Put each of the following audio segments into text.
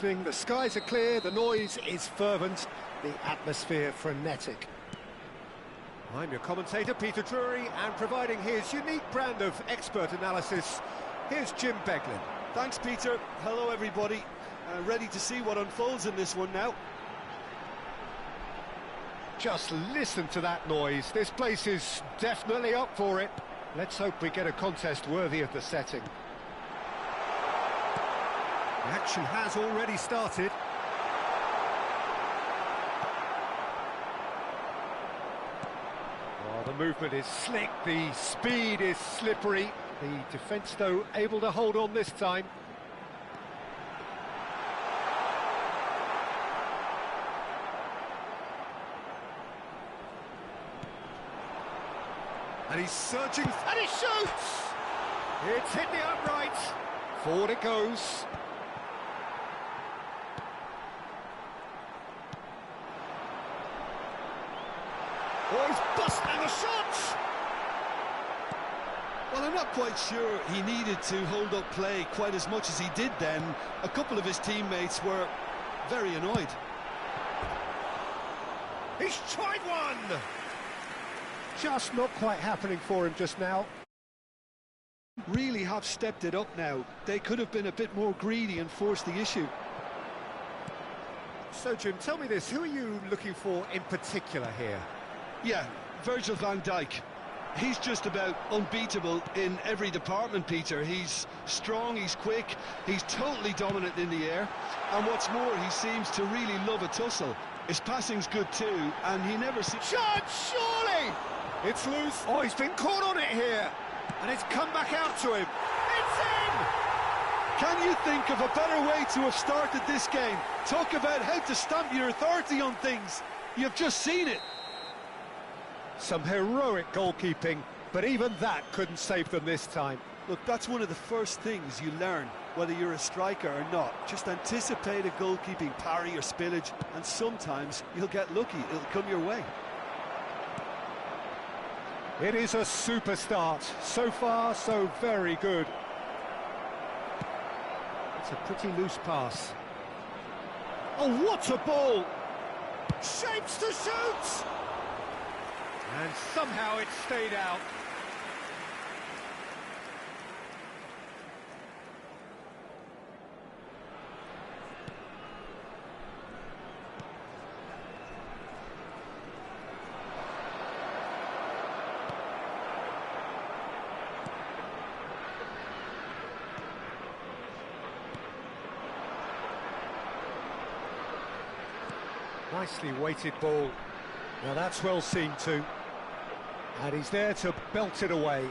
The skies are clear, the noise is fervent, the atmosphere frenetic. I'm your commentator, Peter Drury, and providing his unique brand of expert analysis, here's Jim Beglin. Thanks, Peter. Hello, everybody. Ready to see what unfolds in this one now. Just listen to that noise. This place is definitely up for it. Let's hope we get a contest worthy of the setting. The action has already started. Oh, the movement is slick, the speed is slippery. The defence, though, able to hold on this time. And he's searching, and he shoots! It's hit the upright. Forward it goes. Oh, he's busting the shot! Well, I'm not quite sure he needed to hold up play quite as much as he did then. A couple of his teammates were very annoyed. He's tried one! Just not quite happening for him just now. Really have stepped it up now. They could have been a bit more greedy and forced the issue. So, Jim, tell me this, who are you looking for in particular here? Yeah, Virgil van Dijk. He's just about unbeatable in every department, Peter. He's strong, he's quick, he's totally dominant in the air. And what's more, he seems to really love a tussle. His passing's good too, and he never seems... Shot, surely! It's loose. Oh, he's been caught on it here. And it's come back out to him. It's in! Can you think of a better way to have started this game? Talk about how to stamp your authority on things. You've just seen it. Some heroic goalkeeping, but even that couldn't save them this time. Look, that's one of the first things you learn, whether you're a striker or not. Just anticipate a goalkeeping parry or spillage, and sometimes you'll get lucky. It'll come your way. It is a super start. So far, so very good. It's a pretty loose pass. Oh, what a ball! Shapes to shoot! And somehow it stayed out. Nicely weighted ball. Now that's well seen too. And he's there to belt it away.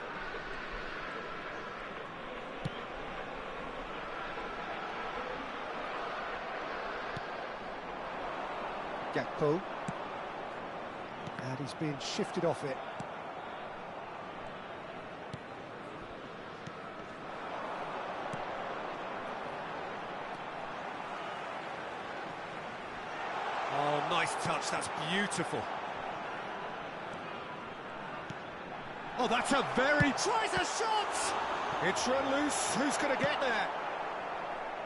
Gakpo. And he's being shifted off it. Oh, nice touch, that's beautiful. Oh, that's a very... Tries a shot! It's run loose, who's going to get there?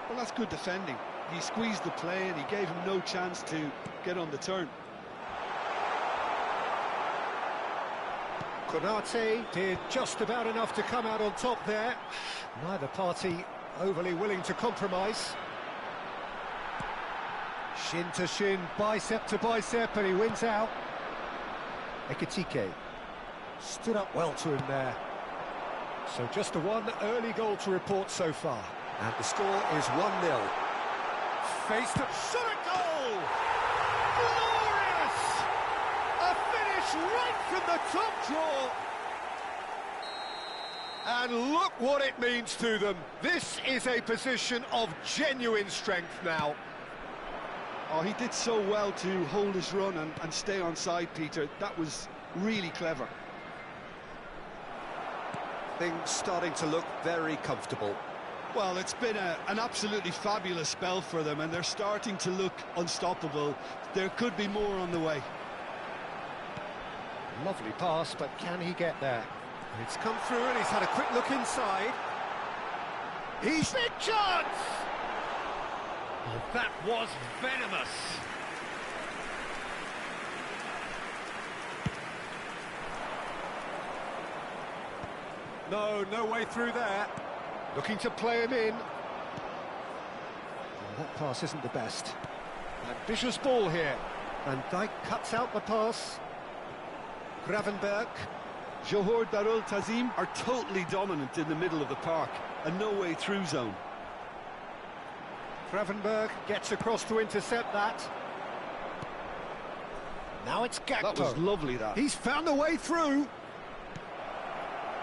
Well, that's good defending. He squeezed the play and he gave him no chance to get on the turn. Konate did just about enough to come out on top there. Neither party overly willing to compromise. Shin to shin, bicep to bicep, and he wins out. Ekitike stood up well to him there. So just a one early goal to report so far. And the score is 1-0. Faced up, shot a goal! Glorious! A finish right from the top draw. And look what it means to them. This is a position of genuine strength now. Oh, he did so well to hold his run and stay on side, Peter. That was really clever. Things starting to look very comfortable. Well, it's been an absolutely fabulous spell for them, and they're starting to look unstoppable. There could be more on the way. Lovely pass, but can he get there? It's come through and he's had a quick look inside. He's big chance! Oh, that was venomous. No way through there. Looking to play him in. Oh, that pass isn't the best. Ambitious ball here. Van Dijk cuts out the pass. Gravenberg. Johor Darul Tazim are totally dominant in the middle of the park. A no-way through zone. Gravenberg gets across to intercept that. Now it's Gakpo. That was lovely, that. He's found a way through.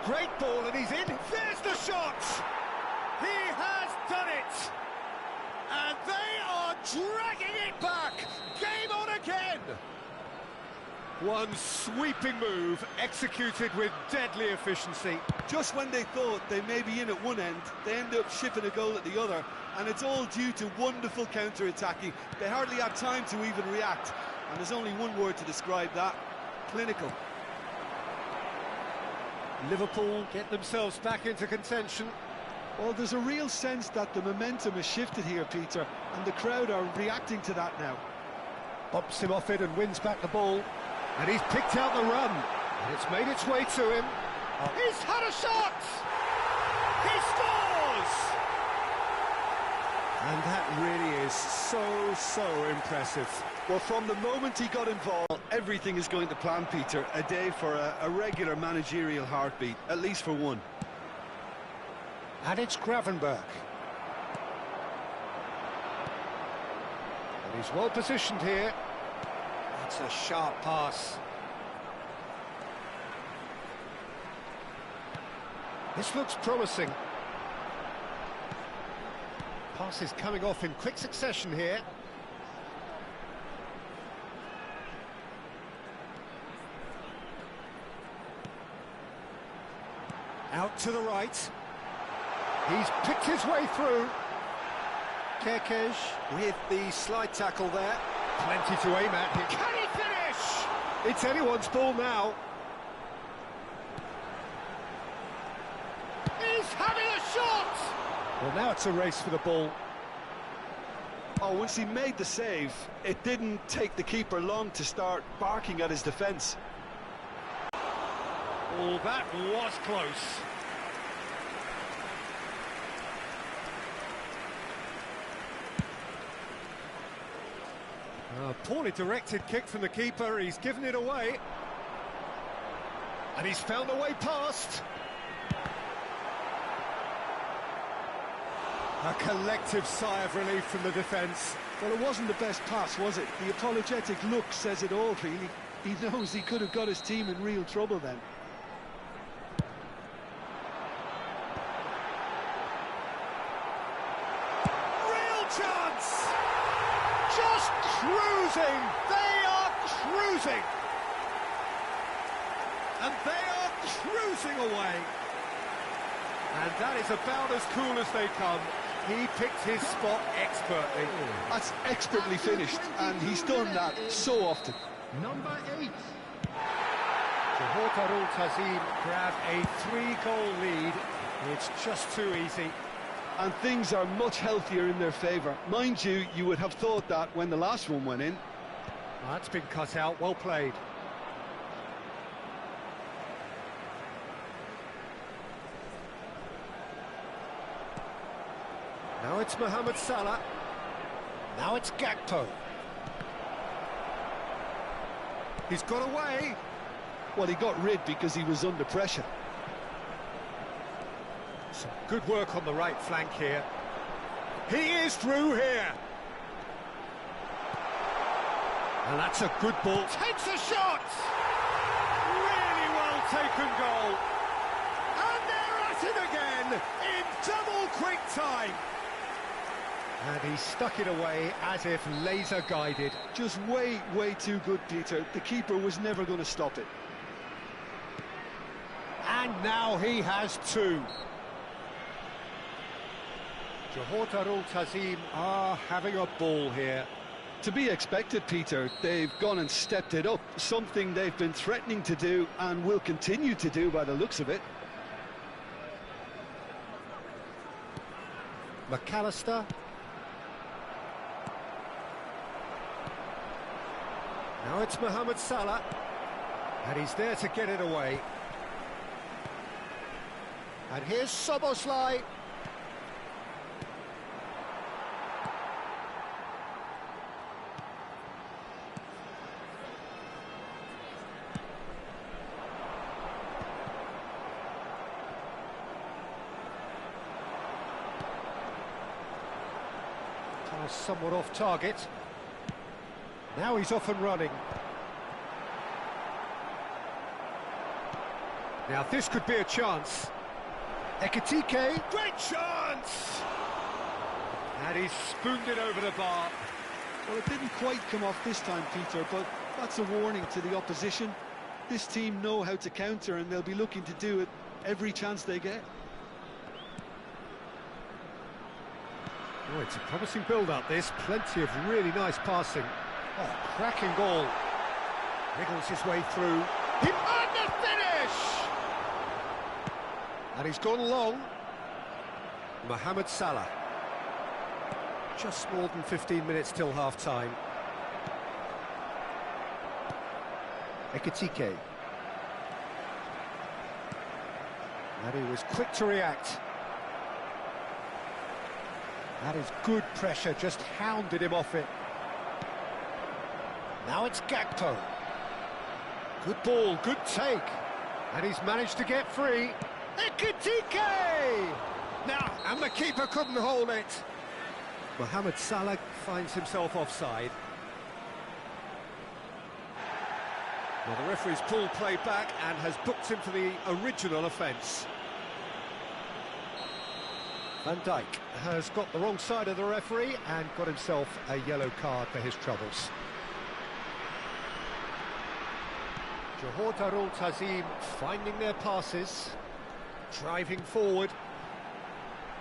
Great ball, and he's in. There's the shot! He has done it! And they are dragging it back! Game on again! One sweeping move, executed with deadly efficiency. Just when they thought they may be in at one end, they end up shipping a goal at the other, and it's all due to wonderful counter-attacking. They hardly had time to even react, and there's only one word to describe that: clinical. Liverpool get themselves back into contention. Well, there's a real sense that the momentum has shifted here, Peter, and the crowd are reacting to that now. Bumps him off it and wins back the ball. And he's picked out the run. And it's made its way to him. Oh. He's had a shot! He scores! And that really is so impressive. Well, from the moment he got involved, everything is going to plan, Peter. A day for a regular managerial heartbeat, at least for one. And it's Gravenberg. And he's well positioned here. That's a sharp pass. This looks promising. Pass is coming off in quick succession here. Out to the right. He's picked his way through. Kerkez with the slide tackle there. Plenty to aim at. Can he finish? It's anyone's ball now. He's having a shot! Well, now it's a race for the ball. Oh, once he made the save, it didn't take the keeper long to start barking at his defence. Oh, that was close. Poorly directed kick from the keeper. He's given it away. And he's found a way past. A collective sigh of relief from the defence. Well, it wasn't the best pass, was it? The apologetic look says it all, really. He knows he could have got his team in real trouble then. Real chance! Just cruising! They are cruising! And they are cruising away! And that is about as cool as they come. He picked his spot expertly. That's expertly finished, and he's done that so often. Number 8. Johor Darul Tazim grab a 3-goal lead. It's just too easy. And things are much healthier in their favour. Mind you, you would have thought that when the last one went in. That's been cut out, well played. Now it's Mohamed Salah. Now it's Gakpo. He's got away. Well, he got rid because he was under pressure. Some good work on the right flank here. He is through here. And that's a good ball. Takes a shot! Really well taken goal. And they're at it again in double quick time. And he stuck it away as if laser guided. Just way too good, Peter. The keeper was never going to stop it. And now he has two. Johor Darul Tazim are having a ball here. To be expected, Peter. They've gone and stepped it up, something they've been threatening to do and will continue to do by the looks of it. McAllister. Now it's Mohamed Salah, and he's there to get it away. And here's Soboslai. Somewhat off target. Now he's off and running. Now this could be a chance. Ekitike, great chance! And he's spooned it over the bar. Well, it didn't quite come off this time, Peter, but that's a warning to the opposition. This team know how to counter, and they'll be looking to do it every chance they get. Oh, it's a promising build-up, this. Plenty of really nice passing. Oh, cracking goal. Wriggles his way through. He might the finish! And he's gone long. Mohamed Salah. Just more than 15 minutes till half-time. Ekitike. And he was quick to react. That is good pressure, just hounded him off it. Now it's Gakpo. Good ball, good take. And he's managed to get free. Ekitike! Now, and the keeper couldn't hold it. Mohamed Salah finds himself offside. Well, the referee's pulled play back and has booked him for the original offence. Van Dijk has got the wrong side of the referee and got himself a yellow card for his troubles. Johor Darul Tazim finding their passes, driving forward.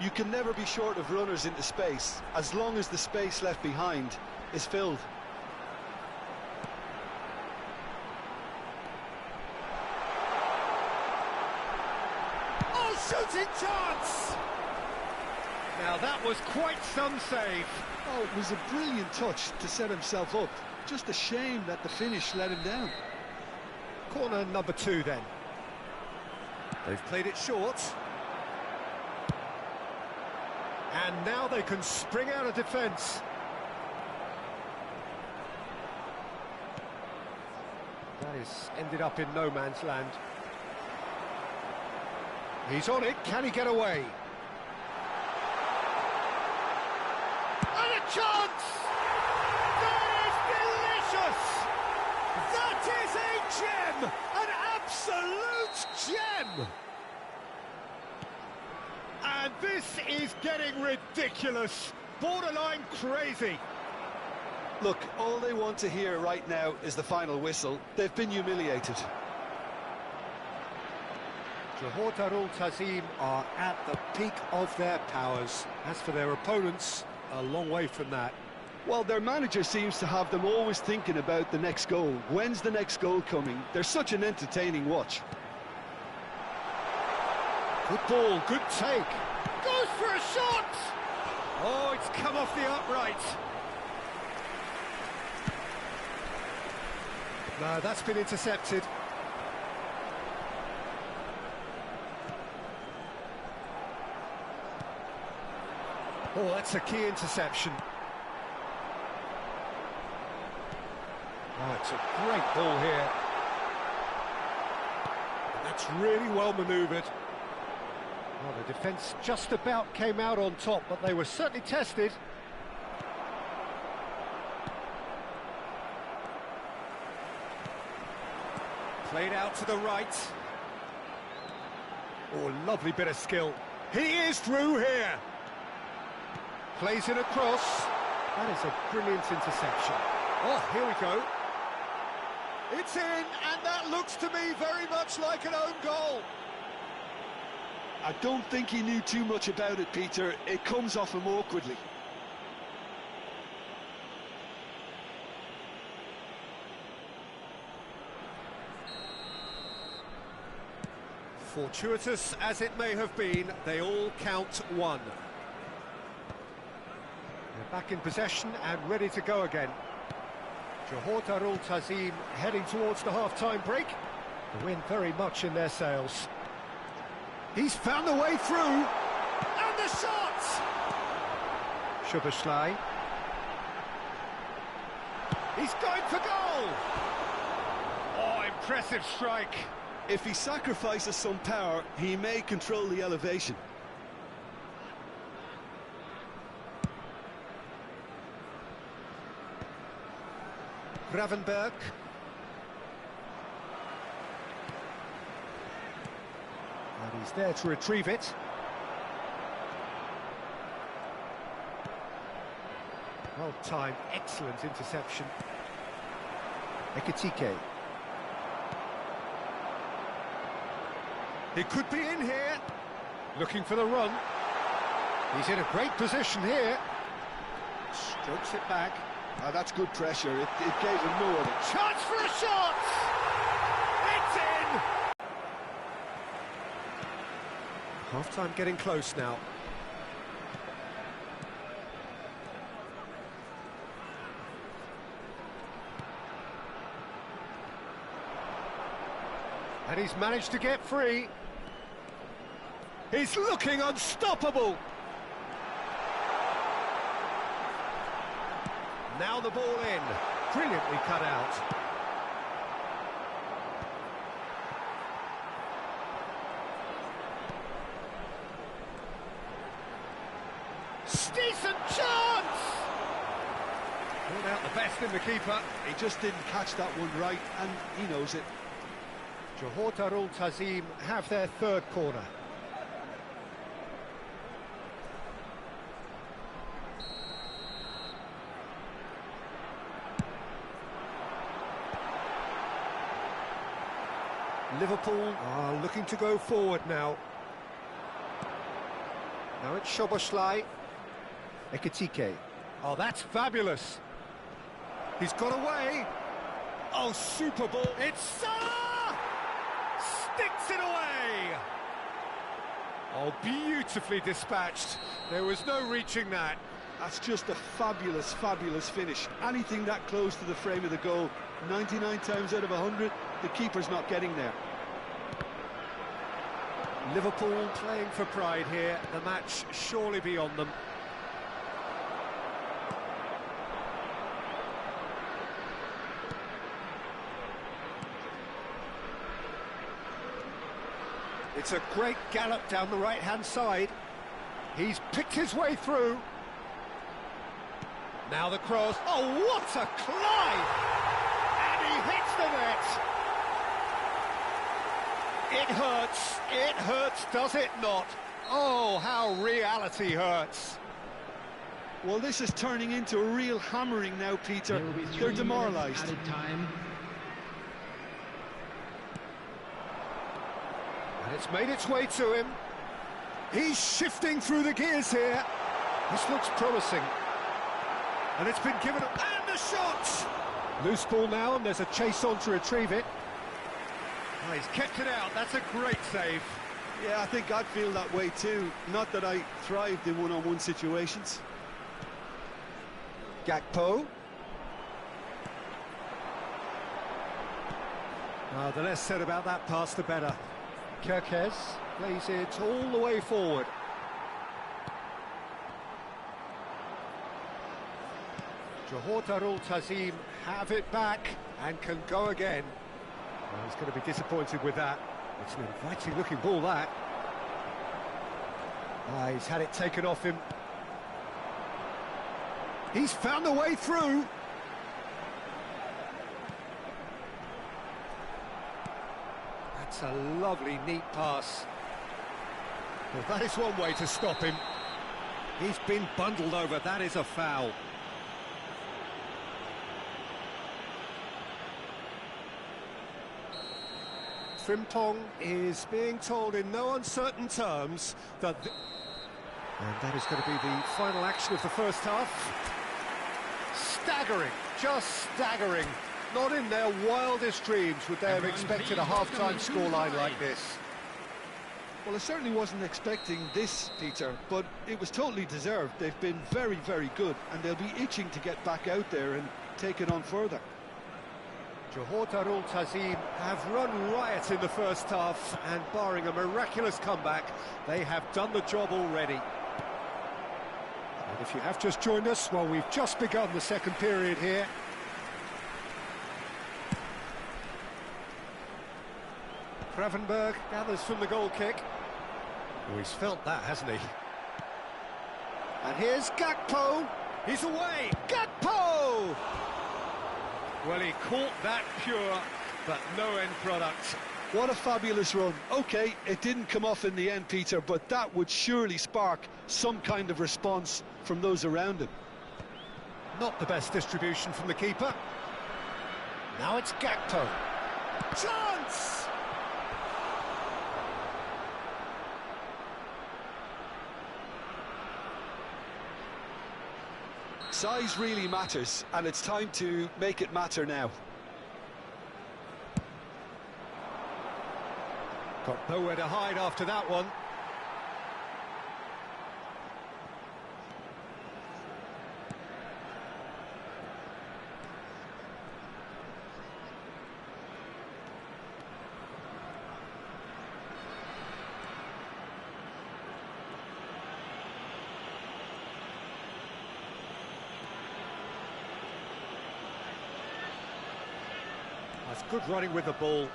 You can never be short of runners into space, as long as the space left behind is filled. Oh, shooting chance! Now that was quite some save. Oh, it was a brilliant touch to set himself up. Just a shame that the finish let him down. Corner number 2 then. They've played it short. And now they can spring out of defence. That is ended up in no man's land. He's on it, can he get away? And a chance! That is delicious! That is a gem! An absolute gem! And this is getting ridiculous, borderline crazy. Look, all they want to hear right now is the final whistle. They've been humiliated. Johor Darul Tazim are at the peak of their powers. As for their opponents, a long way from that. Well, their manager seems to have them always thinking about the next goal. When's the next goal coming? They're such an entertaining watch. Good ball, good take. Goes for a shot! Oh, it's come off the upright. No, that's been intercepted. Oh, that's a key interception. Oh, it's a great ball here. That's really well manoeuvred. Well, the defence just about came out on top, but they were certainly tested. Played out to the right. Oh, lovely bit of skill. He is through here. Plays it across. That is a brilliant interception. Oh, here we go. It's in, and that looks to me very much like an own goal. I don't think he knew too much about it, Peter. It comes off him awkwardly. Fortuitous as it may have been, they all count one. They're back in possession and ready to go again. Johor Darul Tazim heading towards the half-time break. The wind very much in their sails. He's found the way through, and the shot! Shubaslai. He's going for goal! Oh, impressive strike. If he sacrifices some power, he may control the elevation. Gravenberg. And he's there to retrieve it. Well timed, excellent interception. Ekitike. He could be in here. Looking for the run. He's in a great position here. Strokes it back. Oh, that's good pressure. It gave him no other chance for a shot! It's in! Half-time getting close now. And he's managed to get free. He's looking unstoppable. Now the ball in. Brilliantly cut out. Decent chance! Pulled out the best in the keeper. He just didn't catch that one right, and he knows it. Johor Darul Tazim have their third corner. Liverpool are looking to go forward now. Now it's Szoboszlai. Ekitike. Oh, that's fabulous. He's got away. Oh, super ball. It's Salah! Sticks it away! Oh, beautifully dispatched. There was no reaching that. That's just a fabulous, fabulous finish. Anything that close to the frame of the goal, 99 times out of 100, the keeper's not getting there. Liverpool playing for pride here. The match surely beyond them. It's a great gallop down the right-hand side. He's picked his way through. Now the cross. Oh, what a climb! And he hits the net. It hurts, does it not? Oh, how reality hurts. Well, this is turning into a real hammering now, Peter. They're demoralised. And it's made its way to him. He's shifting through the gears here. This looks promising. And it's been given up. And the shot! Loose ball now, and there's a chase on to retrieve it. Oh, he's kept it out. That's a great save. Yeah, I think I'd feel that way too. Not that I thrived in one-on-one situations. Gakpo. The less said about that pass, the better. Kerkez plays it all the way forward. Johor Darul Tazim have it back and can go again. Well, he's going to be disappointed with that. It's an inviting looking ball, that. He's had it taken off him. He's found the way through. That's a lovely, neat pass. Well, that is one way to stop him. He's been bundled over. That is a foul. Frimpong is being told in no uncertain terms that... And that is going to be the final action of the first half. Staggering, just staggering. Not in their wildest dreams would they have expected a half-time scoreline like this. Well, I certainly wasn't expecting this, Peter, but it was totally deserved. They've been very, very good, and they'll be itching to get back out there and take it on further. Johor Darul Tazim have run riot in the first half, and barring a miraculous comeback, they have done the job already. And if you have just joined us, well, we've just begun the second period here. Gravenberg gathers from the goal kick. Oh, he's felt that, hasn't he? And here's Gakpo. He's away. Gakpo! Well, he caught that pure, but no end product. What a fabulous run. OK, it didn't come off in the end, Peter, but that would surely spark some kind of response from those around him. Not the best distribution from the keeper. Now it's Gakpo. Chance! Size really matters, and it's time to make it matter now. Got nowhere to hide after that one. That's good running with the ball.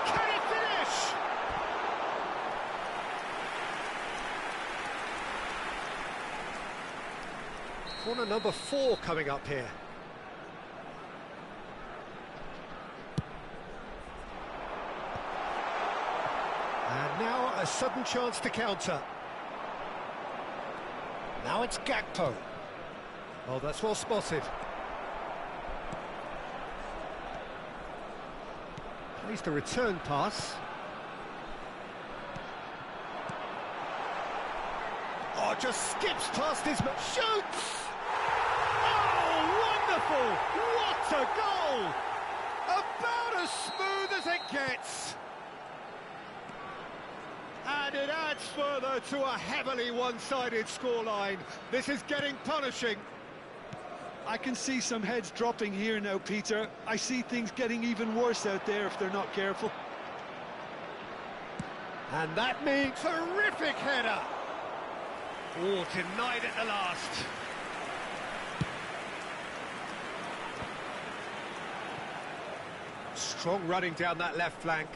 Can he finish? Corner number 4 coming up here. And now a sudden chance to counter. Now it's Gakpo. Oh, that's well spotted. Plays the return pass. Oh, just skips past his man. Shoots! Oh, wonderful! What a goal! About as smooth as it gets. And it adds further to a heavily one-sided scoreline. This is getting punishing. I can see some heads dropping here now, Peter. I see things getting even worse out there if they're not careful. And that means terrific header. Oh, denied at the last. Strong running down that left flank.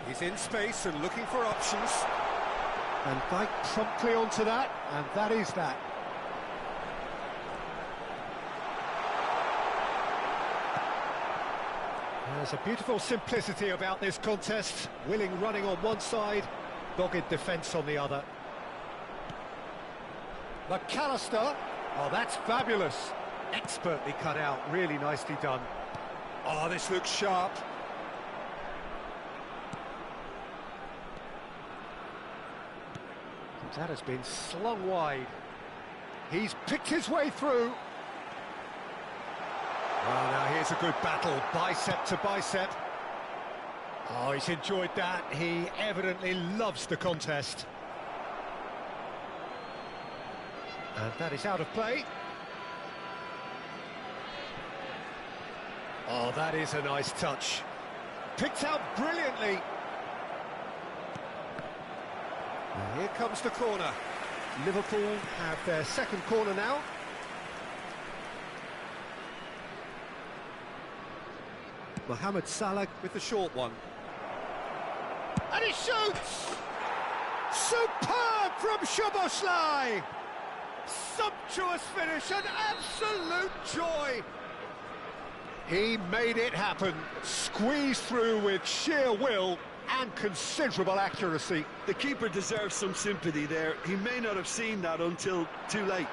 He's in space and looking for options. And Dyke promptly onto that, and that is that. There's a beautiful simplicity about this contest. Willing running on one side, dogged defence on the other. McAllister, oh, that's fabulous. Expertly cut out, really nicely done. Oh, this looks sharp. That has been slung wide. He's picked his way through. Well, now here's a good battle, bicep to bicep. Oh, he's enjoyed that. He evidently loves the contest. And that is out of play. Oh, that is a nice touch. Picked out brilliantly. And here comes the corner. Liverpool have their second corner now. Mohamed Salah with the short one. And he shoots! Superb from Szoboszlai! Sumptuous finish, an absolute joy! He made it happen, squeezed through with sheer will and considerable accuracy. The keeper deserves some sympathy there. He may not have seen that until too late.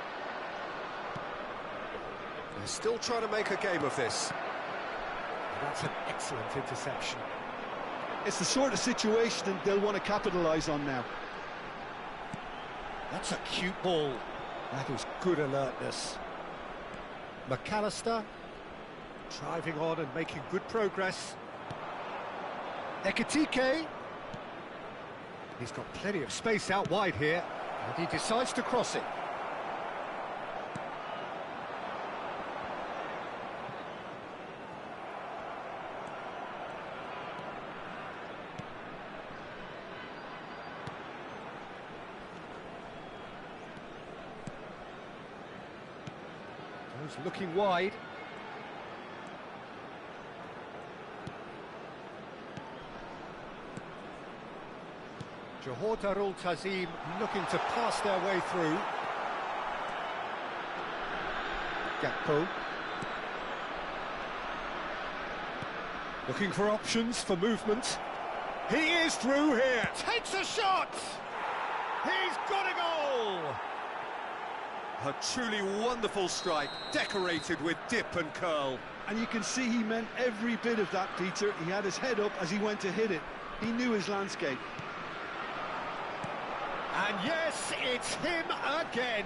They're still trying to make a game of this. That's an excellent interception. It's the sort of situation they'll want to capitalise on now. That's a cute ball. That is good alertness. McAllister, driving on and making good progress. Ekitike. He's got plenty of space out wide here, and he decides to cross it. Goes looking wide. Johor Darul Tazim looking to pass their way through. Gakpo. Looking for options for movement. He is through here. Takes a shot. He's got a goal. A truly wonderful strike, decorated with dip and curl. And you can see he meant every bit of that, Peter. He had his head up as he went to hit it. He knew his landscape. And yes, it's him again.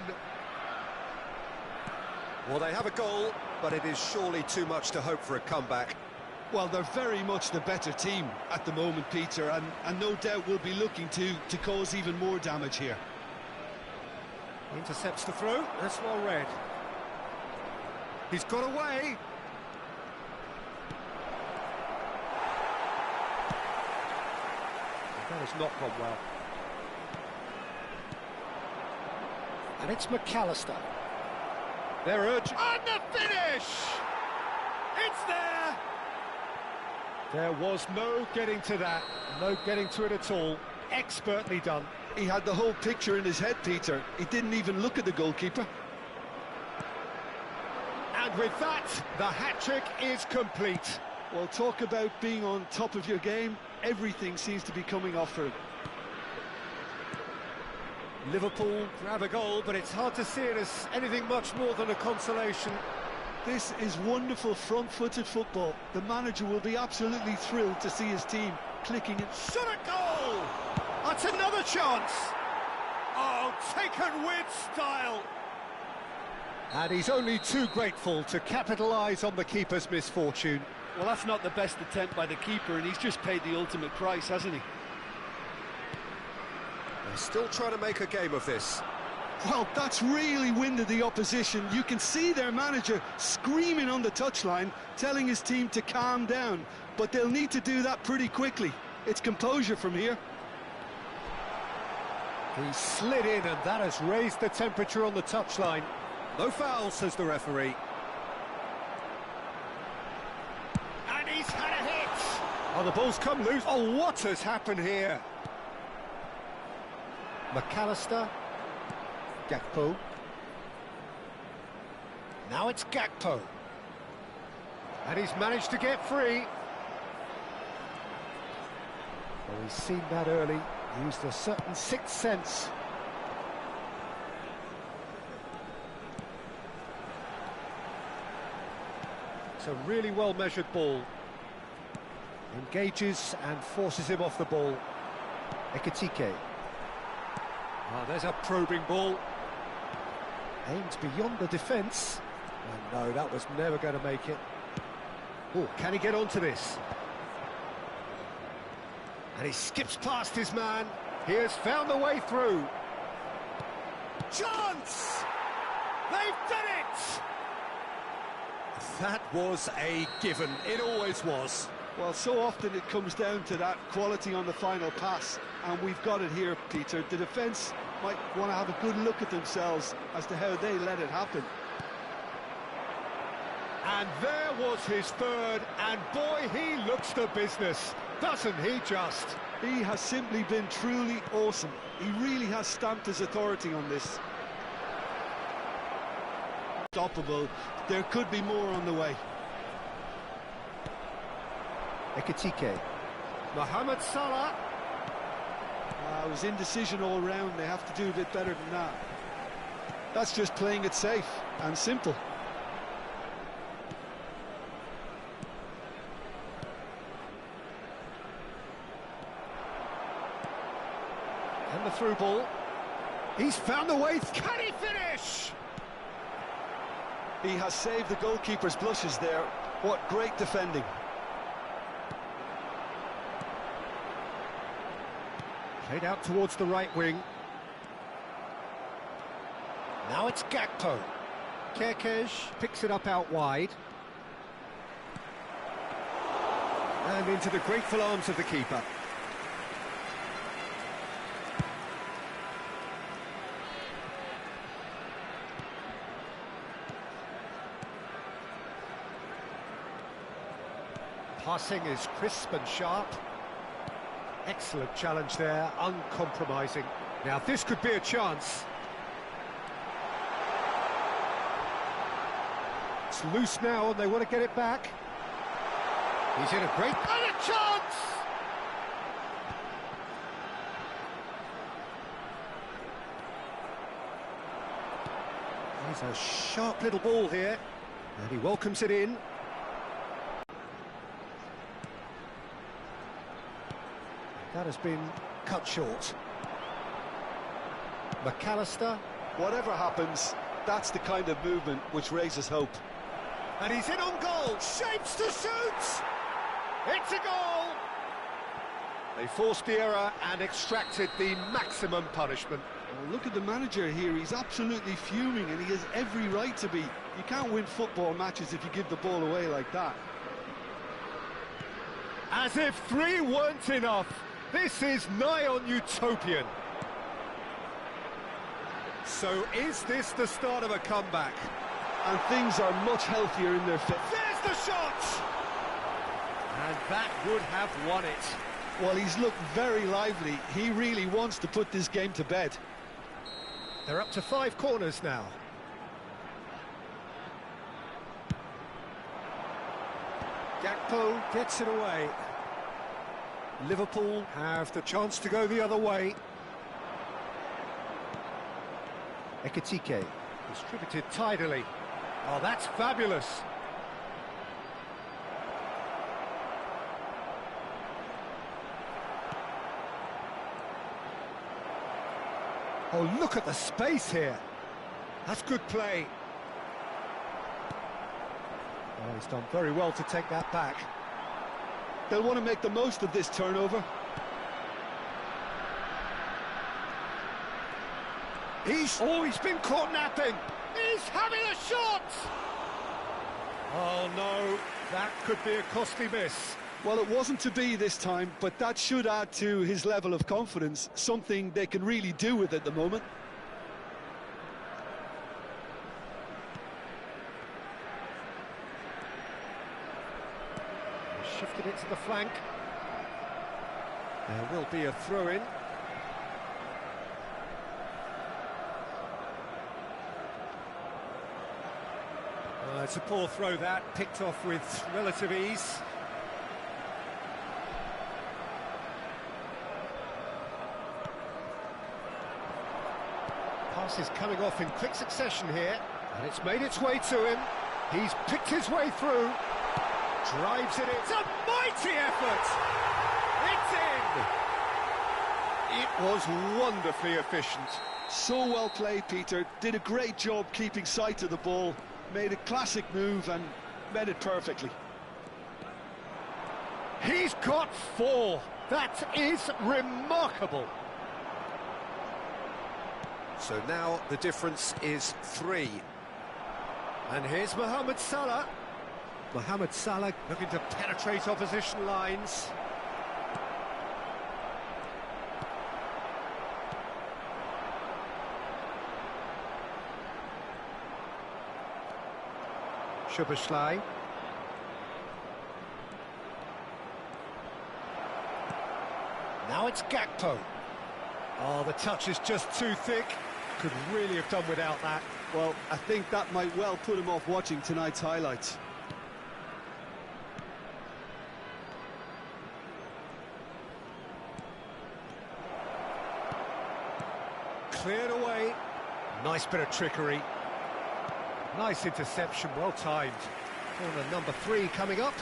Well, they have a goal, but it is surely too much to hope for a comeback. Well, they're very much the better team at the moment, Peter, and no doubt will be looking to cause even more damage here. Intercepts the throw, that's well read. He's got away. That has not gone well. And it's McAllister. They're urgent. And the finish! It's there! There was no getting to that. No getting to it at all. Expertly done. He had the whole picture in his head, Peter. He didn't even look at the goalkeeper. And with that, the hat-trick is complete. Well, talk about being on top of your game. Everything seems to be coming off for him. Liverpool grab a goal, but it's hard to see it as anything much more than a consolation. This is wonderful front-footed football. The manager will be absolutely thrilled to see his team clicking it. Shot a goal! That's another chance! Oh, taken with style! And he's only too grateful to capitalise on the keeper's misfortune. Well, that's not the best attempt by the keeper, and he's just paid the ultimate price, hasn't he? They're still trying to make a game of this. Well, that's really winded the opposition. You can see their manager screaming on the touchline, telling his team to calm down. But they'll need to do that pretty quickly. It's composure from here. He slid in, and that has raised the temperature on the touchline. No foul, says the referee. And he's had a hit! Oh, the ball's come loose. Oh, what has happened here? McAllister. Gakpo. Now it's Gakpo. And he's managed to get free. Well, he's seen that early, used a certain sixth sense. It's a really well-measured ball. Engages and forces him off the ball. Ekitike. Oh, there's a probing ball. Aimed beyond the defence. Oh, no, that was never going to make it. Oh, can he get onto this? And he skips past his man. He has found the way through. Chance! They've done it! That was a given. It always was. Well, so often it comes down to that quality on the final pass, and we've got it here, Peter. The defence might want to have a good look at themselves as to how they let it happen. And there was his third, and boy, he looks the business, doesn't he just? He has simply been truly awesome. He really has stamped his authority on this. Unstoppable. There could be more on the way. Ekitike. Mohamed Salah. It was indecision all round. They have to do a bit better than that. That's just playing it safe and simple. And the through ball. He's found the way. Can he finish? He has saved the goalkeeper's blushes there. What great defending. Played out towards the right wing. Now it's Gakpo. Kerkez picks it up out wide. And into the grateful arms of the keeper. Passing is crisp and sharp. Excellent challenge there, uncompromising. Now this could be a chance. It's loose now and they want to get it back. He's in a great... And a chance! He's a sharp little ball here. And he welcomes it in. That has been cut short. McAllister. Whatever happens, that's the kind of movement which raises hope. And he's in on goal, shapes to shoot! It's a goal! They forced the error and extracted the maximum punishment. Well, look at the manager here, he's absolutely fuming and he has every right to be. You can't win football matches if you give the ball away like that. As if 3 weren't enough, this is nigh on utopian. So is this the start of a comeback? And things are much healthier in their fit. There's the shot! And that would have won it. Well, he's looked very lively. He really wants to put this game to bed. They're up to 5 corners now. Gakpo gets it away. Liverpool have the chance to go the other way. Ekitike, distributed tidily. Oh, that's fabulous. Oh, look at the space here. That's good play. Oh, he's done very well to take that back. They'll want to make the most of this turnover. He's been caught napping. He's having a shot. Oh no, that could be a costly miss. Well, it wasn't to be this time, but that should add to his level of confidence, something they can really do with at the moment. Shifted it to the flank. There will be a throw-in. It's a poor throw that, picked off with relative ease. Pass is coming off in quick succession here, and it's made its way to him. He's picked his way through. Drives it in. It's a mighty effort! It's in! It was wonderfully efficient. So well played, Peter. Did a great job keeping sight of the ball. Made a classic move and made it perfectly. He's got 4. That is remarkable. So now the difference is 3. And here's Mohamed Salah. Mohamed Salah looking to penetrate opposition lines. Szoboszlai. Now it's Gakpo. Oh, the touch is just too thick. Could really have done without that. Well, I think that might well put him off watching tonight's highlights. Cleared away. Nice bit of trickery. Nice interception, well timed. Corner number 3 coming up.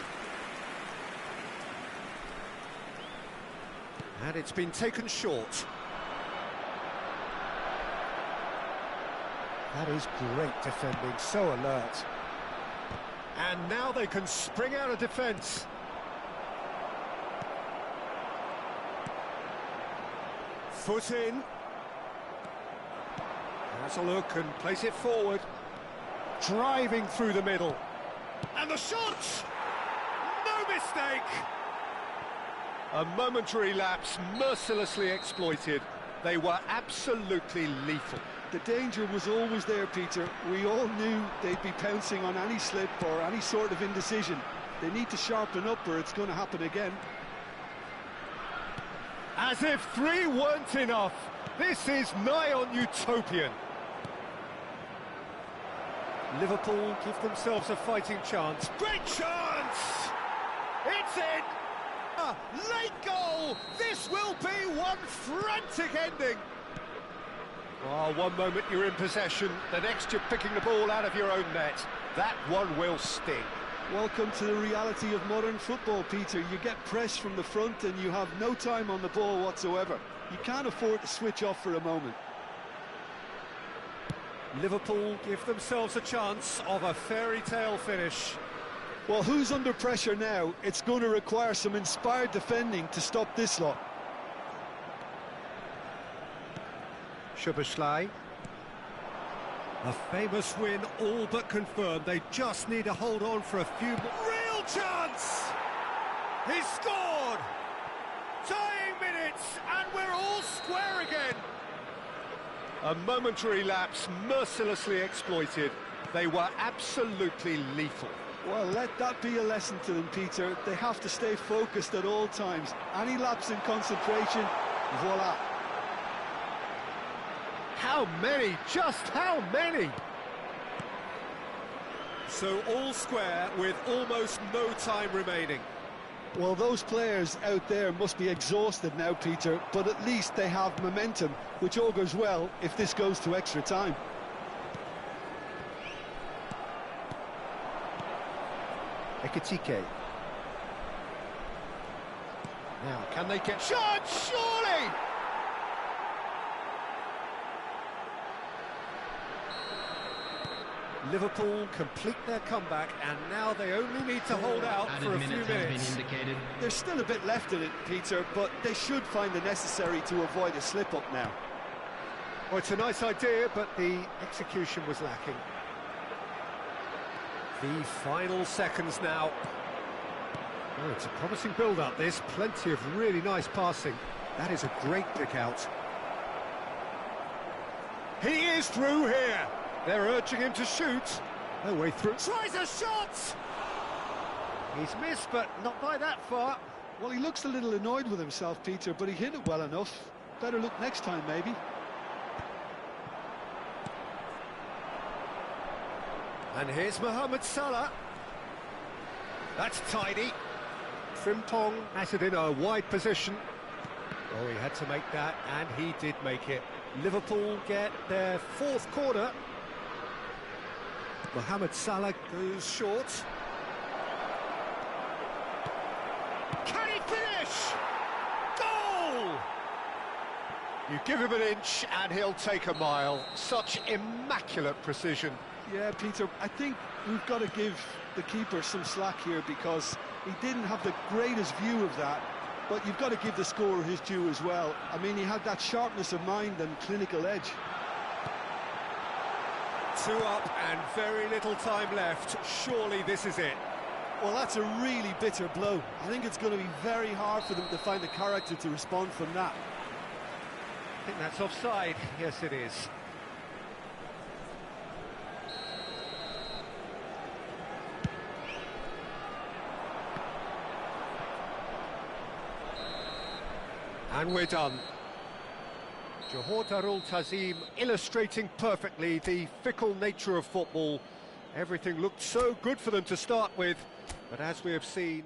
And it's been taken short. That is great defending, so alert. And now they can spring out of defence. Foot in. Has a look and place it forward. Driving through the middle. And the shot! No mistake! A momentary lapse mercilessly exploited. They were absolutely lethal. The danger was always there, Peter. We all knew they'd be pouncing on any slip or any sort of indecision. They need to sharpen up or it's going to happen again. As if 3 weren't enough. This is nigh on utopian. Liverpool give themselves a fighting chance. Great chance! It's in! A late goal! This will be one frantic ending. Oh, one moment you're in possession, the next you're picking the ball out of your own net. That one will sting. Welcome to the reality of modern football, Peter. You get pressed from the front and you have no time on the ball whatsoever. You can't afford to switch off for a moment. Liverpool give themselves a chance of a fairy tale finish. Well, who's under pressure now? It's going to require some inspired defending to stop this lot. Szoboszlai. A famous win, all but confirmed. They just need to hold on for a few more. Real chance! He scored! Tying minutes, and we're all square again. A momentary lapse mercilessly exploited. They were absolutely lethal. Well, let that be a lesson to them, Peter. They have to stay focused at all times. Any lapse in concentration, voila. How many? Just how many? So all square with almost no time remaining. Well, those players out there must be exhausted now, Peter, but at least they have momentum, which augurs well if this goes to extra time. Ekitike. Now, can they get shot? Surely! Liverpool complete their comeback, and now they only need to hold out for a few minutes. There's still a bit left in it, Peter, but they should find the necessary to avoid a slip-up now. Well, it's a nice idea, but the execution was lacking. The final seconds now. Oh, it's a promising build-up, this. Plenty of really nice passing. That is a great pick-out. He is through here. They're urging him to shoot. No way through. Tries a shot! He's missed, but not by that far. Well, he looks a little annoyed with himself, Peter, but he hit it well enough. Better look next time, maybe. And here's Mohamed Salah. That's tidy. Frimpong has it in a wide position. Oh, he had to make that, and he did make it. Liverpool get their 4th corner. Mohamed Salah goes short. Can he finish? Goal! You give him an inch and he'll take a mile. Such immaculate precision. Yeah, Peter, I think we've got to give the keeper some slack here because he didn't have the greatest view of that, but you've got to give the scorer his due as well. I mean, he had that sharpness of mind and clinical edge. 2 up and very little time left. Surely this is it. Well, that's a really bitter blow. I think it's going to be very hard for them to find the character to respond from that. I think that's offside. Yes, it is. And we're done. Johor Darul Tazim illustrating perfectly the fickle nature of football. Everything looked so good for them to start with, but as we have seen...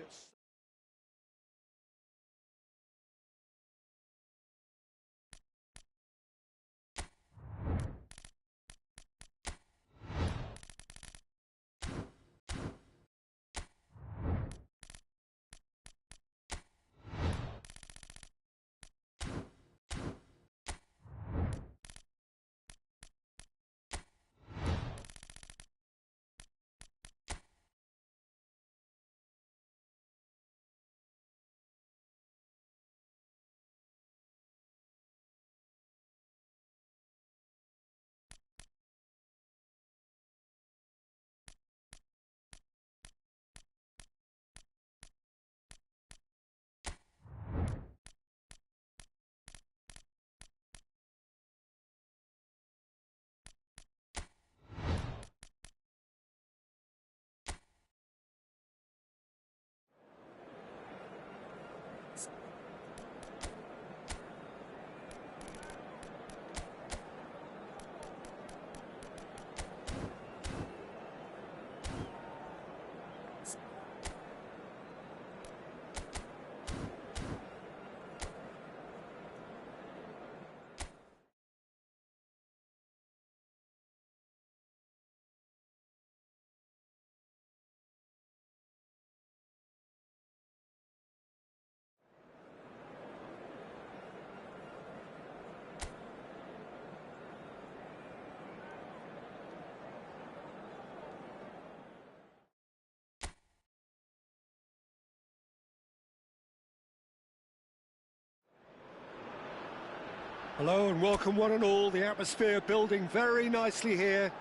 Hello and welcome one and all. The atmosphere building very nicely here.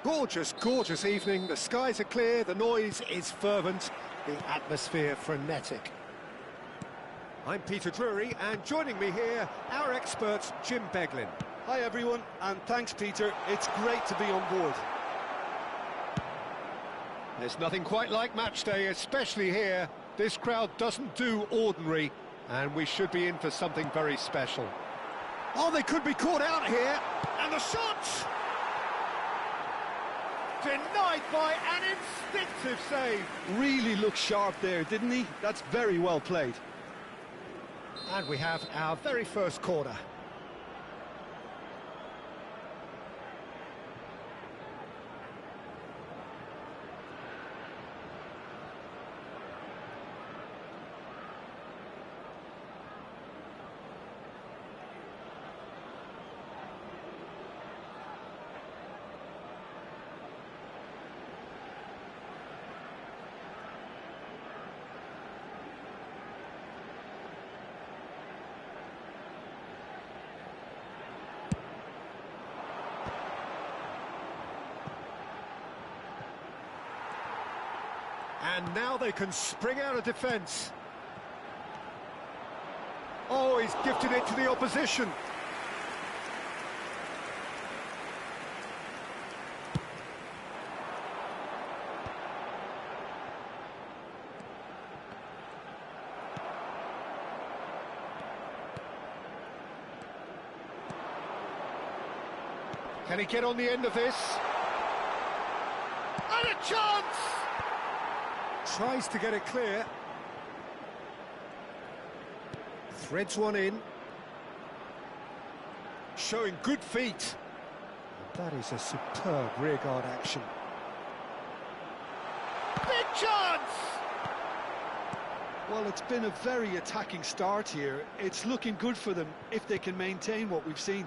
Gorgeous, gorgeous evening. The skies are clear, the noise is fervent, the atmosphere frenetic. I'm Peter Drury, and joining me here, our expert, Jim Beglin. Hi everyone, and thanks Peter. It's great to be on board. There's nothing quite like match day, especially here. This crowd doesn't do ordinary, and we should be in for something very special. Oh, they could be caught out here, and the shot! Denied by an instinctive save. Really looked sharp there, didn't he? That's very well played. And we have our very first corner. And now they can spring out of defence. Oh, he's gifted it to the opposition. Can he get on the end of this? And a chance! Tries to get it clear. Threads one in. Showing good feet. And that is a superb rearguard action. Big chance! Well, it's been a very attacking start here. It's looking good for them if they can maintain what we've seen.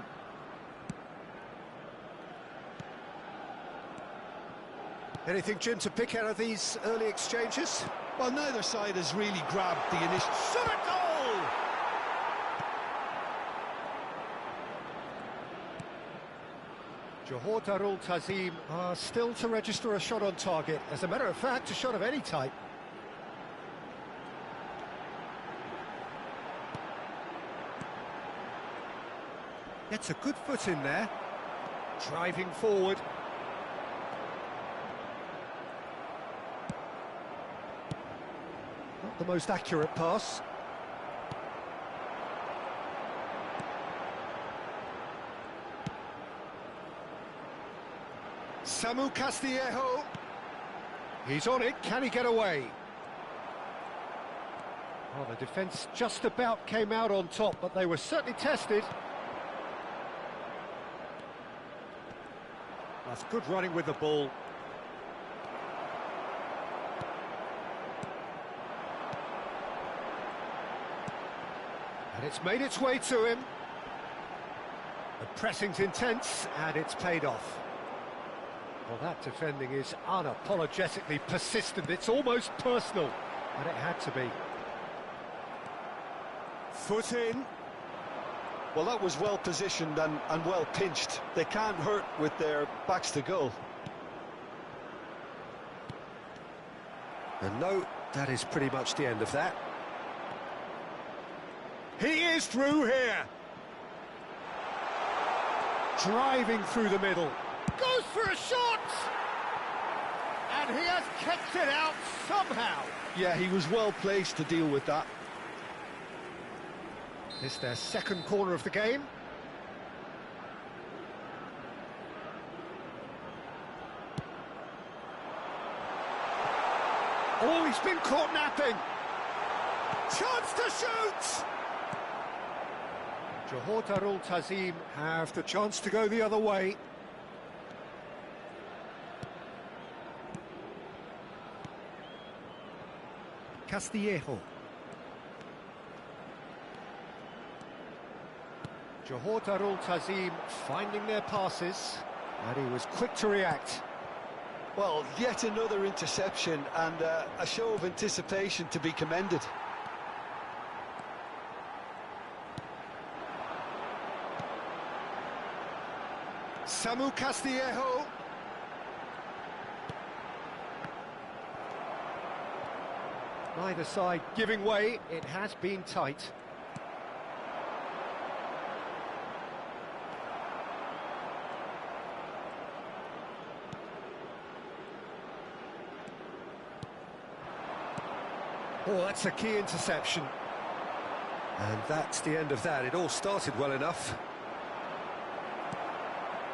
Anything, Jim, to pick out of these early exchanges? Well, neither side has really grabbed the initial... Shot a goal! Johor Darul Tazim are still to register a shot on target. As a matter of fact, a shot of any type. Gets a good foot in there. Driving forward. Not the most accurate pass. Samu Castillejo. He's on it, can he get away? Well, the defence just about came out on top, but they were certainly tested. That's good running with the ball. And it's made its way to him. The pressing's intense, and it's paid off. Well, that defending is unapologetically persistent. It's almost personal, and it had to be. Foot in. Well, that was well positioned and well pinched. They can't hurt with their backs to goal. And no, that is pretty much the end of that. He is through here. Driving through the middle. Goes for a shot! And he has kept it out somehow. Yeah, he was well placed to deal with that. It's their second corner of the game. Oh, he's been caught napping. Chance to shoot! Johor Darul Tazim have the chance to go the other way. Castillejo. Johor Darul Tazim finding their passes, and he was quick to react. Well, yet another interception and a show of anticipation to be commended. Samu Castillejo. Neither side giving way, it has been tight. Oh, that's a key interception. And that's the end of that. It all started well enough.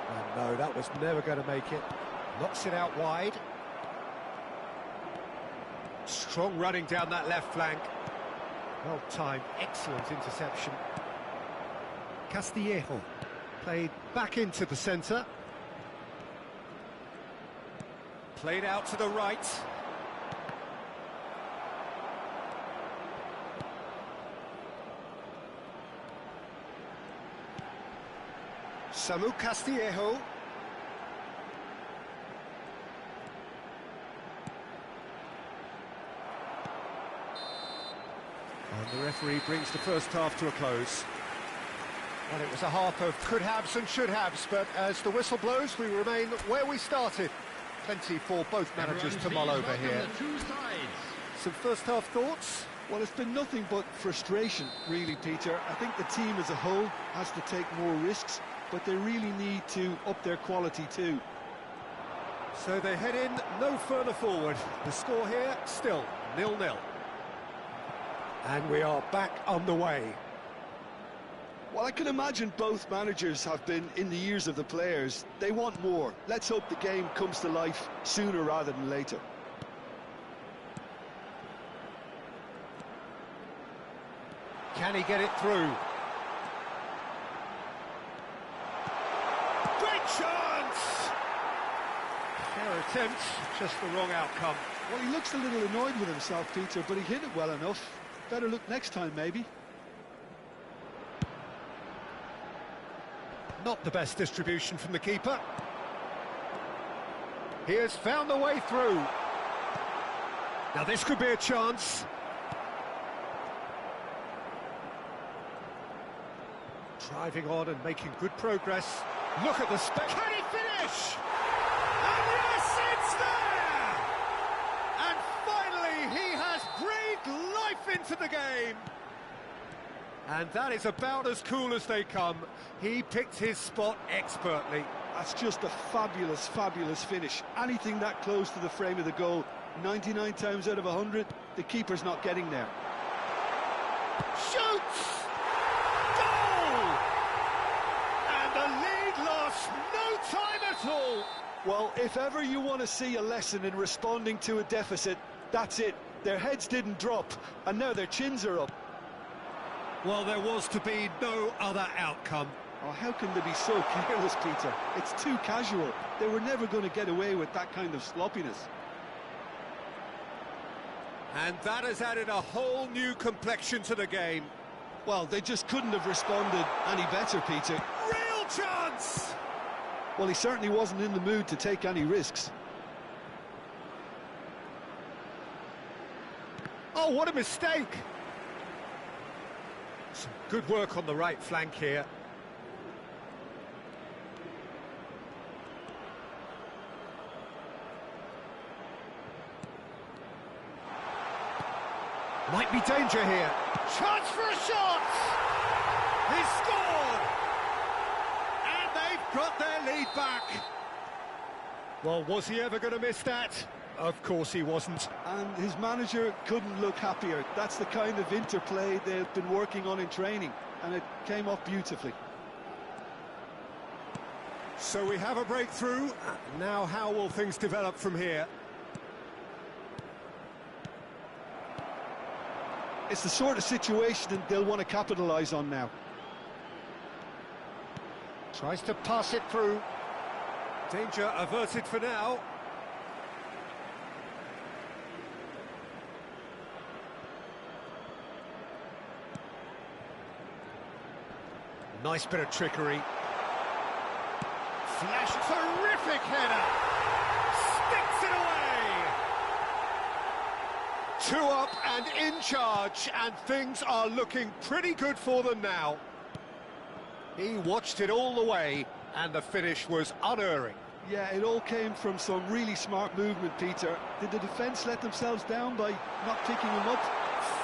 And no, that was never going to make it. Knocks it out wide. Strong running down that left flank. Well timed, excellent interception. Castillejo played back into the centre. Played out to the right. Samu Castillejo. And the referee brings the first half to a close. Well, it was a half of could-haves and should-haves, but as the whistle blows, we remain where we started. Plenty for both managers to mull over here. Some first-half thoughts? Well, it's been nothing but frustration, really, Peter. I think the team as a whole has to take more risks, but they really need to up their quality too. So they head in no further forward. The score here, still 0-0. And we are back underway. Well, I can imagine both managers have been in the ears of the players. They want more. Let's hope the game comes to life sooner rather than later. Can he get it through? Great chance! Fair attempt, just the wrong outcome. Well, he looks a little annoyed with himself, Peter, but he hit it well enough. Better look next time, maybe. Not the best distribution from the keeper. He has found the way through. Now this could be a chance. Driving on and making good progress. Look at the spec. Can he finish? And yes, it's there! And finally, he has breathed life into the game. And that is about as cool as they come. He picked his spot expertly. That's just a fabulous, fabulous finish. Anything that close to the frame of the goal, 99 times out of 100, the keeper's not getting there. Shoots! Goal! And the lead lost no time at all. Well, if ever you want to see a lesson in responding to a deficit, that's it. Their heads didn't drop, and now their chins are up. Well, there was to be no other outcome. Oh, how can they be so careless, Peter? It's too casual. They were never going to get away with that kind of sloppiness. And that has added a whole new complexion to the game. Well, they just couldn't have responded any better, Peter. Real chance! Well, he certainly wasn't in the mood to take any risks. Oh, what a mistake! Some good work on the right flank here. Might be danger here. Chance for a shot! He scored! And they've got their lead back. Well, was he ever going to miss that? Of course he wasn't. And his manager couldn't look happier. That's the kind of interplay they've been working on in training, and it came off beautifully. So we have a breakthrough. Now how will things develop from here? It's the sort of situation that they'll want to capitalise on now. Tries to pass it through. Danger averted for now. Nice bit of trickery. Flash, terrific header! Sticks it away! 2 up and in charge, and things are looking pretty good for them now. He watched it all the way, and the finish was unerring. Yeah, it all came from some really smart movement, Peter. Did the defence let themselves down by not picking him up?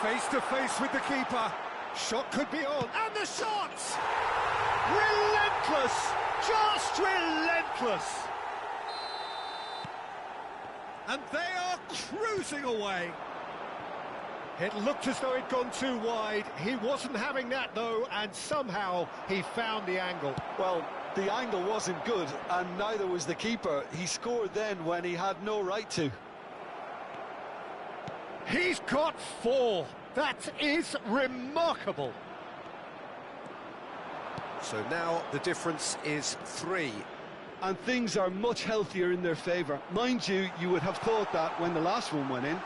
Face to face with the keeper. Shot could be on, and the shot! Relentless! Just relentless! And they are cruising away. It looked as though it'd gone too wide. He wasn't having that, though, and somehow he found the angle. Well, the angle wasn't good, and neither was the keeper. He scored then when he had no right to. He's got 4. That is remarkable. So now the difference is 3. And things are much healthier in their favour. Mind you, you would have thought that when the last one went in.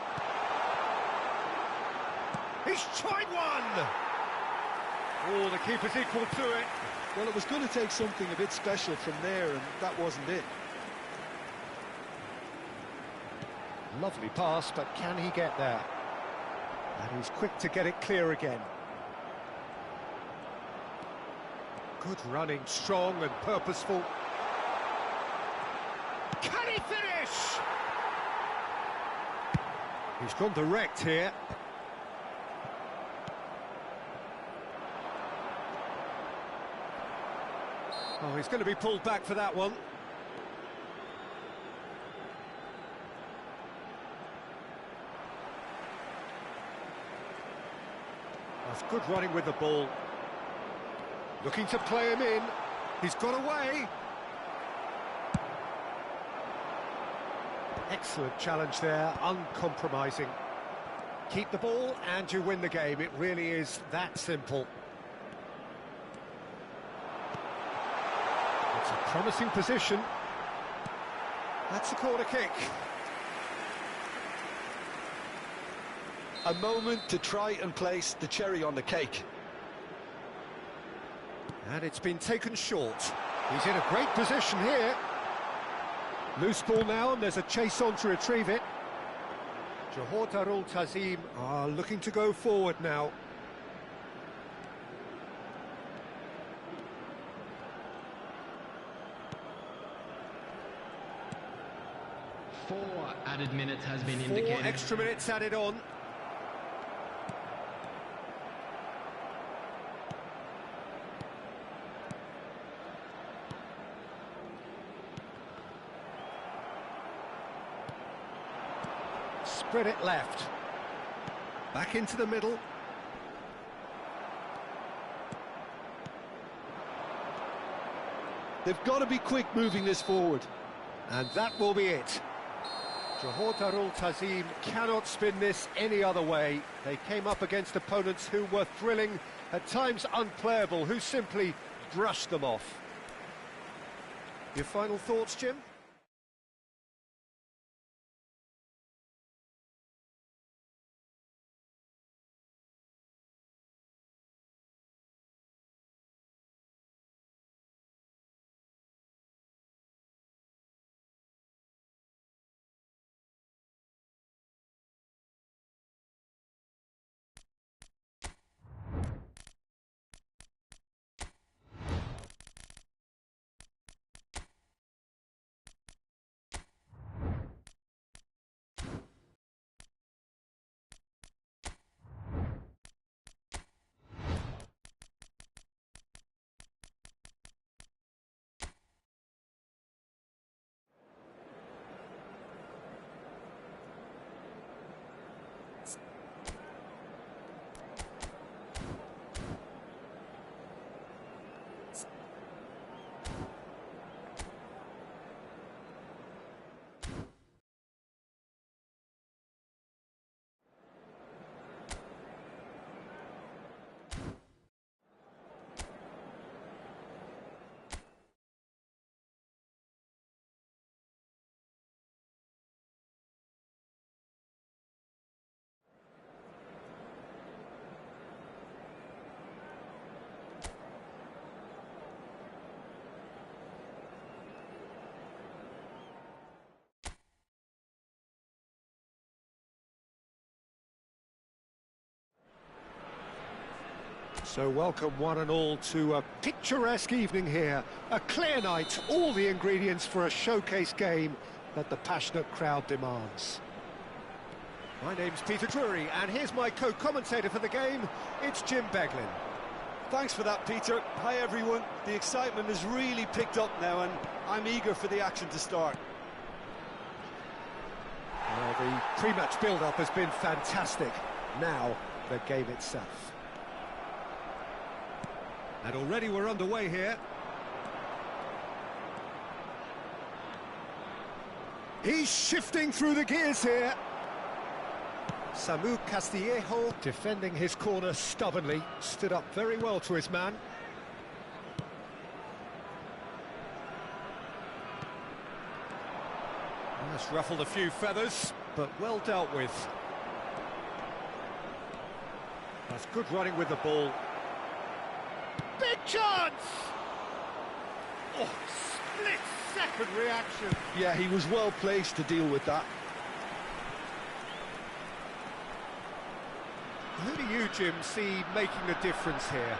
He's tried one! Oh, the keeper's equal to it. Well, it was going to take something a bit special from there, and that wasn't it. Lovely pass, but can he get there? And he's quick to get it clear again. Good running, strong and purposeful. Can he finish? He's gone direct here. Oh, he's going to be pulled back for that one. That's good running with the ball. Looking to play him in. He's got away. Excellent challenge there, uncompromising. Keep the ball and you win the game. It really is that simple. It's a promising position. That's a corner kick. A moment to try and place the cherry on the cake. And it's been taken short. He's in a great position here. Loose ball now, and there's a chase on to retrieve it. Johor Darul Tazim are looking to go forward now. Four added minutes has been indicated. 4 extra minutes added on. Spread it left. Back into the middle. They've got to be quick moving this forward. And that will be it. Johor Darul Tazim cannot spin this any other way. They came up against opponents who were thrilling, at times unplayable, who simply brushed them off. Your final thoughts, Jim? So welcome one and all to a picturesque evening here. A clear night, all the ingredients for a showcase game that the passionate crowd demands. My name's Peter Drury, and here's my co-commentator for the game, it's Jim Beglin. Thanks for that, Peter. Hi, everyone. The excitement has really picked up now, and I'm eager for the action to start. Well, the pre-match build-up has been fantastic. Now, the game itself. And already we're underway here. He's shifting through the gears here. Samu Castillejo defending his corner stubbornly, stood up very well to his man. That's ruffled a few feathers, but well dealt with. That's good running with the ball. Big chance! Oh, split-second reaction. Yeah, he was well placed to deal with that. Who do you, Jim, see making a difference here?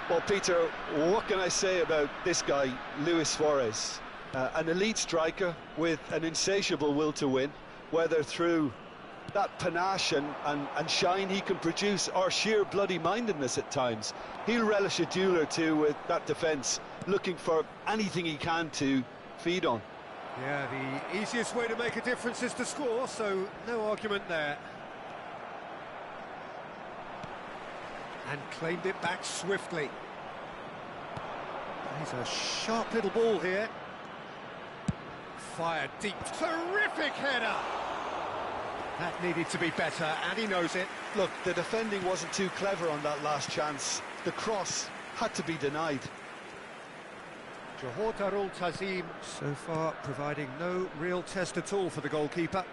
Well, Peter, what can I say about this guy, Luis Suarez? An elite striker with an insatiable will to win, whether through that panache and shine he can produce, or sheer bloody-mindedness at times. He'll relish a duel or two with that defence, looking for anything he can to feed on. Yeah, the easiest way to make a difference is to score, so no argument there. And claimed it back swiftly. He's a sharp little ball here. Fired deep. Terrific header! That needed to be better, and he knows it. Look, the defending wasn't too clever on that last chance. The cross had to be denied. Johor Darul Tazim so far providing no real test at all for the goalkeeper.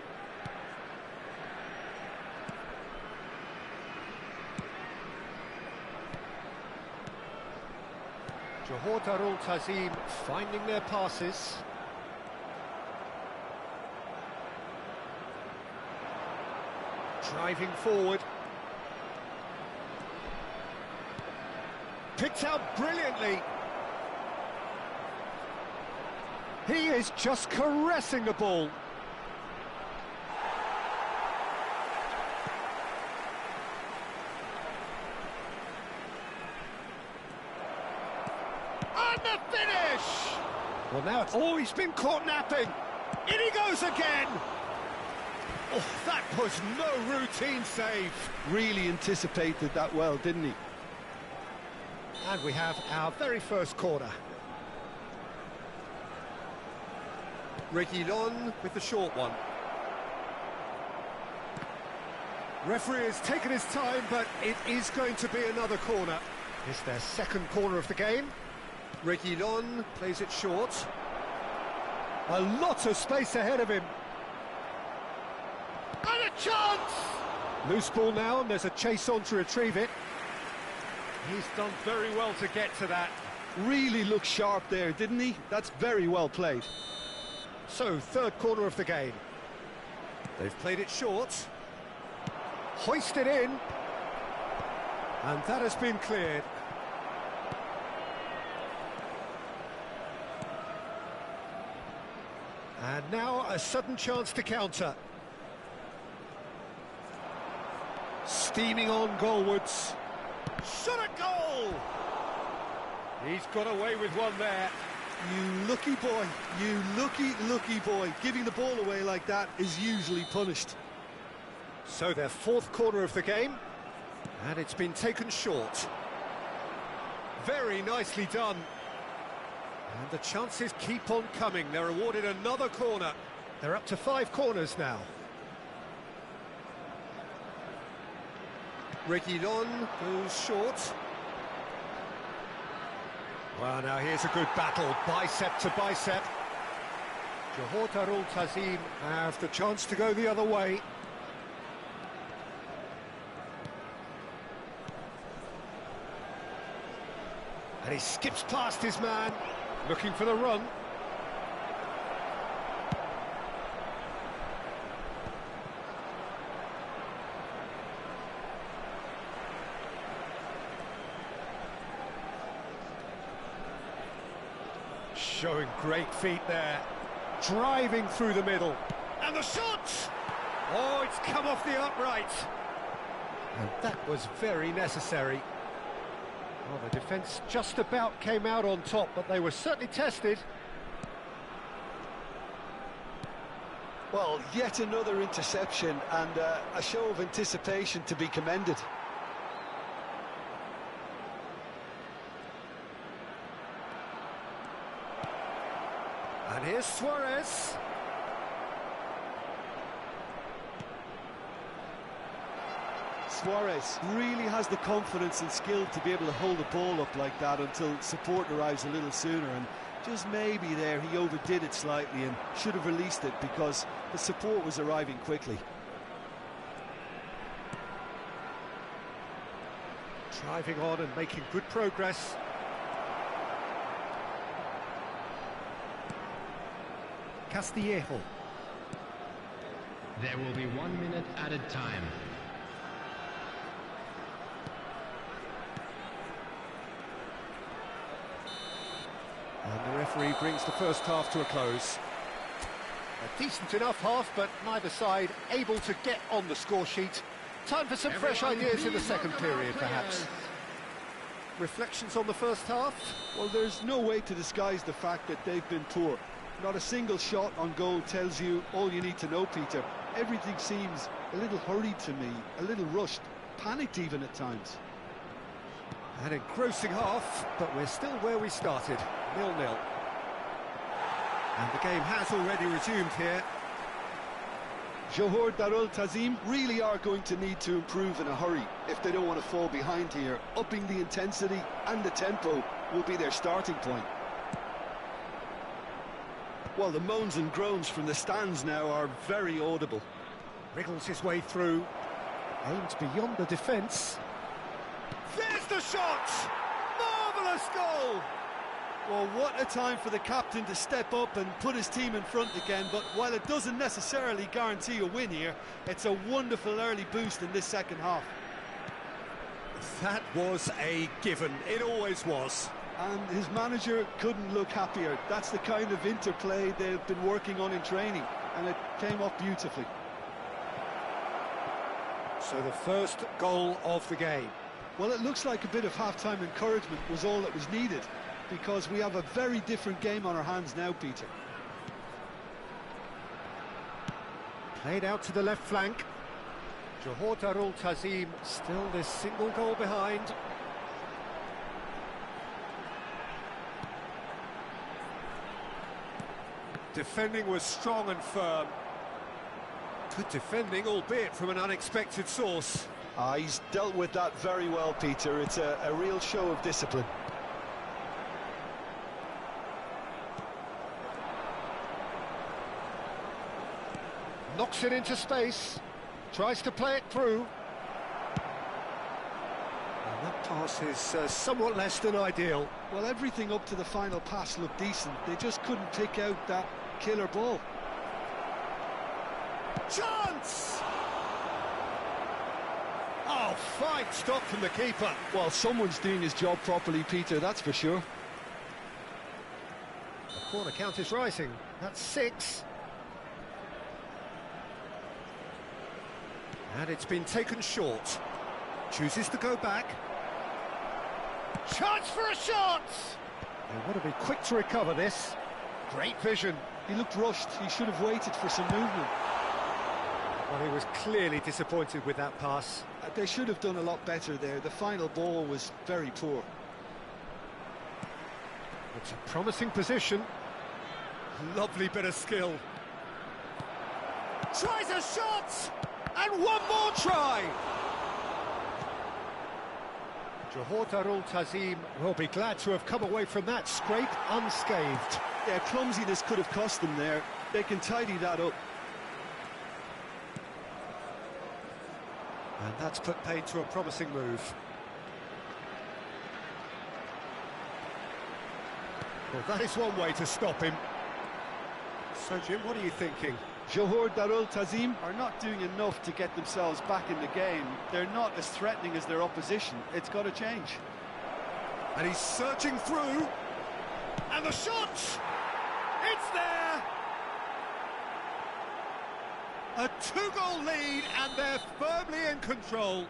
Johor Darul Tazim finding their passes. Driving forward. Picked out brilliantly. He is just caressing the ball. And the finish! Well, now it's always been caught napping. In he goes again! Oh, that was no routine save. Really anticipated that well, didn't he? And we have our very first corner. Reguilon with the short one. Referee has taken his time, but it is going to be another corner. It's their second corner of the game. Reguilon plays it short. A lot of space ahead of him. And a chance! Loose ball now, and there's a chase on to retrieve it. He's done very well to get to that. Really looked sharp there, didn't he? That's very well played. So, third corner of the game. They've played it short. Hoisted in. And that has been cleared. And now a sudden chance to counter. Steaming on goalwards. Shot a goal! He's got away with one there. You lucky boy, you lucky boy. Giving the ball away like that is usually punished. So their fourth corner of the game, and it's been taken short. Very nicely done. And the chances keep on coming. They're awarded another corner. They're up to 5 corners now. Reguilon goes short. Well, now here's a good battle, bicep to bicep. Johor Darul Tazim have the chance to go the other way. And he skips past his man, looking for the run. Showing great feet there. Driving through the middle. And the shot! Oh, it's come off the upright. And that was very necessary. Well, the defence just about came out on top, but they were certainly tested. Well, yet another interception and a show of anticipation to be commended. And here's Suarez. Suarez really has the confidence and skill to be able to hold the ball up like that until support arrives a little sooner, and just maybe there he overdid it slightly and should have released it because the support was arriving quickly. Driving on and making good progress. Castillejo. There will be 1 minute added time. And the referee brings the first half to a close. A decent enough half, but neither side able to get on the score sheet. Time for some fresh ideas in the second period, perhaps. Reflections on the first half? Well, there's no way to disguise the fact that they've been poor. Not a single shot on goal tells you all you need to know, Peter. Everything seems a little hurried to me, a little rushed, panicked even at times. An engrossing half, but we're still where we started, 0-0. And the game has already resumed here. Johor Darul Ta'zim really are going to need to improve in a hurry if they don't want to fall behind here. Upping the intensity and the tempo will be their starting point. Well, the moans and groans from the stands now are very audible. Wriggles his way through, aimed beyond the defence. There's the shot! Marvellous goal! Well, what a time for the captain to step up and put his team in front again, but while it doesn't necessarily guarantee a win here, it's a wonderful early boost in this second half. That was a given, it always was. And his manager couldn't look happier. That's the kind of interplay they've been working on in training, and it came off beautifully. So the first goal of the game. Well, it looks like a bit of half-time encouragement was all that was needed, because we have a very different game on our hands now, Peter. Played out to the left flank. Johor Darul Ta'zim still this single goal behind. Defending was strong and firm. Good defending, albeit from an unexpected source. He's dealt with that very well, Peter. It's a real show of discipline. Knocks it into space. Tries to play it through. And that pass is somewhat less than ideal. Well, everything up to the final pass looked decent. They just couldn't pick out that killer ball. Chance! Oh, fine stop from the keeper. Well, someone's doing his job properly, Peter, that's for sure. The corner count is rising. That's 6. And it's been taken short. Chooses to go back. Chance for a shot! They want to be quick to recover this. Great vision. He looked rushed. He should have waited for some movement. Well, he was clearly disappointed with that pass. They should have done a lot better there. The final ball was very poor. It's a promising position. Lovely bit of skill. Tries a shot! And one more try! Johor Darul Ta'zim will be glad to have come away from that scrape unscathed. Yeah, clumsiness could have cost them there. They can tidy that up. And that's put paid to a promising move. Well, that is one way to stop him. So, Jim, what are you thinking? Johor Darul Ta'zim are not doing enough to get themselves back in the game. They're not as threatening as their opposition. It's got to change. And he's searching through. And the shot! It's there! A 2-goal lead, and they're firmly in control.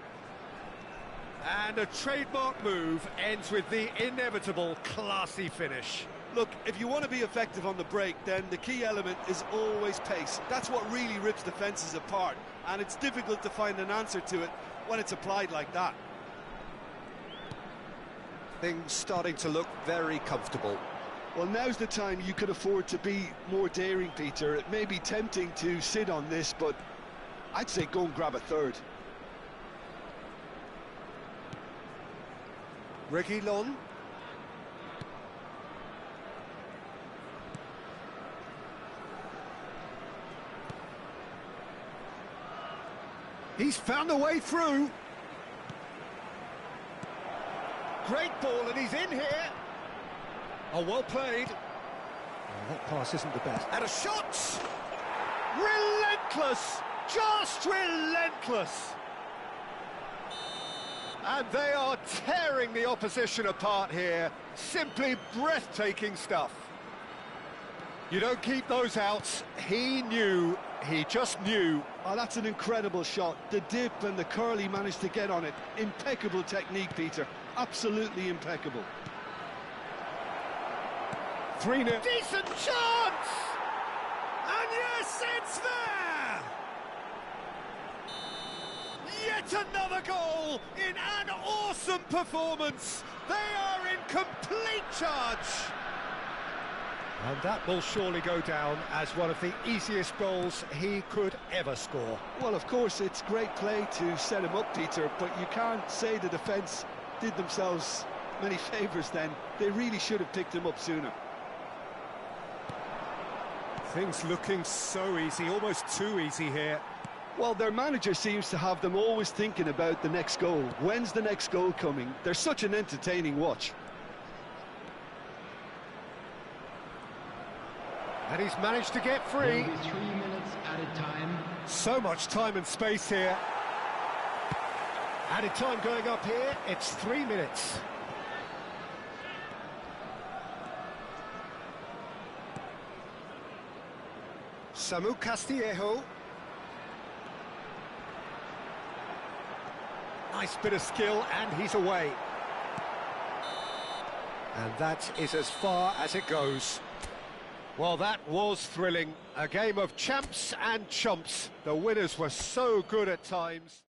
And a trademark move ends with the inevitable classy finish. Look, if you want to be effective on the break, then the key element is always pace. That's what really rips defences apart, and it's difficult to find an answer to it when it's applied like that. Things starting to look very comfortable. Well, now's the time you could afford to be more daring, Peter. It may be tempting to sit on this, but I'd say go and grab a third. Reguilon. He's found a way through. Great ball, and he's in here. Oh, well played. Oh, that pass isn't the best. And a shot! Relentless! Just relentless! And they are tearing the opposition apart here. Simply breathtaking stuff. You don't keep those out. He knew, he just knew. Oh, that's an incredible shot. The dip and the curl he managed to get on it. Impeccable technique, Peter. Absolutely impeccable. 3-0. Decent chance! And yes, it's there! Yet another goal in an awesome performance. They are in complete charge. And that will surely go down as one of the easiest goals he could ever score. Well, of course, it's great play to set him up, Peter, but you can't say the defence did themselves many favours then. They really should have picked him up sooner. Things looking so easy, almost too easy here. Well, their manager seems to have them always thinking about the next goal. When's the next goal coming? They're such an entertaining watch. And he's managed to get free. 3 minutes added time. So much time and space here. Added time going up here, it's 3 minutes. Samu Castillejo. Nice bit of skill, and he's away. And that is as far as it goes. Well, that was thrilling. A game of champs and chumps. The winners were so good at times.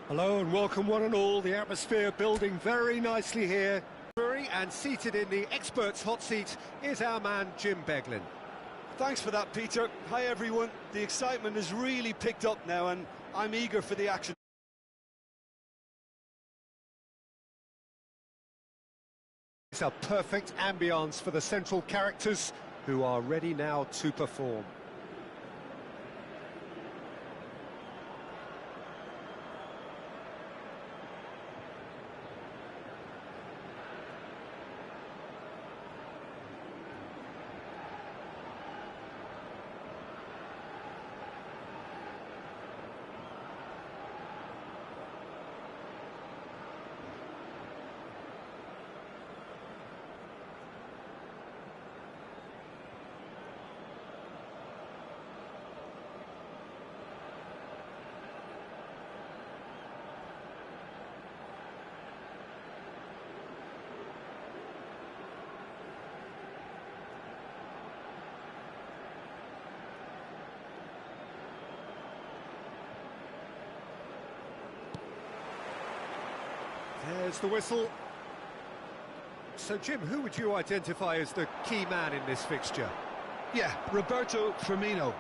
Hello and welcome one and all. The atmosphere building very nicely here. And seated in the experts' hot seat is our man Jim Beglin. Thanks for that, Peter. Hi everyone. The excitement has really picked up now and I'm eager for the action. It's a perfect ambience for the central characters who are ready now to perform. There's the whistle. So, Jim, who would you identify as the key man in this fixture? Yeah, Roberto Firmino.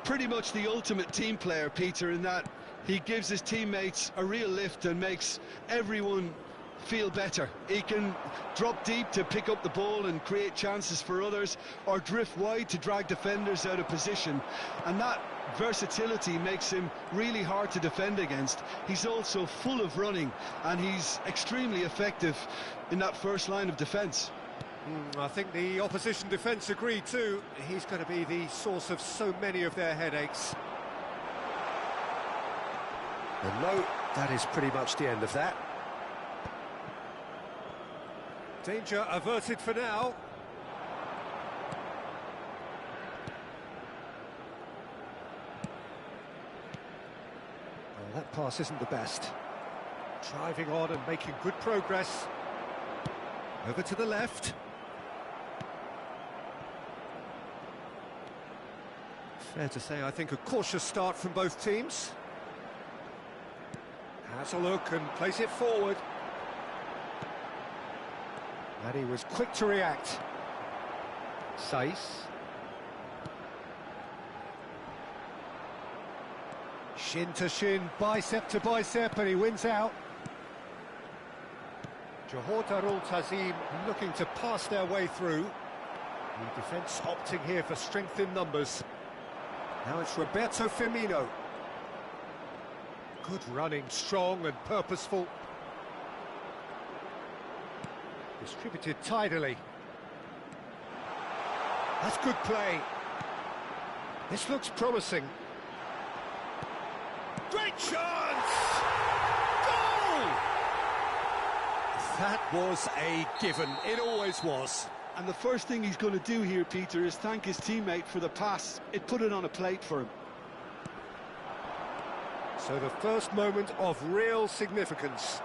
Pretty much the ultimate team player, Peter, in that he gives his teammates a real lift and makes everyone feel better. He can drop deep to pick up the ball and create chances for others, or drift wide to drag defenders out of position, and that versatility makes him really hard to defend against. He's also full of running, and he's extremely effective in that first line of defence. I think the opposition defence agree too. He's going to be the source of so many of their headaches. And no, that is pretty much the end of that. Danger averted for now. Well, that pass isn't the best. Driving on and making good progress. Over to the left. Fair to say, I think, a cautious start from both teams. Has a look and plays it forward. And he was quick to react. Saiz. Shin to shin, bicep to bicep, and he wins out. Johor Darul Tazim looking to pass their way through. The defence opting here for strength in numbers. Now it's Roberto Firmino. Good running, strong and purposeful. Distributed tidily. That's good play. This looks promising. Great chance! Goal! That was a given. It always was. And the first thing he's going to do here, Peter, is thank his teammate for the pass. It put it on a plate for him. So the first moment of real significance.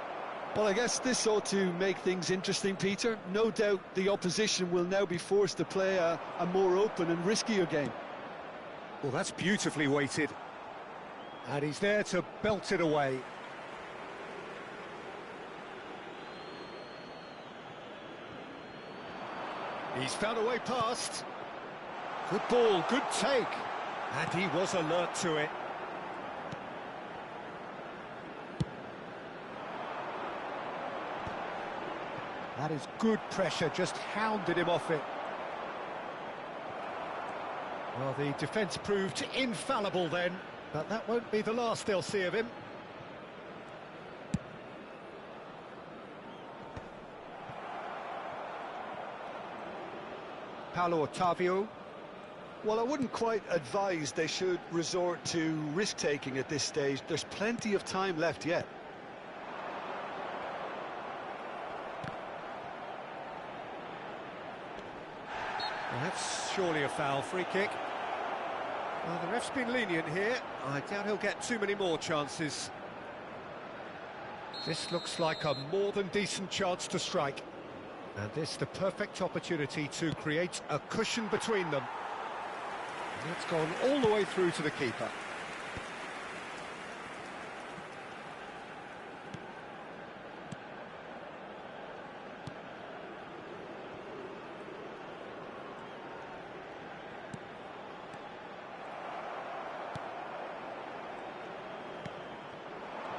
Well, I guess this ought to make things interesting, Peter. No doubt the opposition will now be forced to play a more open and riskier game. Well, that's beautifully weighted. And he's there to belt it away. He's found a way past. Good ball, good take. And he was alert to it. That is good pressure, just hounded him off it. Well, the defence proved infallible then, but that won't be the last they'll see of him. Paulo Otavio. Well, I wouldn't quite advise they should resort to risk-taking at this stage. There's plenty of time left yet. Well, that's surely a foul. Free kick. Well, the ref's been lenient here. I doubt he'll get too many more chances. This looks like a more than decent chance to strike. And this the perfect opportunity to create a cushion between them. And it's gone all the way through to the keeper.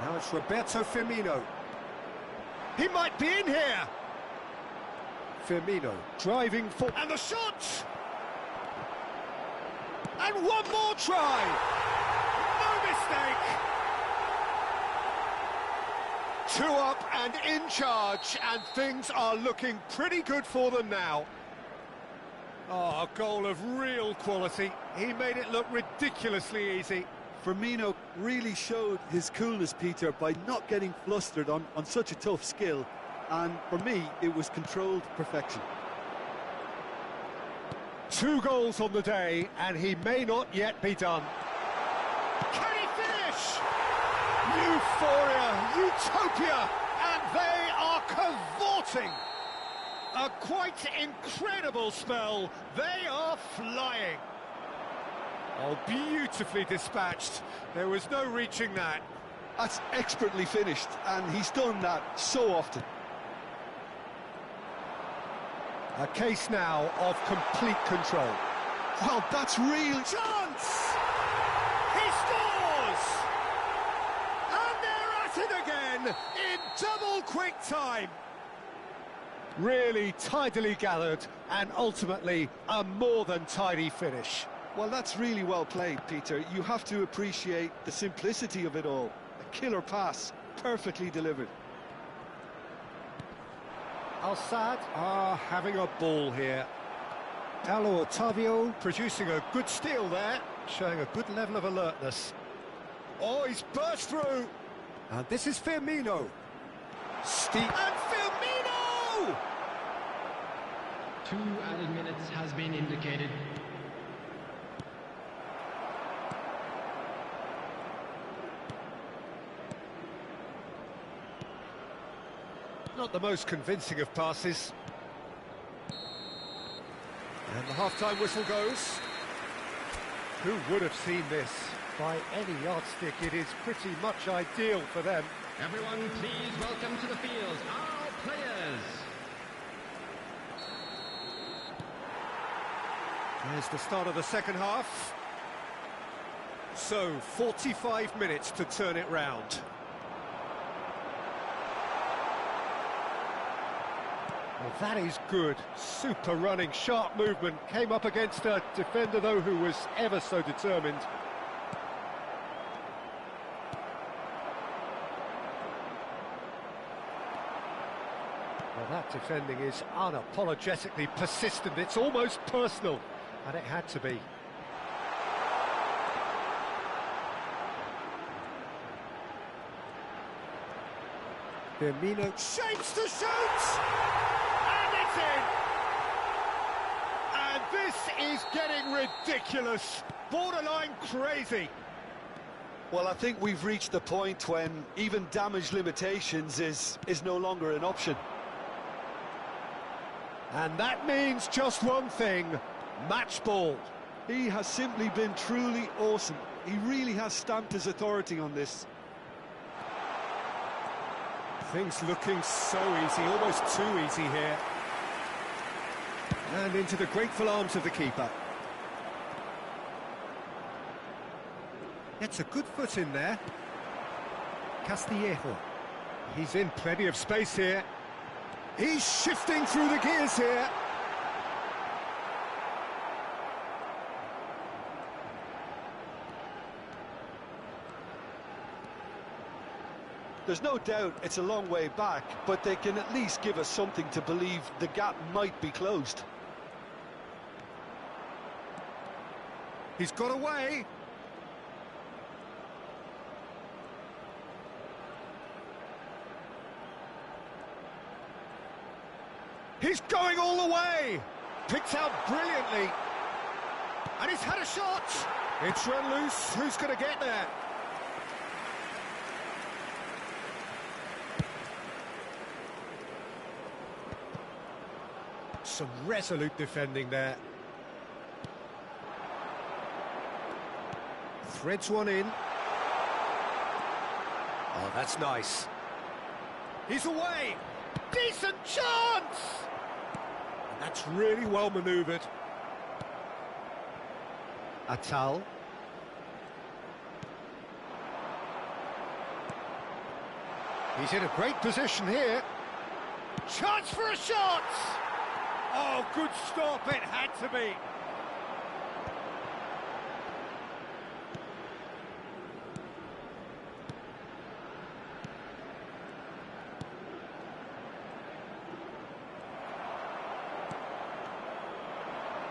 Now it's Roberto Firmino. He might be in here! Firmino driving for... And the shot! And one more try! No mistake! 2 up and in charge, and things are looking pretty good for them now. Oh, a goal of real quality. He made it look ridiculously easy. Firmino really showed his coolness, Peter, by not getting flustered on such a tough skill. And for me, it was controlled perfection. 2 goals on the day, and he may not yet be done. Can he finish? Euphoria, utopia, and they are cavorting. A quite incredible spell. They are flying. Oh, beautifully dispatched. There was no reaching that. That's expertly finished, and he's done that so often. A case now of complete control. Well, that's real Chance! He scores! And they're at it again in double quick time. Really tidily gathered, and ultimately a more than tidy finish. Well, that's really well played, Peter. You have to appreciate the simplicity of it all. A killer pass, perfectly delivered. Al-Sad are having a ball here. Paulo Otavio producing a good steal there, showing a good level of alertness. Oh, he's burst through. And this is Firmino. Steep. And Firmino! 2 added minutes has been indicated. Not the most convincing of passes. And the half-time whistle goes. Who would have seen this? By any yardstick, it is pretty much ideal for them. Everyone, please welcome to the field our players. There's the start of the second half. So, 45 minutes to turn it round. Well, that is good. Super running, sharp movement. Came up against a defender, though, who was ever so determined. Well, that defending is unapologetically persistent. It's almost personal, and it had to be. Firmino shapes to shoot! And it's in! And this is getting ridiculous, borderline crazy. Well, I think we've reached the point when even damage limitations is no longer an option. And that means just one thing, match ball. He has simply been truly awesome. He really has stamped his authority on this. Things looking so easy, almost too easy here. And into the grateful arms of the keeper. Gets a good foot in there. Castillejo. He's in plenty of space here. He's shifting through the gears here. There's no doubt it's a long way back, but they can at least give us something to believe the gap might be closed. He's got away. He's going all the way. Picked out brilliantly. And he's had a shot. It's run loose. Who's going to get there? Some resolute defending there. Threads one in. Oh, that's nice. He's away. Decent chance! And that's really well manoeuvred. Atal. He's in a great position here. Chance for a shot! Oh, good stop, it had to be.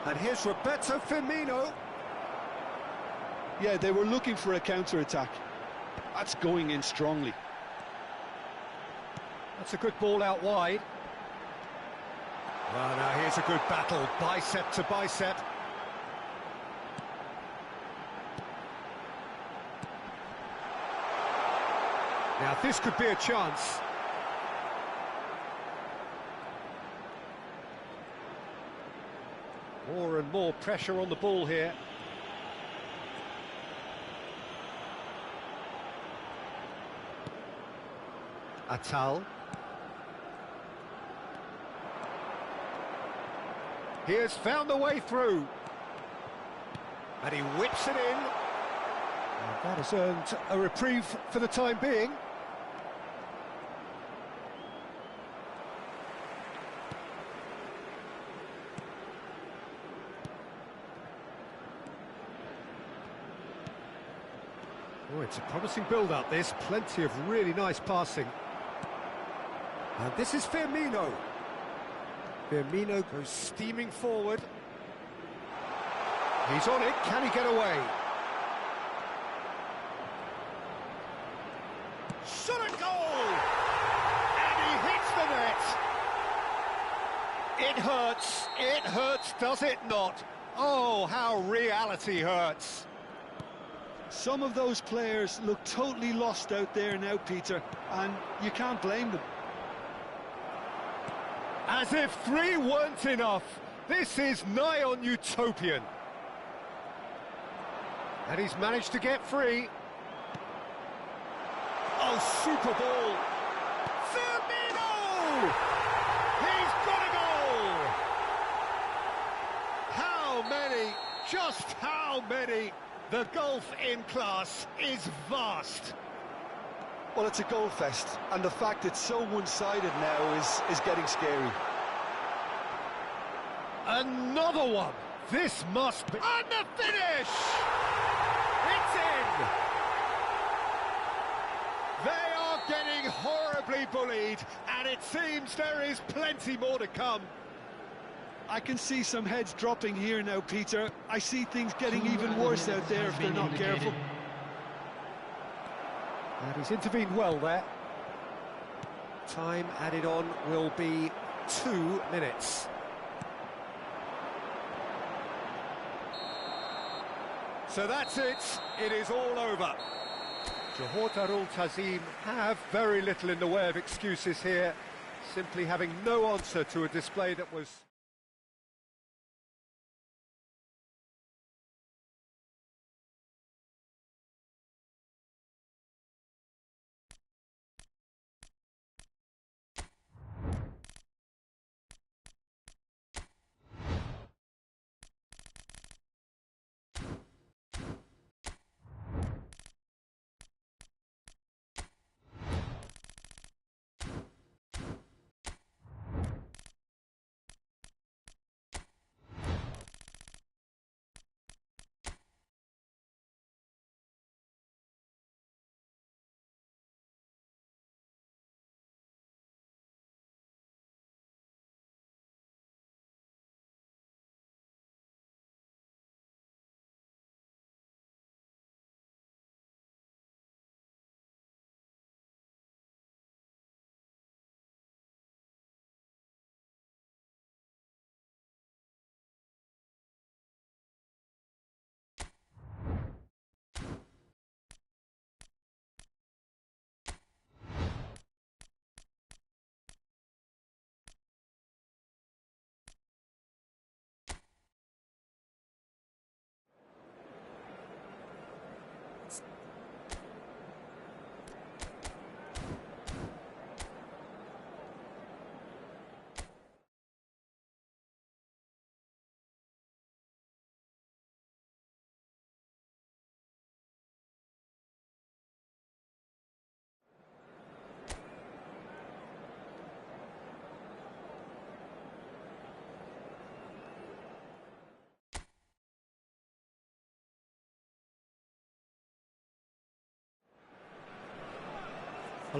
And here's Roberto Firmino. Yeah, they were looking for a counter-attack. That's going in strongly. That's a good ball out wide. Well, now here's a good battle, bicep to bicep. Now this could be a chance. More and more pressure on the ball here. Atal. He has found the way through. And he whips it in. And that has earned a reprieve for the time being. Oh, it's a promising build-up, this. Plenty of really nice passing. And this is Firmino. Firmino goes steaming forward. He's on it, can he get away? Shot at goal! And he hits the net! It hurts, does it not? Oh, how reality hurts. Some of those players look totally lost out there now, Peter, and you can't blame them. As if 3 weren't enough, this is nigh on utopian. And he's managed to get free. Oh, super ball. Firmino! He's got a goal! How many, just how many? The gulf in class is vast. Well, it's a goal fest, and the fact it's so one-sided now is getting scary. Another one. This must be... And the finish! It's in! They are getting horribly bullied, and it seems there is plenty more to come. I can see some heads dropping here now, Peter. I see things getting even worse out there if they're not careful. And he's intervened well there. Time added on will be 2 minutes. So that's it. It is all over. Johor Darul Ta'zim have very little in the way of excuses here, simply having no answer to a display that was...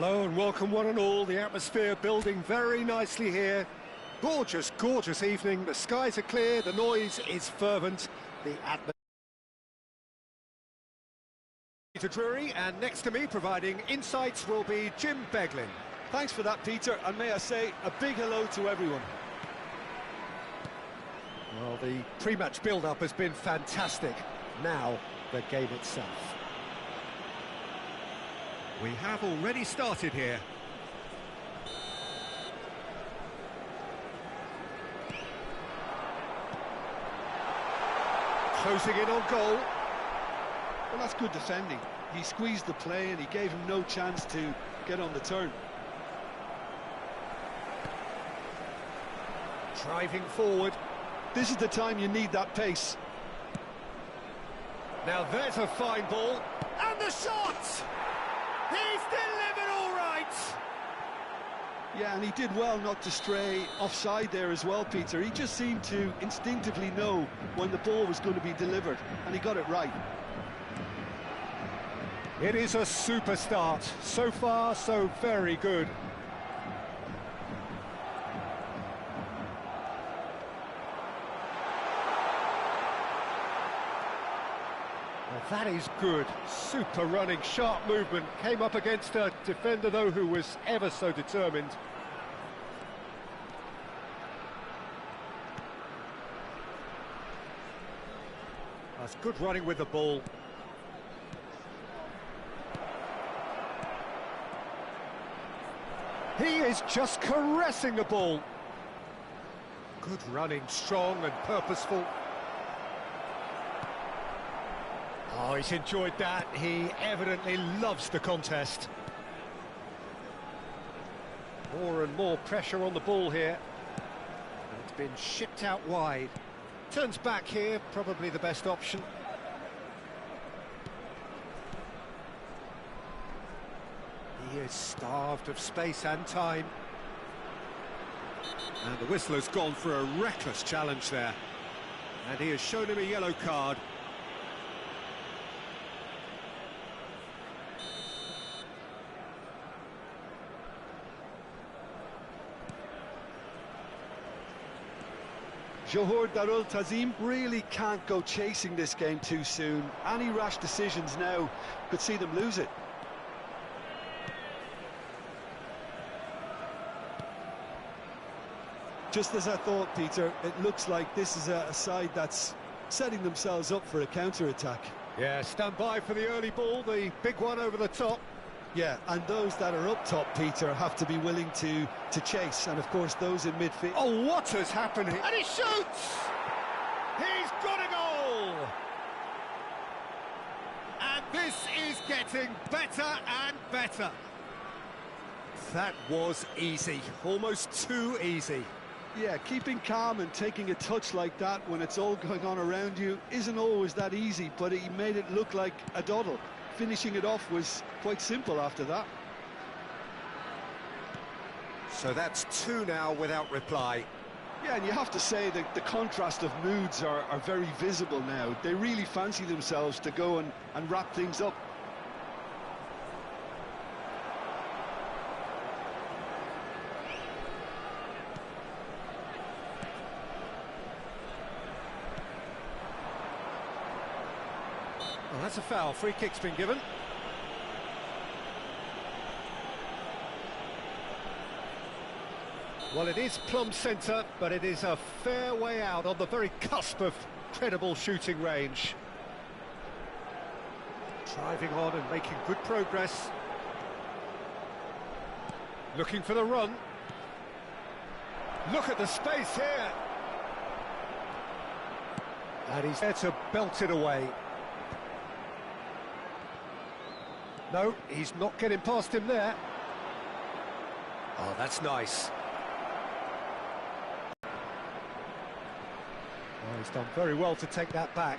Hello and welcome one and all. The atmosphere building very nicely here. Gorgeous, gorgeous evening. The skies are clear, the noise is fervent, the atmosphere Drury, and next to me providing insights will be Jim Beglin. Thanks for that, Peter, and may I say a big hello to everyone. Well, the pre-match build-up has been fantastic. Now, the game itself. We have already started here. Closing in on goal. Well, that's good defending. He squeezed the play and he gave him no chance to get on the turn. Driving forward. This is the time you need that pace. Now there's a fine ball. And the shot! He's delivered all right! Yeah, and he did well not to stray offside there as well, Peter. He just seemed to instinctively know when the ball was going to be delivered, and he got it right. It is a super start. So far, so very good. Well, that is good. Super running, sharp movement. Came up against a defender, though, who was ever so determined. That's good running with the ball. He is just caressing the ball. Good running, strong and purposeful. Oh, he's enjoyed that. He evidently loves the contest. More and more pressure on the ball here. And it's been shipped out wide. Turns back here, probably the best option. He is starved of space and time. And the whistler's gone for a reckless challenge there. And he has shown him a yellow card. Johor Darul Tazim really can't go chasing this game too soon. Any rash decisions now could see them lose it. Just as I thought, Peter, it looks like this is a side that's setting themselves up for a counter-attack. Yeah, stand by for the early ball, the big one over the top. Yeah, and those that are up top, Peter, have to be willing to chase, and of course those in midfield. Oh, what has happened here? And he shoots! He's got a goal! And this is getting better and better. That was easy, almost too easy. Yeah, keeping calm and taking a touch like that when it's all going on around you isn't always that easy, but he made it look like a doddle. Finishing it off was quite simple after that. So that's two now without reply. Yeah, and you have to say that the contrast of moods are very visible now. They really fancy themselves to go and wrap things up. Well, that's a foul. Free kick's been given. Well, it is plumb centre, but it is a fair way out on the very cusp of credible shooting range. Driving on and making good progress. Looking for the run. Look at the space here. And he's there to belt it away. No, he's not getting past him there. Oh, that's nice. Oh, he's done very well to take that back.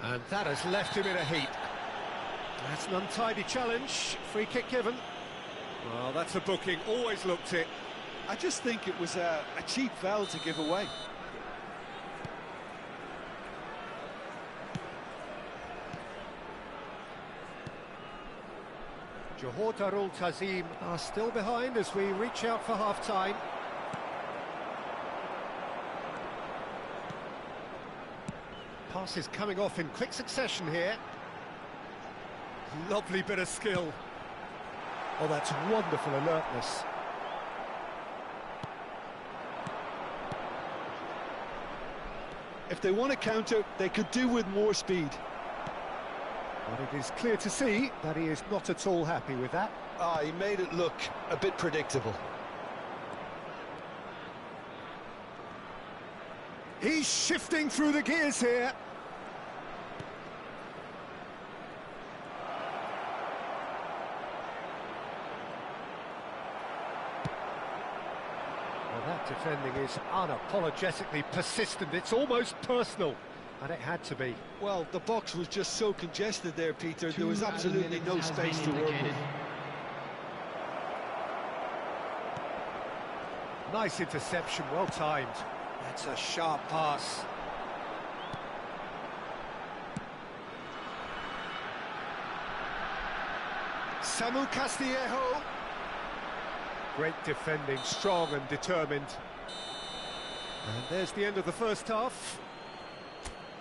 And that has left him in a heap. That's an untidy challenge. Free kick given. Well, that's a booking. Always looked it. I just think it was a cheap foul to give away. Johor Darul Tazim are still behind as we reach out for half-time. Passes coming off in quick succession here. Lovely bit of skill. Oh, that's wonderful alertness. If they want to counter, they could do with more speed. But it is clear to see that he is not at all happy with that. He made it look a bit predictable. He's shifting through the gears here. Well, that defending is unapologetically persistent. It's almost personal. And it had to be. Well, the box was just so congested there, Peter. There was absolutely no space to work with. Nice interception, well timed. That's a sharp pass. Samu Castillejo. Great defending, strong and determined. And there's the end of the first half.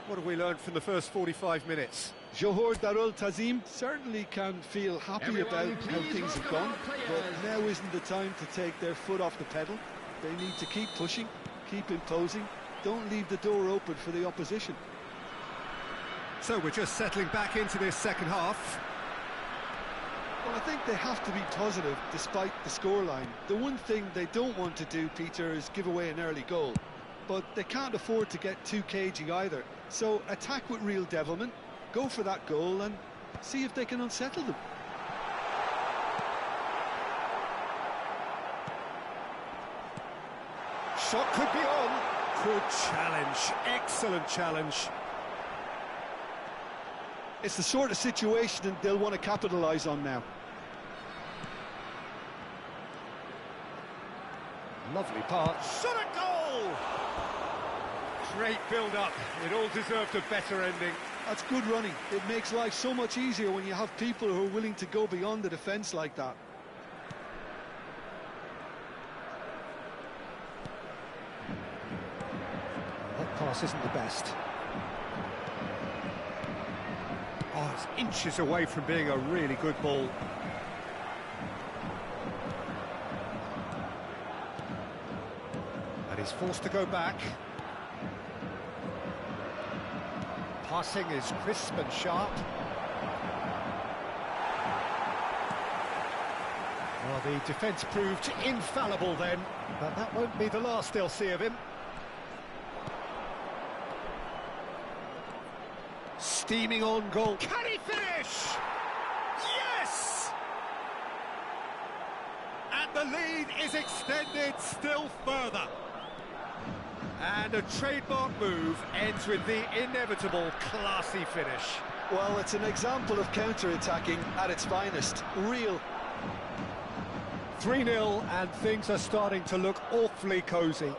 What have we learned from the first 45 minutes? Johor Darul Tazim certainly can feel happy about how things have gone, but now isn't the time to take their foot off the pedal. They need to keep pushing, keep imposing, don't leave the door open for the opposition. So we're just settling back into this second half. Well, I think they have to be positive despite the scoreline. The one thing they don't want to do, Peter, is give away an early goal. But they can't afford to get too cagey either. So attack with real devilment, go for that goal and see if they can unsettle them. Shot could be on. Good challenge, excellent challenge. It's the sort of situation that they'll want to capitalise on now. Lovely pass. Shot a goal! Great build-up. It all deserved a better ending. That's good running. It makes life so much easier when you have people who are willing to go beyond the defence like that. That pass isn't the best. Oh, it's inches away from being a really good ball. And he's forced to go back. Passing is crisp and sharp. Well, the defence proved infallible then, but that won't be the last they'll see of him. Steaming on goal. Can he finish? Yes! And the lead is extended still further. And a trademark move ends with the inevitable classy finish. Well, it's an example of counter-attacking at its finest. Real. 3-0 and things are starting to look awfully cosy.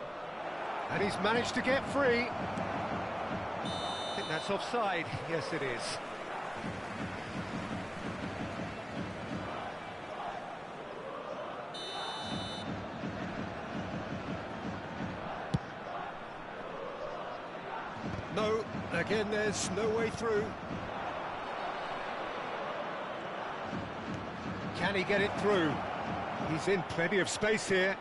And he's managed to get free. I think that's offside. Yes, it is. No, again, there's no way through. Can he get it through? He's in plenty of space here.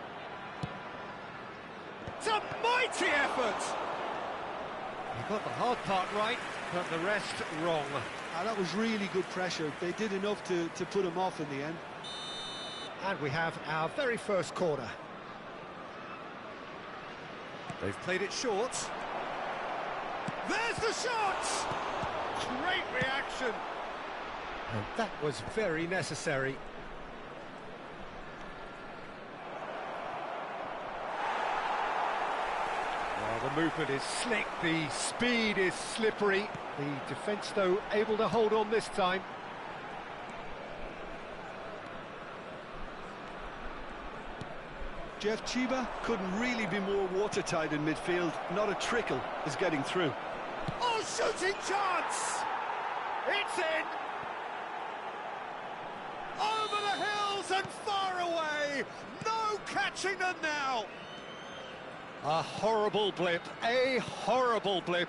It's a mighty effort! He got the hard part right, but the rest wrong. That was really good pressure. They did enough to put him off in the end. And we have our very first corner. They've played it short. There's the shot! Great reaction! And that was very necessary. Well, the movement is slick, the speed is slippery. The defence, though, able to hold on this time. Jeff Chiba couldn't really be more watertight in midfield. Not a trickle is getting through. Oh, shooting chance! It's in! Over balls and far away! No catching them now! A horrible blip,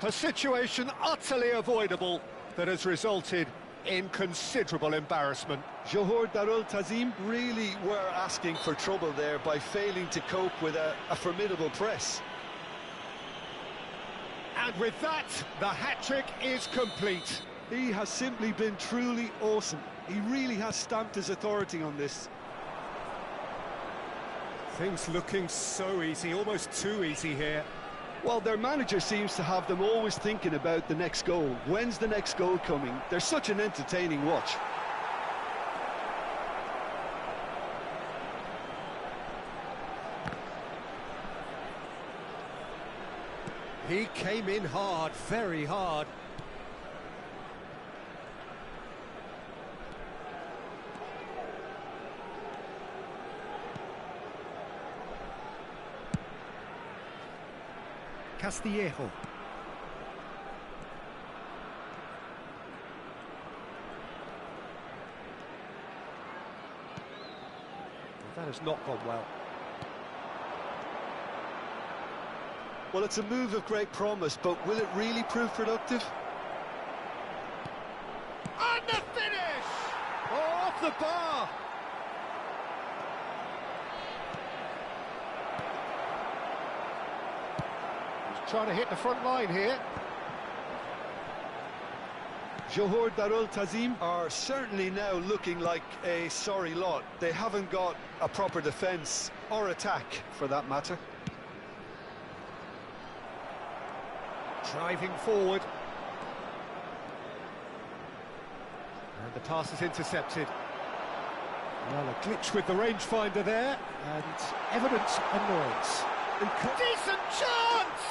a situation utterly avoidable that has resulted in considerable embarrassment. Johor Darul Tazim really were asking for trouble there by failing to cope with a formidable press. And with that, the hat-trick is complete. He has simply been truly awesome. He really has stamped his authority on this. Things looking so easy, almost too easy here. Well, their manager seems to have them always thinking about the next goal. When's the next goal coming? They're such an entertaining watch. He came in hard, very hard. Castillejo. That has not gone well. Well, it's a move of great promise, but will it really prove productive? And the finish! Oh, off the bar! He's trying to hit the front line here. Johor Darul Tazim are certainly now looking like a sorry lot. They haven't got a proper defence, or attack, for that matter. Driving forward. And the pass is intercepted. Well, a glitch with the rangefinder there, and evident annoyance. Decent chance!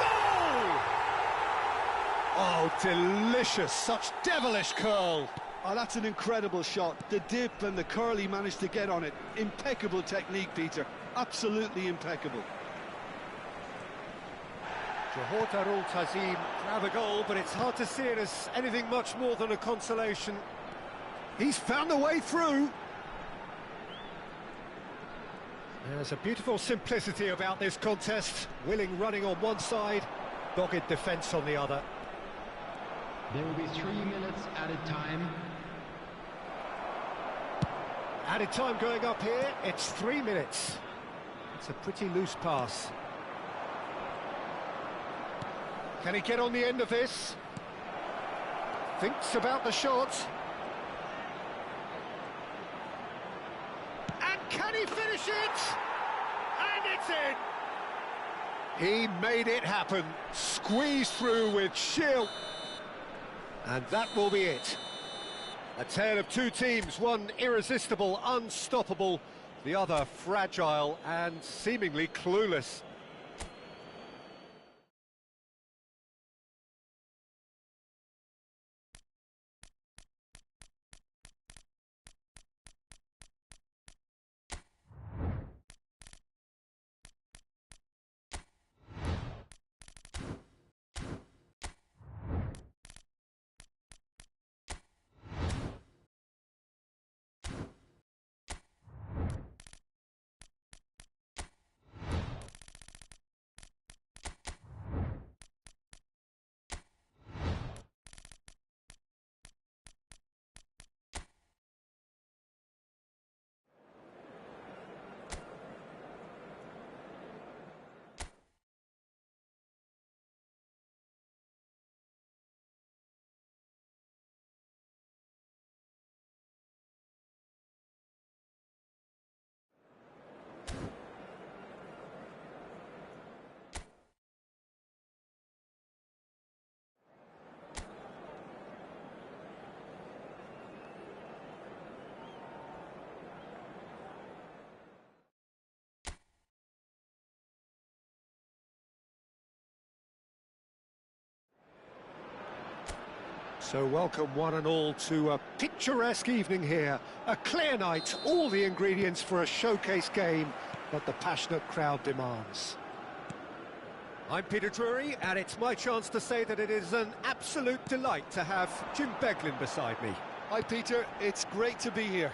Goal! Oh, delicious, such devilish curl. Oh, that's an incredible shot. The dip and the curl he managed to get on it. Impeccable technique, Peter. Absolutely impeccable. Johor Darul Tazim grab a goal, but it's hard to see it as anything much more than a consolation. He's found a way through. There's a beautiful simplicity about this contest. Willing running on one side, dogged defence on the other. There will be 3 minutes added time. Added time going up here, it's 3 minutes. It's a pretty loose pass. Can he get on the end of this? Thinks about the shot. And can he finish it? And it's in! He made it happen. Squeezed through with sheer... And that will be it. A tale of two teams, one irresistible, unstoppable, the other fragile and seemingly clueless. So welcome one and all to a picturesque evening here. A clear night, all the ingredients for a showcase game that the passionate crowd demands. I'm Peter Drury, and it's my chance to say that it is an absolute delight to have Jim Beglin beside me. Hi Peter, it's great to be here.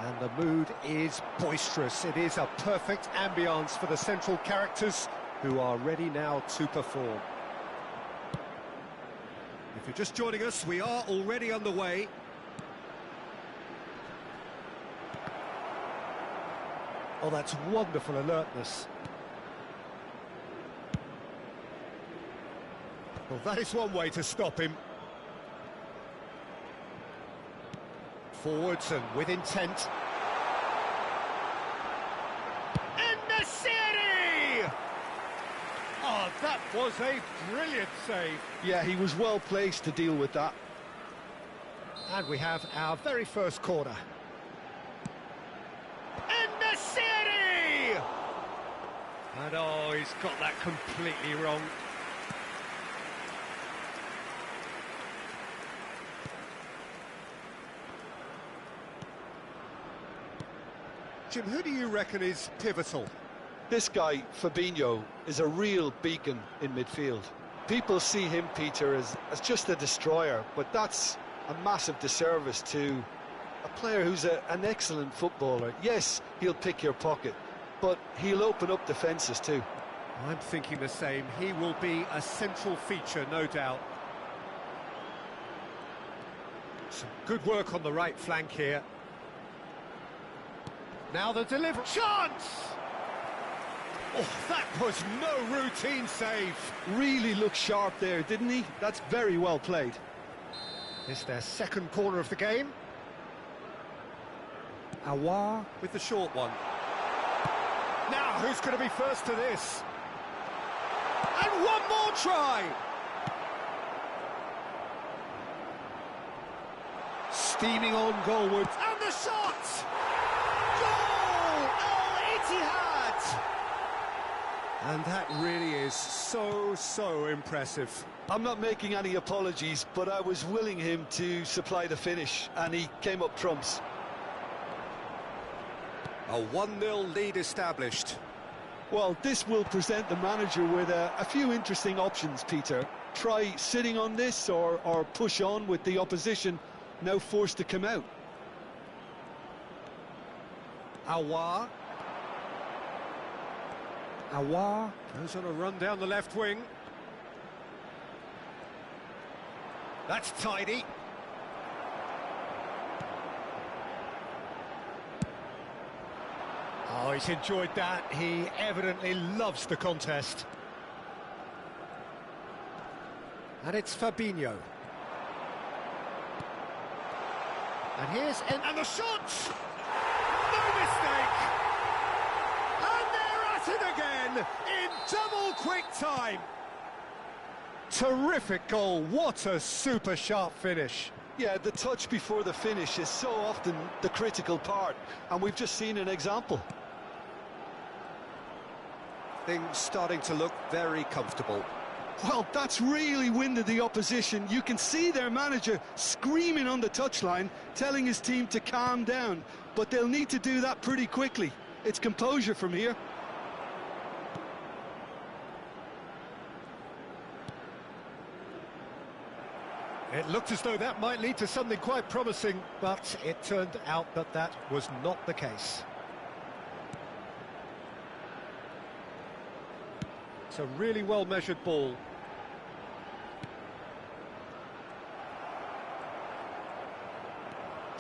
And the mood is boisterous. It is a perfect ambience for the central characters who are ready now to perform. If you're just joining us, we are already underway. Oh, that's wonderful alertness. Well, that is one way to stop him. Forwards and with intent. In the city! Oh, that was a brilliant save. Yeah, he was well placed to deal with that. And we have our very first corner. In the city! And oh, he's got that completely wrong. Jim, who do you reckon is pivotal? This guy, Fabinho, is a real beacon in midfield. People see him, Peter, as just a destroyer, but that's a massive disservice to a player who's an excellent footballer. Yes, he'll pick your pocket, but he'll open up defences too. I'm thinking the same. He will be a central feature, no doubt. Some good work on the right flank here. Now the delivery. Chance! Oh, that was no routine save. Really looked sharp there, didn't he? That's very well played. It's their second corner of the game. Awar with the short one. Now, who's going to be first to this? And one more try! Steaming on goalwards. And the shot! Goal! Al-Ittihad! And that really is so impressive. I'm not making any apologies, but I was willing him to supply the finish, and he came up trumps. A 1-0 lead established. Well, this will present the manager with a few interesting options, Peter. Try sitting on this or push on with the opposition now forced to come out. Awar goes on a run down the left wing. That's tidy. Oh, he's enjoyed that. He evidently loves the contest. And it's Fabinho. And here's... And the shot! No mistake! And they're at it again in double quick time. Terrific goal. What a super sharp finish. Yeah, the touch before the finish is so often the critical part, and we've just seen an example. Things starting to look very comfortable. Well, that's really winded the opposition. You can see their manager screaming on the touchline, telling his team to calm down, but they'll need to do that pretty quickly. It's composure from here. It looked as though that might lead to something quite promising, but it turned out that that was not the case. It's a really well-measured ball.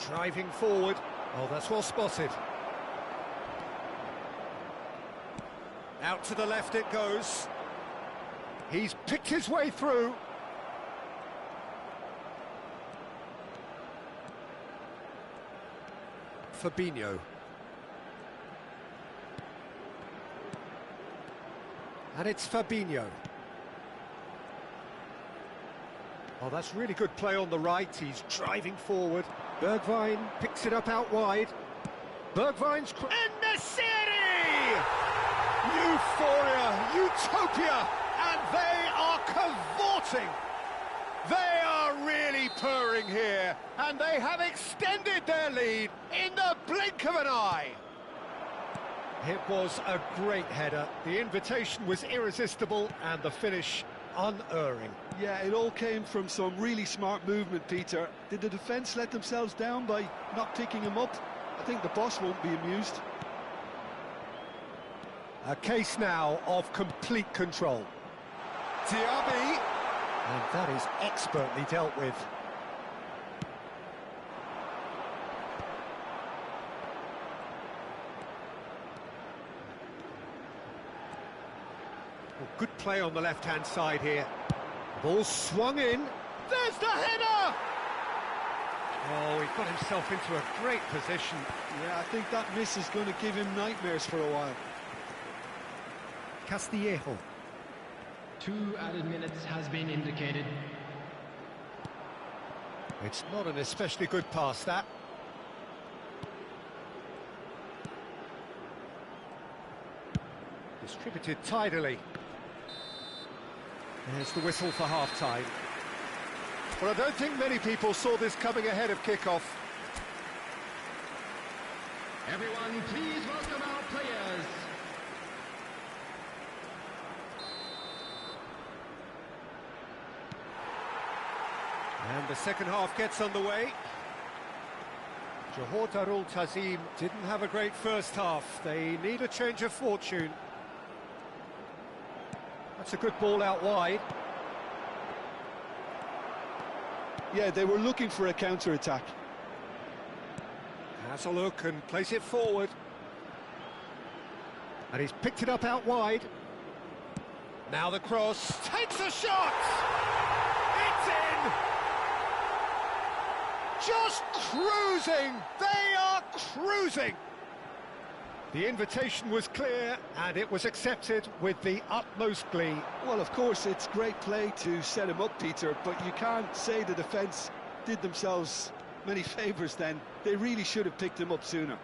Driving forward. Oh, that's well spotted. Out to the left it goes. He's picked his way through. Fabinho. And it's Fabinho. Oh, that's really good play on the right. He's driving forward. Bergwijn picks it up out wide. Bergwijn's... In the city! Euphoria, utopia, and they are cavorting. They are really purring here, and they have extended their lead in the blink of an eye. It was a great header. The invitation was irresistible, and the finish unerring. Yeah, it all came from some really smart movement, Peter. Did the defence let themselves down by not picking him up? I think the boss won't be amused. A case now of complete control. Diaby. And that is expertly dealt with. Well, good play on the left-hand side here. Ball swung in. There's the header! Oh, he got himself into a great position. Yeah, I think that miss is going to give him nightmares for a while. Castillejo. 2 added minutes has been indicated. It's not an especially good pass, that. Distributed tidily. There's the whistle for half-time. Well, I don't think many people saw this coming ahead of kick-off. Everyone, please welcome our players. And the second half gets underway. Johor Darul Tazim didn't have a great first half. They need a change of fortune. That's a good ball out wide. Yeah, they were looking for a counter-attack. Has a look and plays it forward. And he's picked it up out wide. Now the cross. Takes a shot! It's in! Just cruising! They are cruising! The invitation was clear and it was accepted with the utmost glee. Well, of course, it's great play to set him up, Peter, but you can't say the defence did themselves many favours then. They really should have picked him up sooner.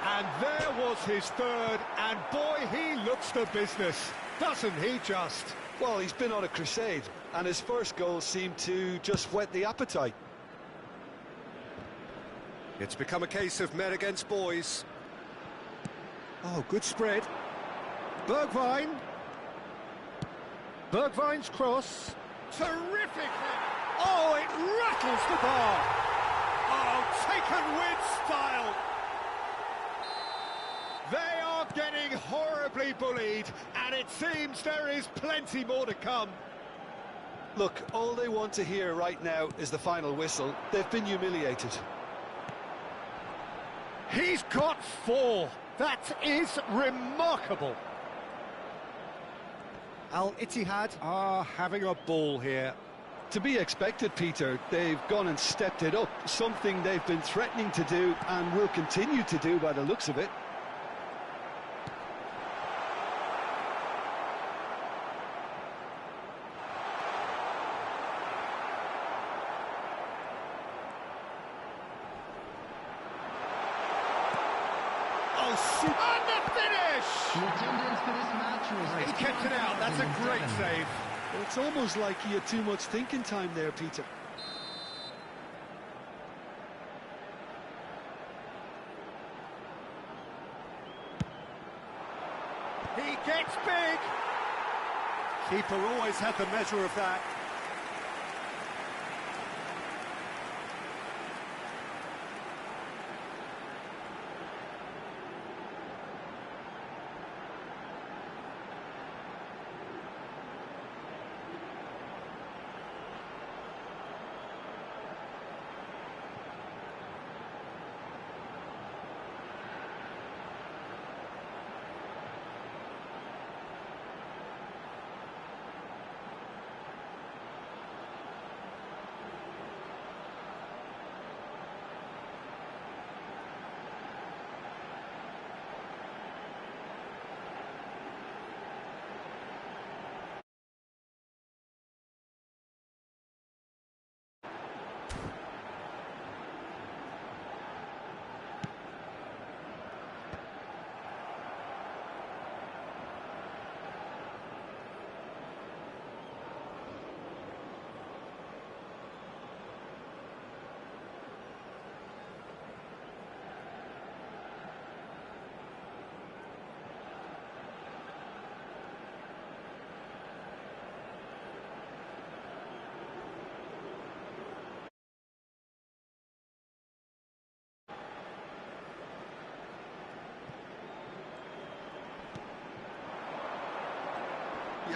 And there was his third, and boy, he looks the business, doesn't he just? Well, he's been on a crusade, and his first goal seemed to just whet the appetite. It's become a case of men against boys. Oh, good spread. Bergwijn. Bergwijn's cross. Terrific hit. Oh, it rattles the bar. Oh, taken with style. They are getting horribly bullied, and it seems there is plenty more to come. Look, all they want to hear right now is the final whistle. They've been humiliated. He's got 4. That is remarkable. Al Ittihad are having a ball here. To be expected, Peter. They've gone and stepped it up, something they've been threatening to do and will continue to do by the looks of it. And the finish! The attendance for this match was... He's kept it out, that's a great save. It's almost like he had too much thinking time there, Peter. He gets big! Keeper always had the measure of that.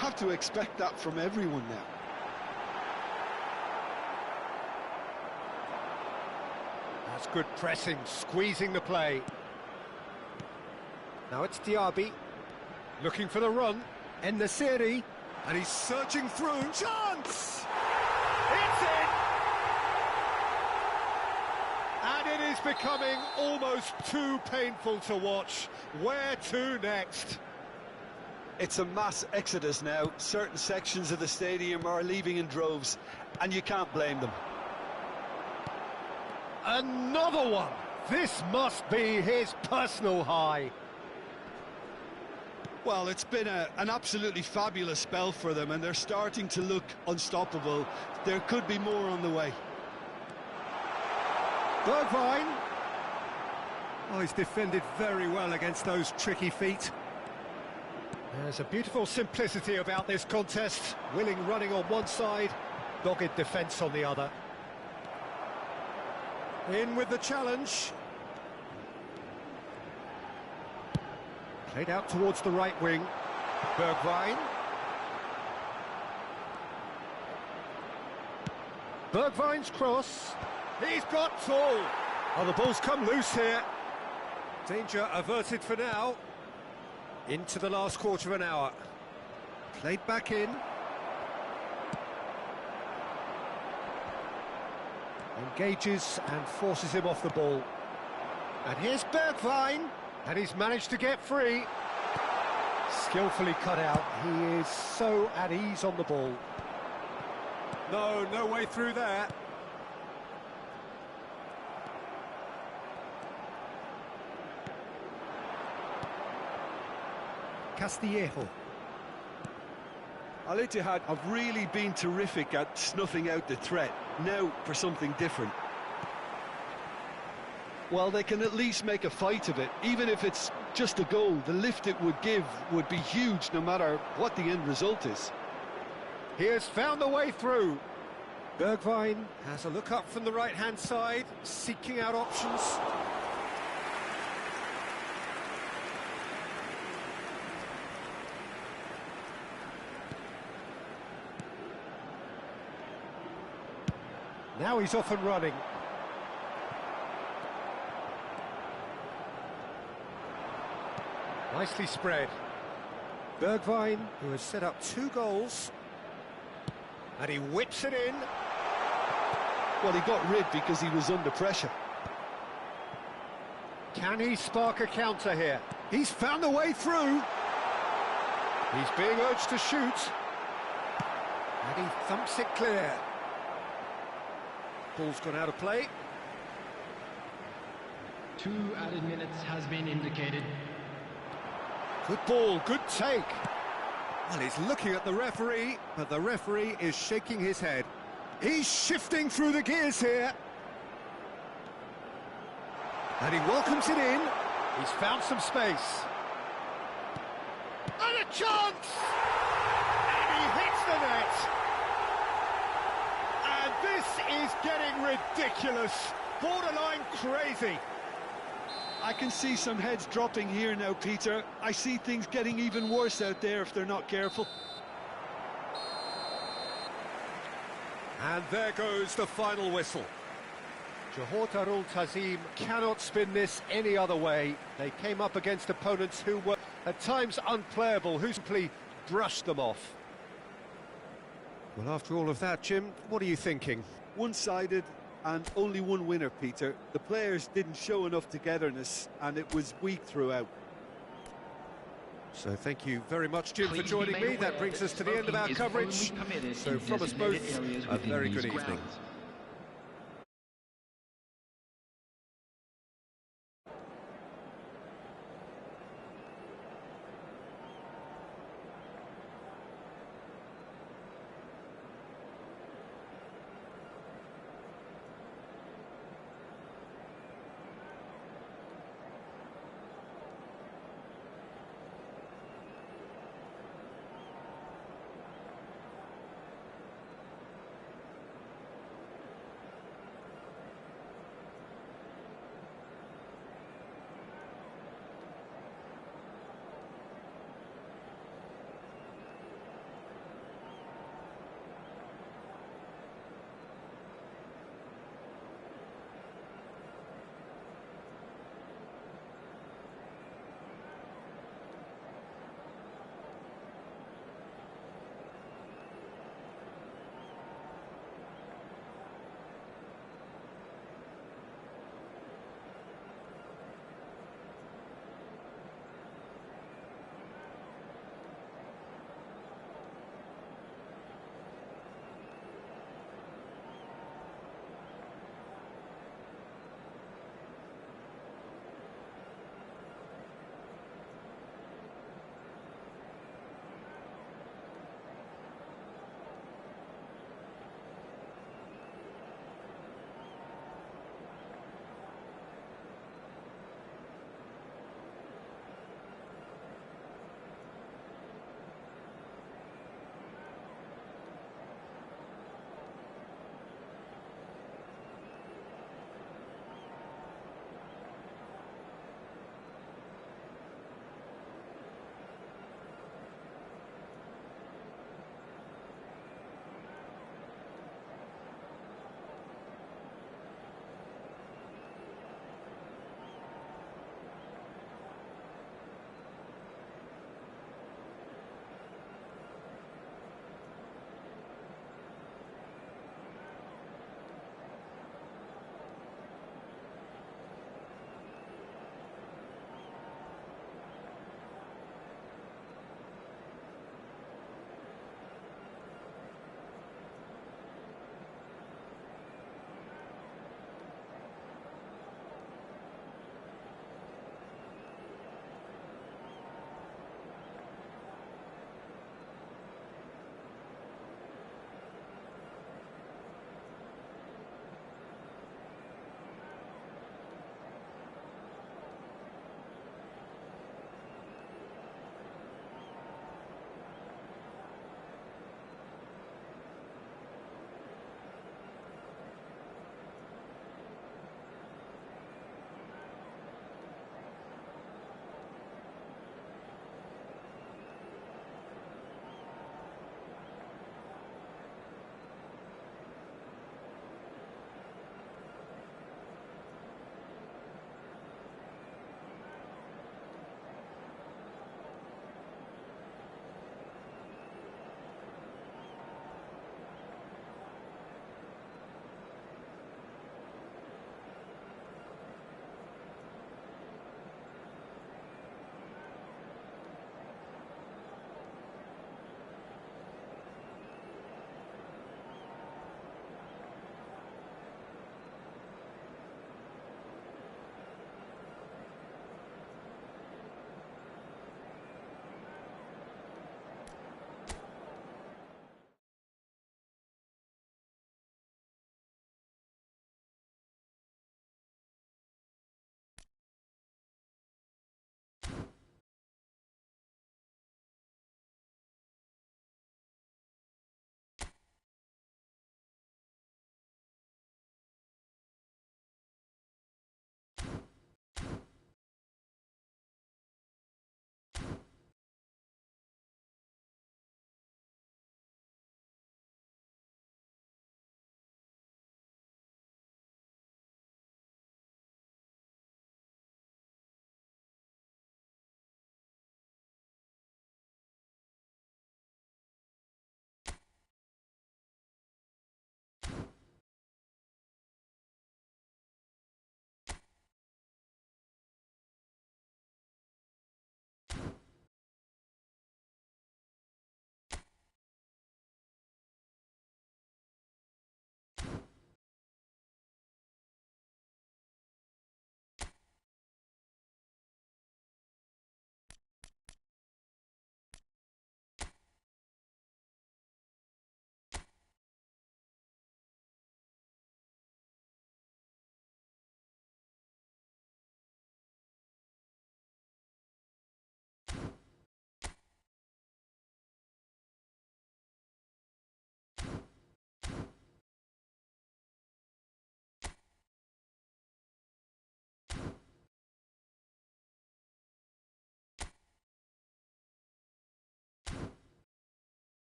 have to expect that from everyone now. That's good pressing, squeezing the play. Now it's Diaby, looking for the run. En-Nesyri, and he's searching through. Chance! It's in! And it is becoming almost too painful to watch. Where to next? It's a mass exodus now. Certain sections of the stadium are leaving in droves, and you can't blame them. Another one! This must be his personal high. Well, it's been an absolutely fabulous spell for them, and they're starting to look unstoppable. There could be more on the way. Bergwijn. Oh, he's defended very well against those tricky feet. There's a beautiful simplicity about this contest. Willing running on one side, dogged defence on the other. In with the challenge. Played out towards the right wing. Bergwijn. Bergwijn's cross. He's got tall. Oh, the ball's come loose here. Danger averted for now. Into the last quarter of an hour. Played back in. Engages and forces him off the ball. And here's Bergwijn. And he's managed to get free. Skillfully cut out. He is so at ease on the ball. No way through there. Castillejo. Al-Ittihad have really been terrific at snuffing out the threat. Now for something different. Well, they can at least make a fight of it. Even if it's just a goal, the lift it would give would be huge no matter what the end result is. He has found the way through. Bergwijn has a look up from the right-hand side, seeking out options. Now he's off and running. Nicely spread. Bergwijn, who has set up 2 goals. And he whips it in. Well, he got rid because he was under pressure. Can he spark a counter here? He's found the way through. He's being urged to shoot. And he thumps it clear. Ball's gone out of play. 2 added minutes has been indicated. Good ball, good take. Well, he's looking at the referee, but the referee is shaking his head. He's shifting through the gears here. And he welcomes it in. He's found some space. And a chance! And he hits the net. And this is getting ridiculous. Borderline crazy. I can see some heads dropping here now, Peter. I see things getting even worse out there if they're not careful. And there goes the final whistle. Johor Darul Ta'zim cannot spin this any other way. They came up against opponents who were at times unplayable, who simply brushed them off. Well, after all of that, Jim, what are you thinking? One-sided and only one winner, Peter. The players didn't show enough togetherness and it was weak throughout. So thank you very much, Jim, for joining me. That brings us to the end of our coverage. So from us both, a very good evening.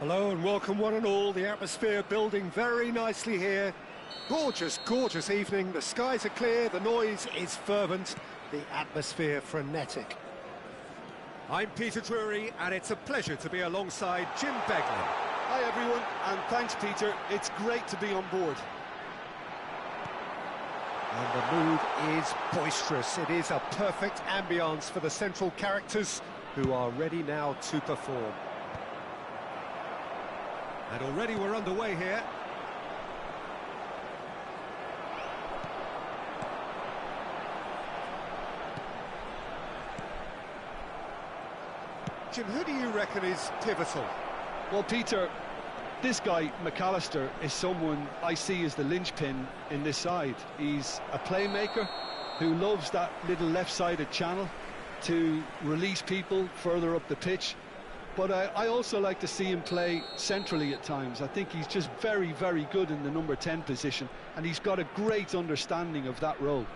Hello and welcome one and all. The atmosphere building very nicely here. Gorgeous, gorgeous evening. The skies are clear, the noise is fervent, the atmosphere frenetic. I'm Peter Drury and it's a pleasure to be alongside Jim Beglin. Hi everyone, and thanks Peter. It's great to be on board. And the mood is boisterous. It is a perfect ambience for the central characters who are ready now to perform. And already we're underway here. Jim, who do you reckon is pivotal? Well, Peter, this guy, McAllister, is someone I see as the linchpin in this side. He's a playmaker who loves that little left-sided channel to release people further up the pitch. But I also like to see him play centrally at times. I think he's just very, very good in the number 10 position, and he's got a great understanding of that role.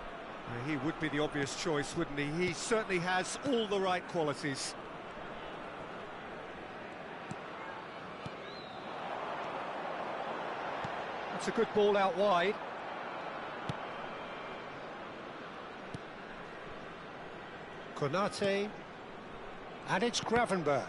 He would be the obvious choice, wouldn't he? He certainly has all the right qualities. That's a good ball out wide. Konate, and it's Gravenberch.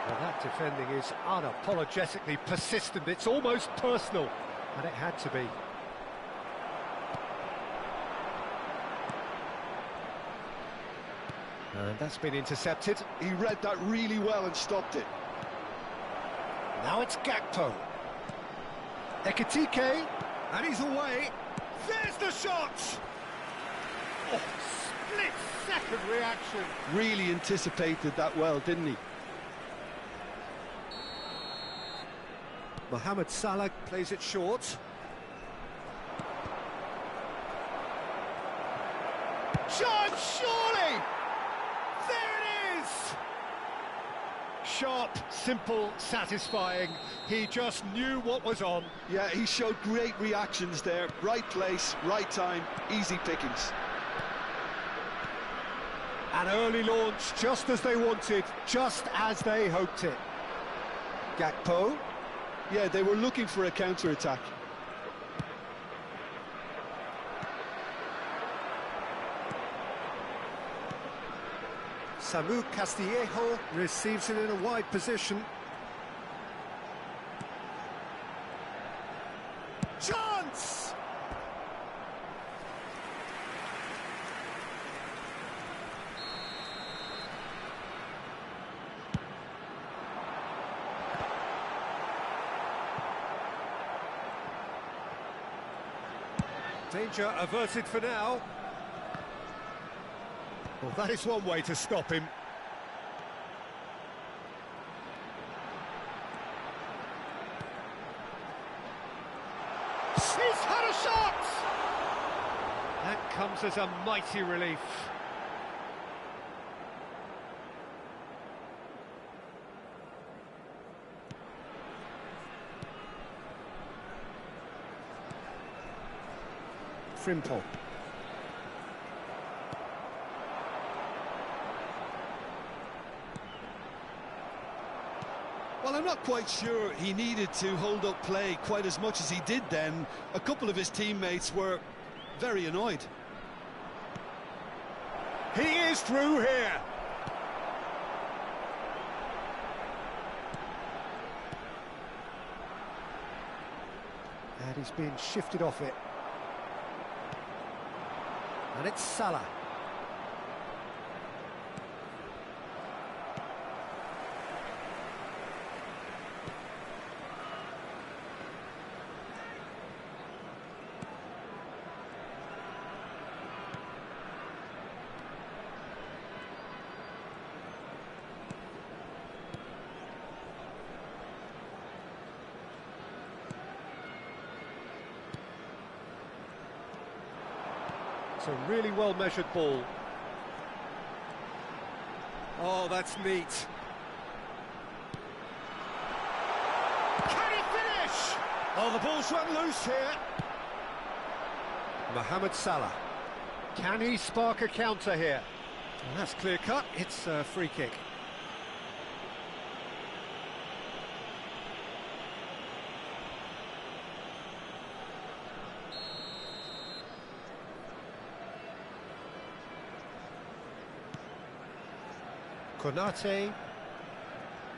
Well, that defending is unapologetically persistent. It's almost personal, and it had to be. And that's been intercepted. He read that really well and stopped it. Now it's Gakpo. Ekitike, and he's away. There's the shot! Oh, split-second reaction. Really anticipated that well, didn't he? Mohamed Salah plays it short. Chance, surely! There it is! Sharp, simple, satisfying. He just knew what was on. Yeah, he showed great reactions there. Right place, right time, easy pickings. An early launch, just as they wanted, just as they hoped it. Gakpo. Yeah, they were looking for a counter-attack. Samu Castillejo receives it in a wide position. Chance! Danger averted for now. Well, that is one way to stop him. He's had a shot! That comes as a mighty relief. Frimpong. Well, I'm not quite sure he needed to hold up play quite as much as he did then. A couple of his teammates were very annoyed. He is through here. And he's being shifted off it. And it's Salah. It's a really well-measured ball. Oh, that's neat. Can he finish? Oh, the ball's run loose here. Mohamed Salah. Can he spark a counter here? And that's clear cut, it's a free kick. Konate,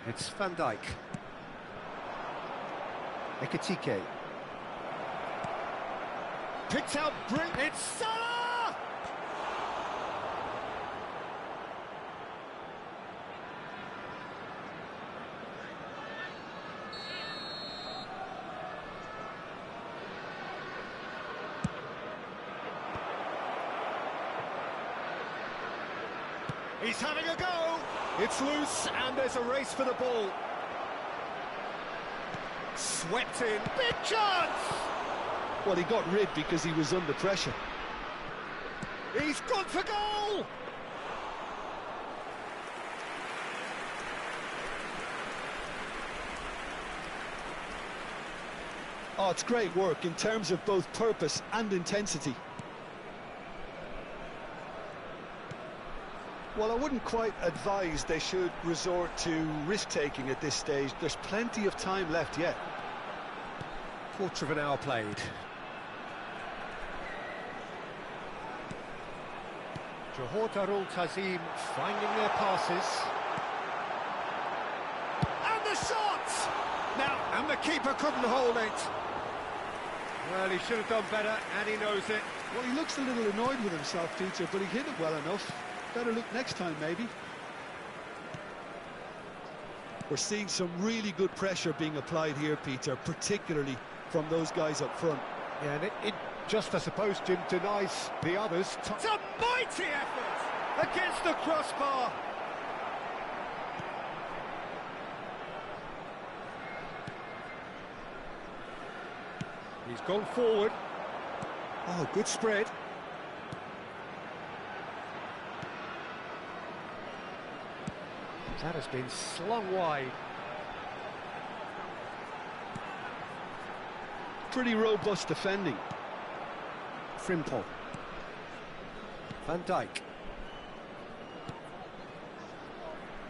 it's Van Dijk. Ekitike. Picked out, it's Salah! He's having a go! It's loose, and there's a race for the ball. Swept in, big chance! Well, he got rid because he was under pressure. He's gone for goal! Oh, it's great work in terms of both purpose and intensity. Well, I wouldn't quite advise they should resort to risk-taking at this stage. There's plenty of time left yet. Quarter of an hour played. Johor Darul Tazim finding their passes. And the shot! Now, and the keeper couldn't hold it. Well, he should have done better, and he knows it. Well, he looks a little annoyed with himself, Peter, but he hit it well enough. Better look next time, maybe. We're seeing some really good pressure being applied here, Peter, particularly from those guys up front. Yeah, and it just, I suppose, Jim, denies the others. It's a mighty effort against the crossbar. He's gone forward. Oh, good spread. That has been slung wide. Pretty robust defending. Frimpong. Van Dijk.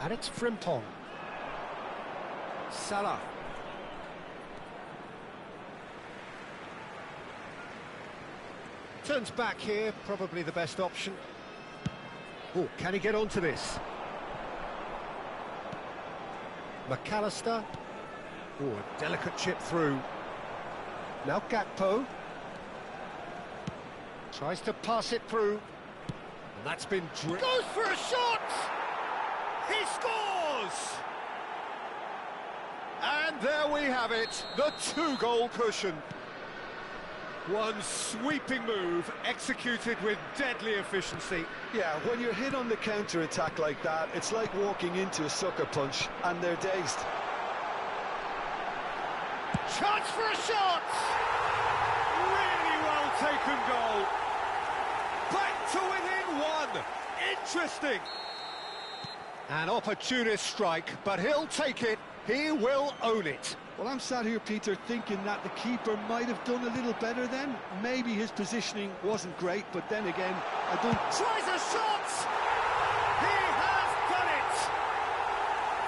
And it's Frimpong. Salah. Turns back here, probably the best option. Oh, can he get onto this? McAllister. Oh, a delicate chip through. Now Gakpo. Tries to pass it through. And that's been goes for a shot! He scores! And there we have it, the two-goal cushion. One sweeping move, executed with deadly efficiency. Yeah, when you're hit on the counter-attack like that, it's like walking into a sucker punch, and they're dazed. Chance for a shot! Really well taken goal. Back to within one. Interesting. An opportunist strike, but he'll take it. He will own it. Well, I'm sat here, Peter, thinking that the keeper might have done a little better then. Maybe his positioning wasn't great, but then again, I don't... Tries a shot! He has done it!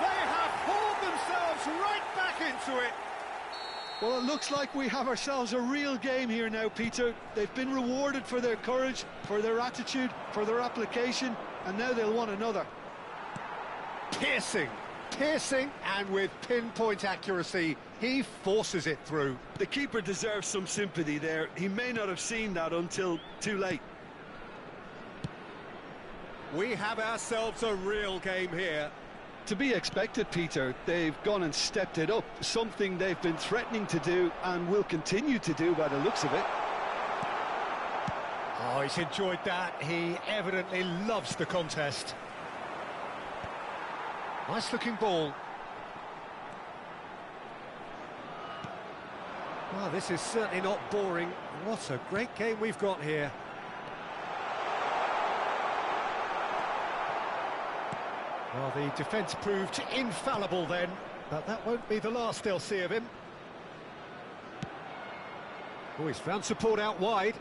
They have hauled themselves right back into it. Well, it looks like we have ourselves a real game here now, Peter. They've been rewarded for their courage, for their attitude, for their application, and now they'll want another. Piercing, and with pinpoint accuracy, he forces it through. The keeper deserves some sympathy there. He may not have seen that until too late. We have ourselves a real game here. To be expected, Peter. They've gone and stepped it up, something they've been threatening to do and will continue to do by the looks of it. Oh, he's enjoyed that. He evidently loves the contest. Nice looking ball. Well, this is certainly not boring. What a great game we've got here. Well, the defence proved infallible then, but that won't be the last they'll see of him. Oh, he's found support out wide.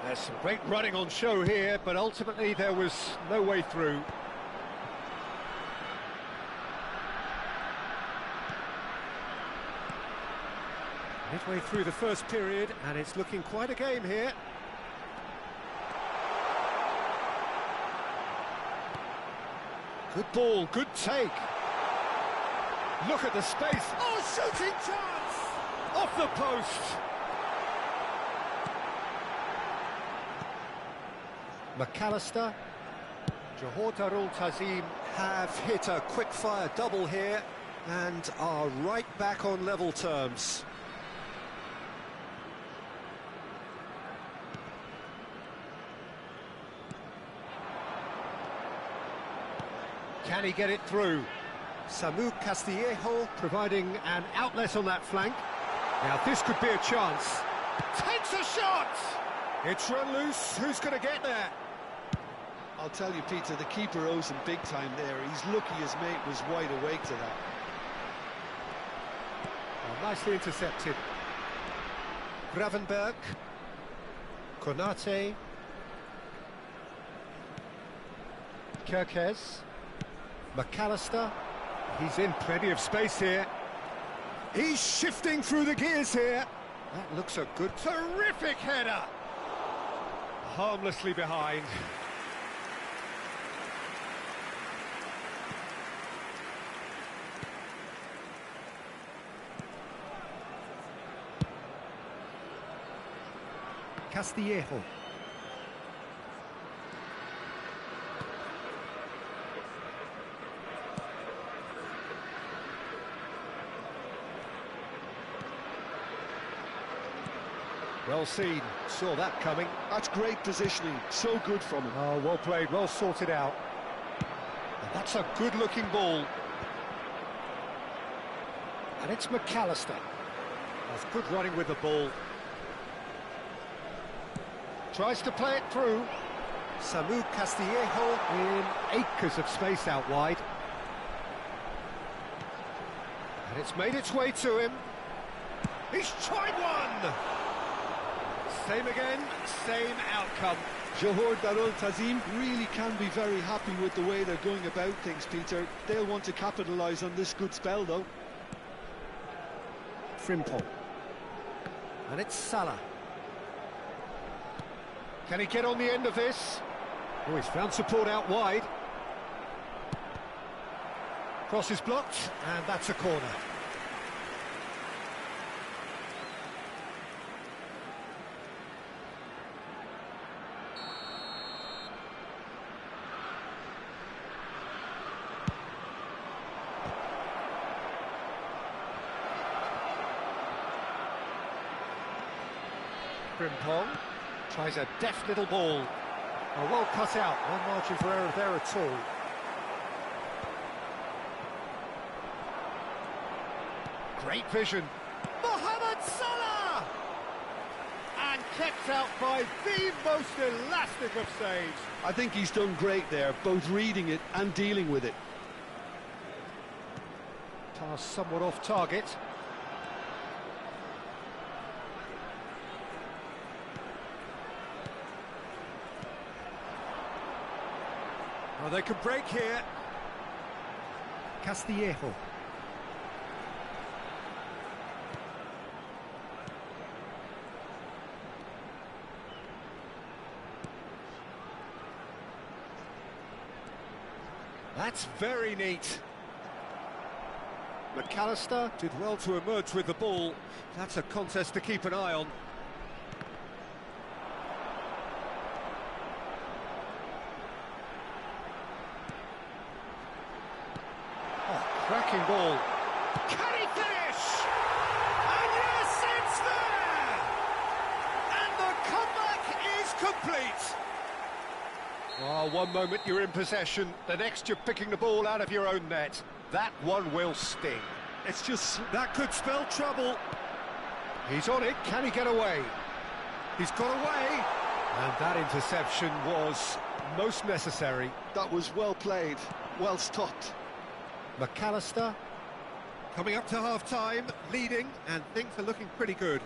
There's some great running on show here, but ultimately there was no way through. Midway through the first period, and it's looking quite a game here. Good ball, good take. Look at the space. Oh, shooting chance! Off the post. McAllister. Johor Darul Tazim have hit a quick-fire double here and are right back on level terms. Can he get it through? Samu Castillejo providing an outlet on that flank. Now this could be a chance. Takes a shot! It's run loose. Who's going to get there? I'll tell you, Peter, the keeper owes him big time there. He's lucky his mate was wide awake to that. Oh, nicely intercepted. Gravenberg. Konate. Kirkes. McAllister. He's in plenty of space here. He's shifting through the gears here. That looks a good, terrific header. Harmlessly behind. Castillejo. Well seen, saw that coming. That's great positioning, so good from him. Oh, well played, well sorted out. And that's a good-looking ball. And it's McAllister. That's good running with the ball. Tries to play it through. Samu Castillejo in acres of space out wide. And it's made its way to him. He's tried one! Same again, same outcome. Johor Darul Tazim really can be very happy with the way they're going about things, Peter. They'll want to capitalise on this good spell, though. Frimpong. And it's Salah. Can he get on the end of this? Oh, he's found support out wide. Cross is blocked, and that's a corner. Frimpong tries a deft little ball. Oh, well cut out, no margin for error there at all. Great vision. Mohamed Salah! And kept out by the most elastic of saves. I think he's done great there, both reading it and dealing with it. Pass somewhat off target. Oh, they could break here. Castillejo. That's very neat. McAllister did well to emerge with the ball. That's a contest to keep an eye on. Cracking ball. Can he finish? And yes, it's there! And the comeback is complete. Oh, one moment you're in possession, the next you're picking the ball out of your own net. That one will sting. It's just, that could spell trouble. He's on it, can he get away? He's got away. And that interception was most necessary. That was well played, well stopped. McAllister coming up to half-time, leading, and things are looking pretty good.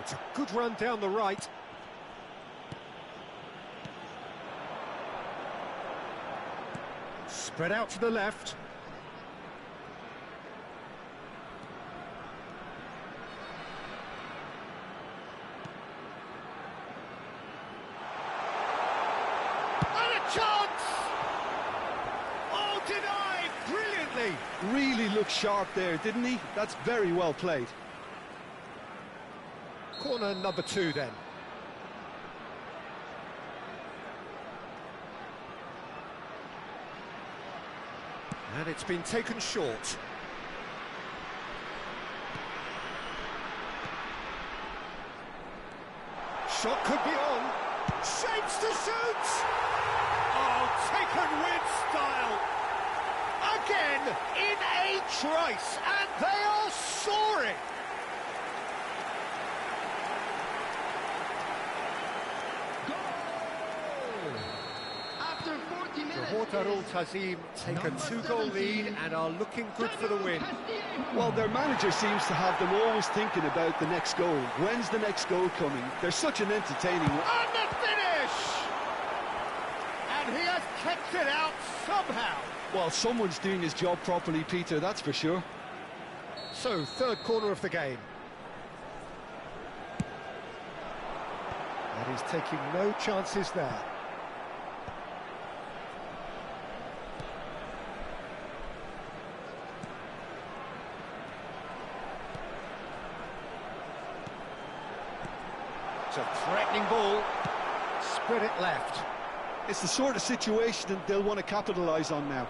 It's a good run down the right. Spread out to the left. And a chance! Oh, denied brilliantly! Really looked sharp there, didn't he? That's very well played. Corner number 2 then. And it's been taken short. Shot could be on. Shapes to shoot! Oh, taken with style. Again, in a trice, and they are soaring. After 40 minutes, Al Tazim take a 2-goal lead and are looking good for the win. Well, their manager seems to have them always thinking about the next goal. When's the next goal coming? They're such an entertaining one. And the finish! And he has kept it out somehow. Well, someone's doing his job properly, Peter, that's for sure. So, third corner of the game. And he's taking no chances there. It's a threatening ball. Spread it left. It's the sort of situation that they'll want to capitalise on now.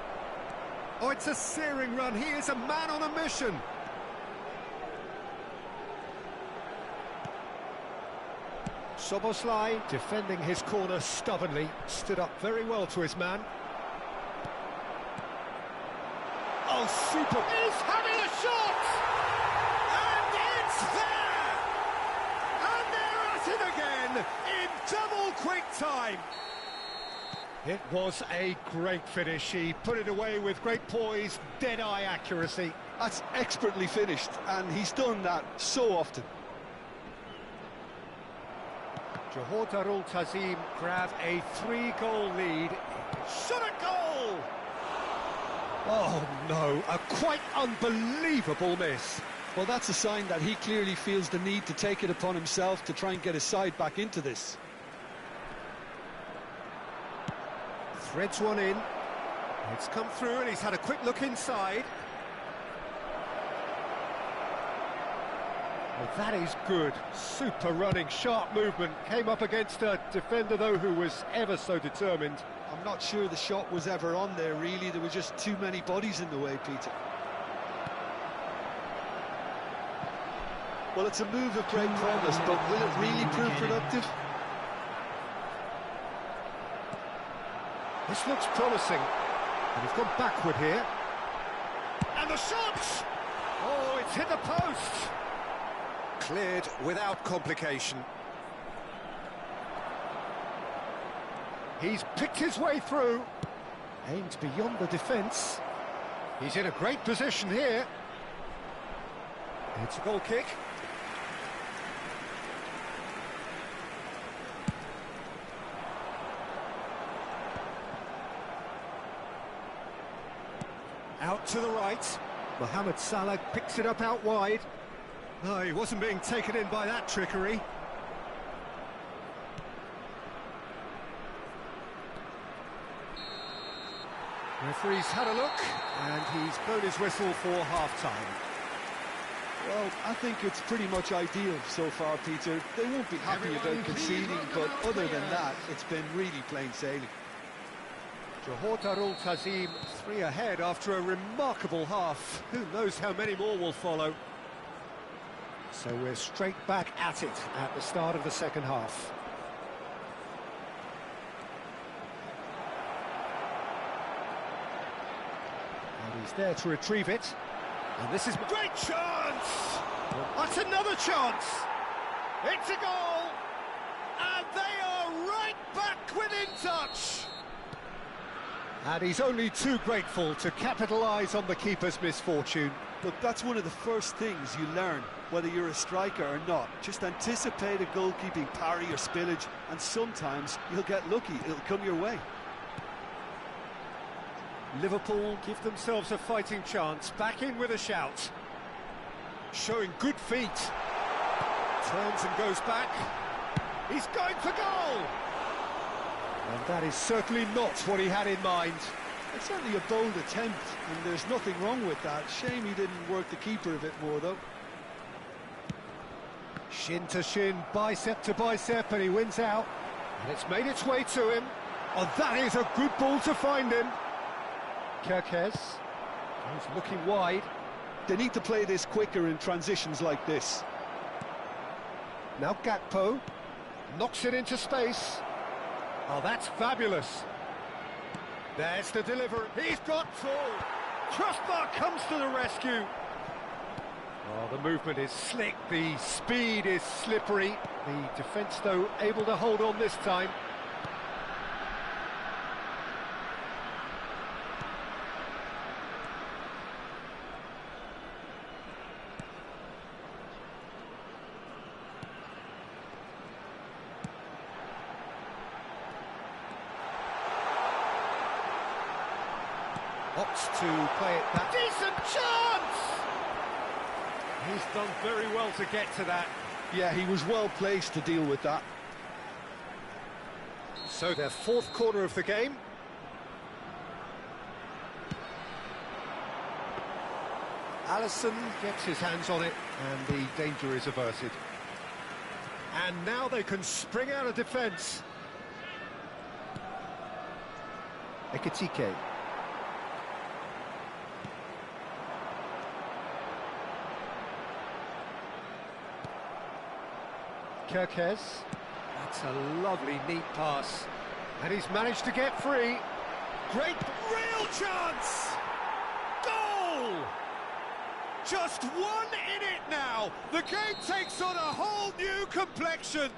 Oh, it's a searing run. He is a man on a mission. Soboslai, defending his corner stubbornly, stood up very well to his man. Oh, super! He's having a shot! And it's there! And they're at it again in double quick time. It was a great finish. He put it away with great poise, dead-eye accuracy. That's expertly finished, and he's done that so often. Johor Darul Tazim grab a 3-goal lead. Shot a goal! Oh no, a quite unbelievable miss. Well, that's a sign that he clearly feels the need to take it upon himself to try and get his side back into this. Threads one in. It's come through and he's had a quick look inside. Well, that is good. Super running, sharp movement. Came up against a defender, though, who was ever so determined. I'm not sure the shot was ever on there, really. There were just too many bodies in the way, Peter. Well, it's a move of great promise, but will it really prove productive? This looks promising. And he's gone backward here. And the shot! Oh, it's hit the post! Cleared without complication. He's picked his way through. Aimed beyond the defence. He's in a great position here. It's a goal kick. Out to the right. Mohamed Salah picks it up out wide. No, he wasn't being taken in by that trickery. Referee's had a look, and he's blown his whistle for half-time. Well, I think it's pretty much ideal so far, Peter. They won't be happy about conceding, but other than that, it's been really plain sailing. Johor Darul Tazim 3 ahead after a remarkable half. Who knows how many more will follow. So we're straight back at it at the start of the second half. And he's there to retrieve it. And this is a great chance! That's another chance! It's a goal! And they are right back within touch! And he's only too grateful to capitalise on the keeper's misfortune. Look, that's one of the first things you learn, whether you're a striker or not. Just anticipate a goalkeeping parry or spillage, and sometimes you'll get lucky, it'll come your way. Liverpool give themselves a fighting chance, back in with a shout. Showing good feet. Turns and goes back. He's going for goal! And that is certainly not what he had in mind. It's certainly a bold attempt, and there's nothing wrong with that. Shame he didn't work the keeper a bit more, though. Shin to shin, bicep to bicep, and he wins out. And it's made its way to him. Oh, that is a good ball to find him. Kerkez goes looking wide. They need to play this quicker in transitions like this. Now Gakpo knocks it into space. Oh, that's fabulous. There's the delivery. He's got full. Crossbar comes to the rescue. Oh, the movement is slick. The speed is slippery. The defence, though, able to hold on this time. Opts to play it back. Decent chance! He's done very well to get to that. Yeah, he was well placed to deal with that. So their fourth corner of the game. Alisson gets his hands on it, and the danger is averted. And now they can spring out of defence. Ekitike. Kerkez. That's a lovely, neat pass. And he's managed to get free. Great, real chance! Goal! Just one in it now. The game takes on a whole new complexion.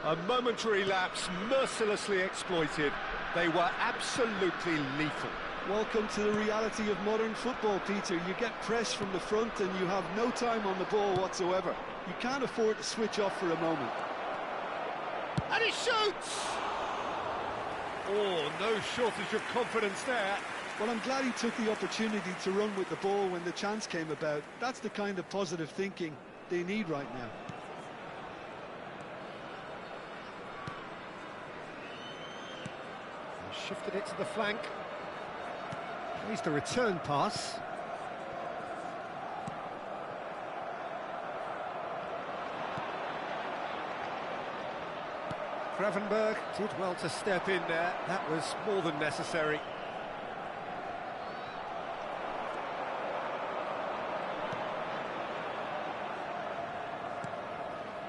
A momentary lapse, mercilessly exploited. They were absolutely lethal. Welcome to the reality of modern football, Peter. You get press from the front and you have no time on the ball whatsoever. You can't afford to switch off for a moment. And he shoots! Oh, no shortage of confidence there. Well, I'm glad he took the opportunity to run with the ball when the chance came about. That's the kind of positive thinking they need right now. He shifted it to the flank. Here's the return pass. Gravenberg did well to step in there. That was more than necessary.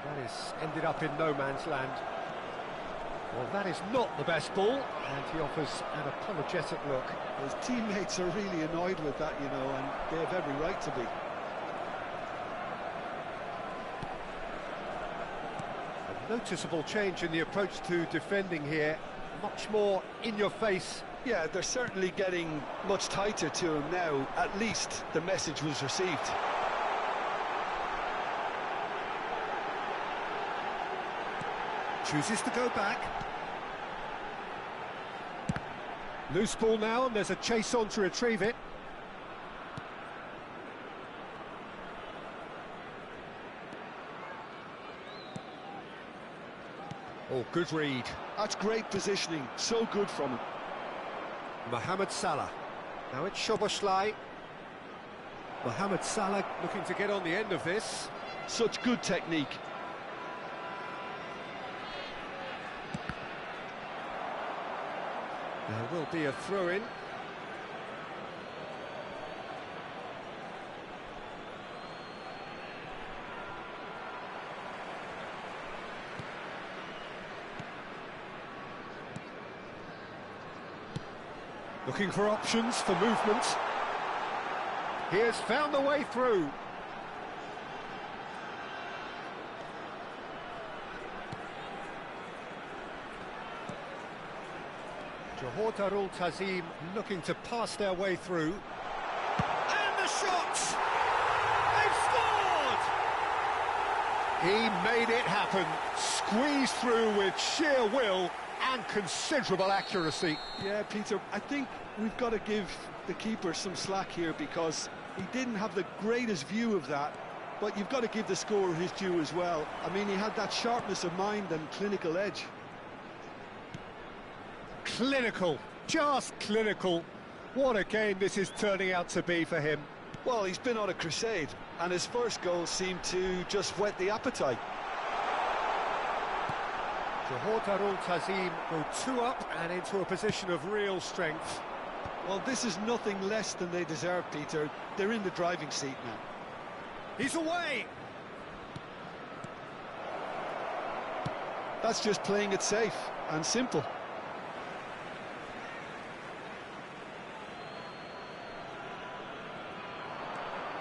That is ended up in no man's land. Well, that is not the best ball, and he offers an apologetic look. His teammates are really annoyed with that, you know, and they have every right to be. A noticeable change in the approach to defending here. Much more in your face. Yeah, they're certainly getting much tighter to him now. At least the message was received. Chooses to go back. Loose ball now, and there's a chase on to retrieve it. Oh, good read. That's great positioning, so good from him. Mohamed Salah. Now it's Szoboszlai. Mohamed Salah looking to get on the end of this. Such good technique. There will be a throw-in. Looking for options for movement. He has found the way through. Johor Darul Tazim looking to pass their way through. And the shot! shot! They've scored! He made it happen, squeezed through with sheer will and considerable accuracy. Yeah, Peter, I think we've got to give the keeper some slack here because he didn't have the greatest view of that, but you've got to give the scorer his due as well. I mean, he had that sharpness of mind and clinical edge. Clinical, just clinical. What a game this is turning out to be for him. Well, he's been on a crusade, and his first goal seemed to just whet the appetite. Johor Darul Tazim go 2 up and into a position of real strength. Well, this is nothing less than they deserve, Peter. They're in the driving seat now. He's away! That's just playing it safe and simple.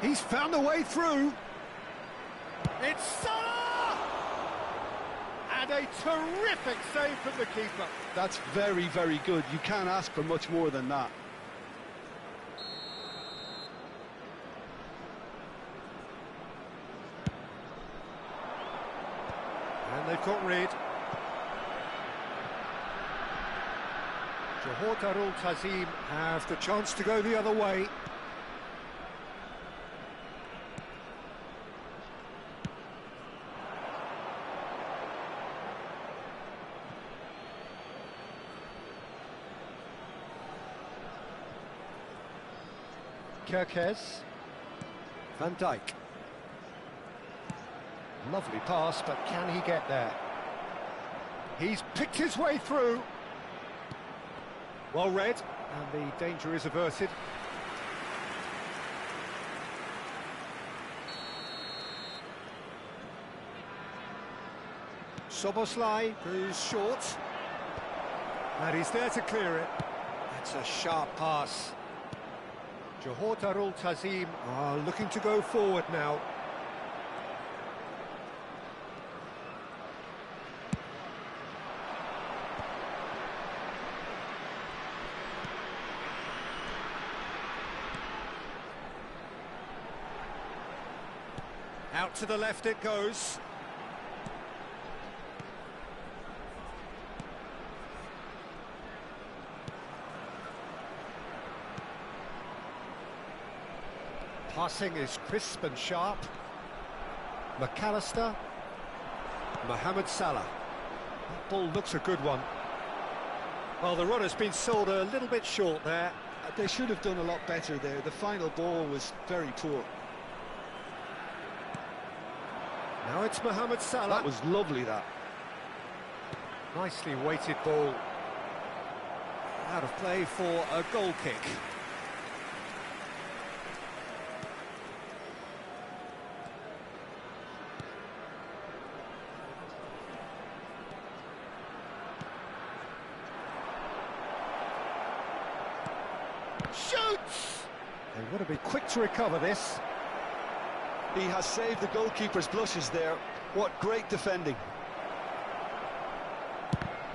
He's found a way through. It's Salah! And a terrific save from the keeper. That's very, very good. You can't ask for much more than that. And they've got rid. Johor Darul Tazim have the chance to go the other way. Kirkez, Van Dijk. Lovely pass, but can he get there? He's picked his way through. Well read, and the danger is averted. Soboslai goes short. And he's there to clear it. That's a sharp pass. Johor Darul Tazim are looking to go forward now. Out to the left it goes. Passing is crisp and sharp. McAllister. Mohamed Salah. That ball looks a good one. Well, the run has been sold a little bit short there. They should have done a lot better there. The final ball was very poor. Now it's Mohamed Salah. That was lovely, that. Nicely weighted ball. Out of play for a goal kick. Shoots! They want to be quick to recover this. He has saved the goalkeeper's blushes there. What great defending.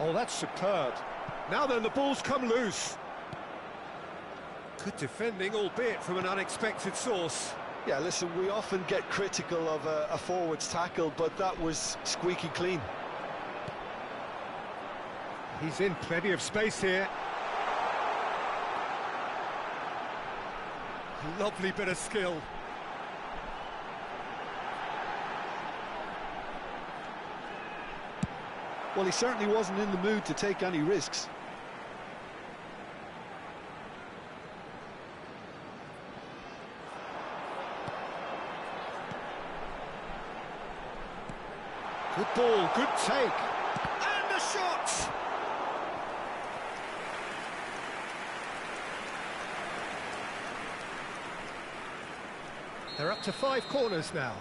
Oh, that's superb. Now then, the ball's come loose. Good defending, albeit from an unexpected source. Yeah, listen, we often get critical of a forward's tackle, but that was squeaky clean. He's in plenty of space here. Lovely bit of skill. Well, he certainly wasn't in the mood to take any risks. Good ball, good take. And a shot! They're up to 5 corners now.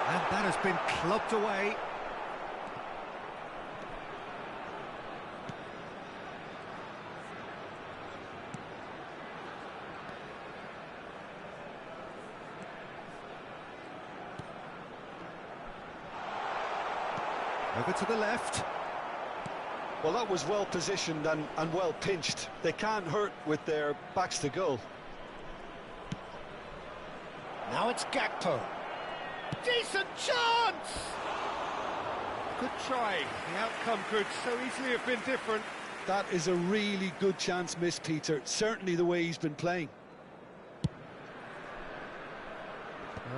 And that has been clubbed away. Over to the left. Well, that was well positioned and well pinched. They can't hurt with their backs to goal. Now it's Gakpo. Decent chance! Good try. The outcome could so easily have been different. That is a really good chance missed, Peter. Certainly the way he's been playing.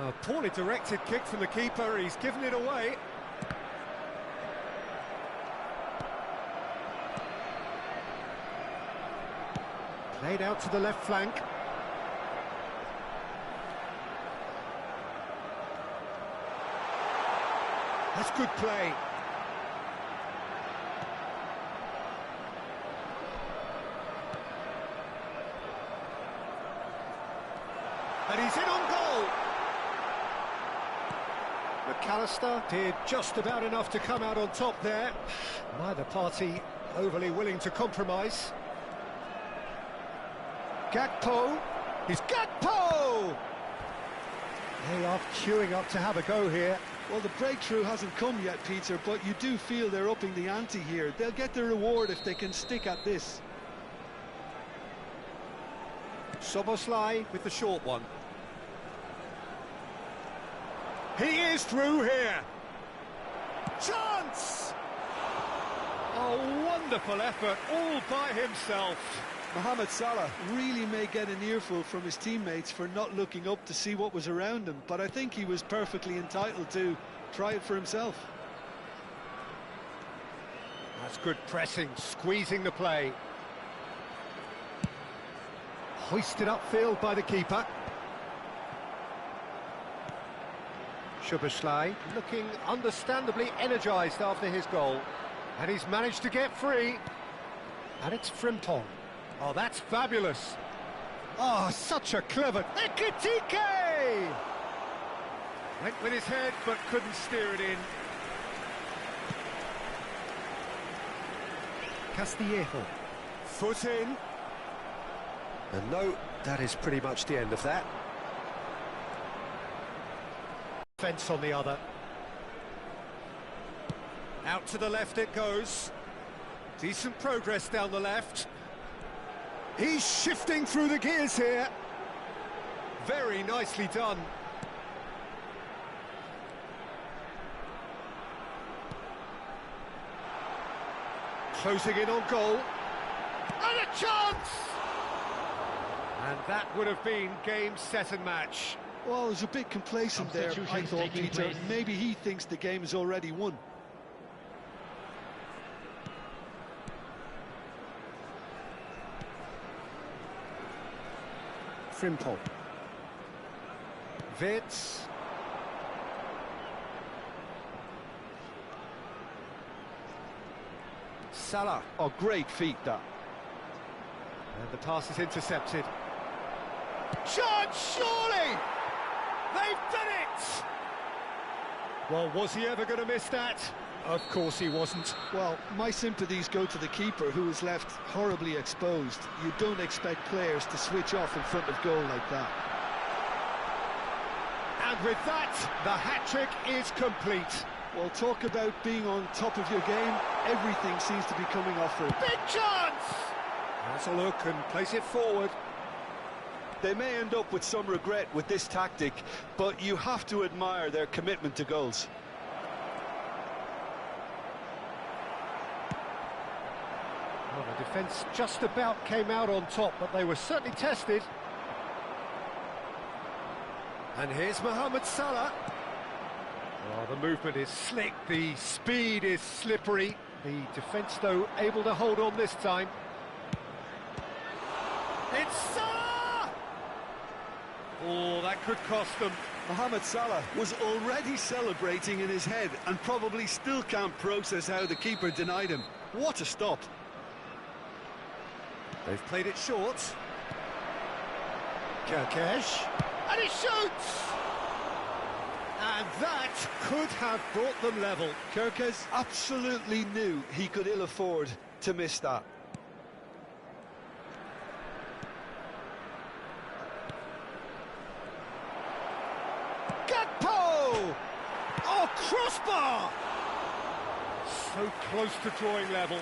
A poorly directed kick from the keeper. He's given it away. Played out to the left flank. That's good play. And he's in on goal. McAllister did just about enough to come out on top there. Neither party overly willing to compromise. Gakpo. He's Gakpo! They are queuing up to have a go here. Well, the breakthrough hasn't come yet, Peter, but you do feel they're upping the ante here. They'll get the reward if they can stick at this. Soboslai with the short one. He is through here. Chance! A wonderful effort all by himself. Mohamed Salah really may get an earful from his teammates for not looking up to see what was around him, but I think he was perfectly entitled to try it for himself. That's good pressing, squeezing the play. Hoisted upfield by the keeper. Szoboszlai looking understandably energised after his goal. And he's managed to get free. And it's Frimpong. Oh, that's fabulous. Oh, such a clever... Ekitike! Went with his head, but couldn't steer it in. Castillejo. Foot in. And no, that is pretty much the end of that. Fence on the other. Out to the left it goes. Decent progress down the left. He's shifting through the gears here. Very nicely done. Closing in on goal. And a chance! And that would have been game, set and match. Well, it was a bit complacent there, I thought, Peter. Maybe he thinks the game is already won. Frimpong. Wits. Salah. Oh, great feat, that. And the pass is intercepted. Chance, surely! They've done it! Well, was he ever going to miss that? Of course he wasn't. Well, my sympathies go to the keeper, who was left horribly exposed. You don't expect players to switch off in front of goal like that. And with that, the hat-trick is complete. Well, talk about being on top of your game. Everything seems to be coming off for him. Big chance! Has a look and plays it forward. They may end up with some regret with this tactic, but you have to admire their commitment to goals. Well, the defence just about came out on top, but they were certainly tested. And here's Mohamed Salah. Oh, the movement is slick, the speed is slippery. The defence, though, able to hold on this time. It's Salah! Oh, that could cost them. Mohamed Salah was already celebrating in his head and probably still can't process how the keeper denied him. What a stop. They've played it short. Kerkesh. And he shoots! And that could have brought them level. Kerkez absolutely knew he could ill afford to miss that. Gakpo! Oh, crossbar! So close to drawing level.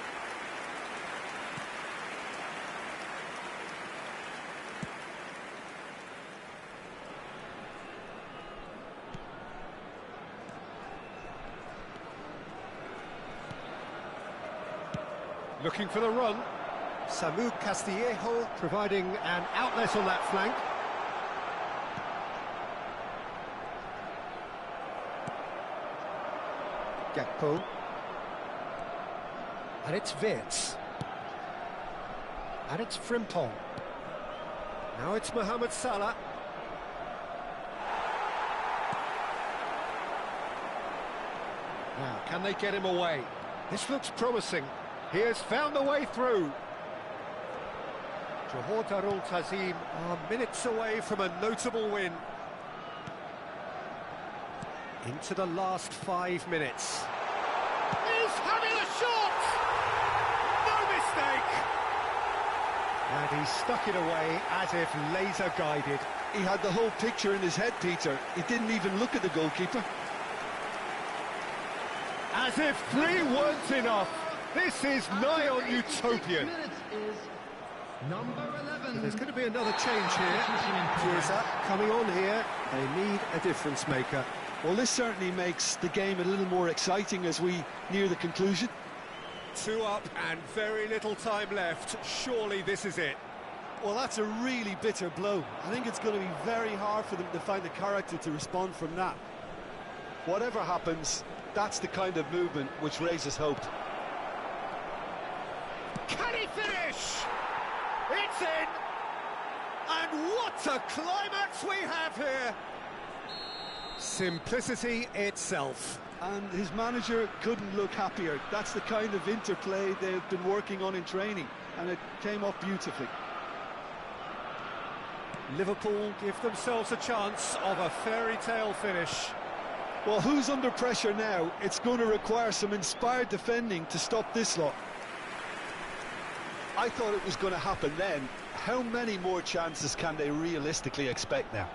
Looking for the run. Samu Castillejo providing an outlet on that flank. Gakpo. And it's Wirtz. And it's Frimpong. Now it's Mohamed Salah. Now, can they get him away? This looks promising. He has found the way through. Johor Darul Tazim are minutes away from a notable win. Into the last 5 minutes. He's having a shot! No mistake! And he stuck it away as if laser-guided. He had the whole picture in his head, Peter. He didn't even look at the goalkeeper. As if 3 weren't enough. This is nigh on utopian. There's going to be another change here. Chiesa coming on here. They need a difference maker. Well, this certainly makes the game a little more exciting as we near the conclusion. 2 up and very little time left. Surely this is it. Well, that's a really bitter blow. I think it's going to be very hard for them to find the character to respond from that. Whatever happens, that's the kind of movement which raises hope. Can he finish? It's in! And what a climax we have here! Simplicity itself. And his manager couldn't look happier. That's the kind of interplay they've been working on in training, and it came off beautifully. Liverpool give themselves a chance of a fairy tale finish. Well, who's under pressure now? It's going to require some inspired defending to stop this lot. I thought it was going to happen then. How many more chances can they realistically expect now?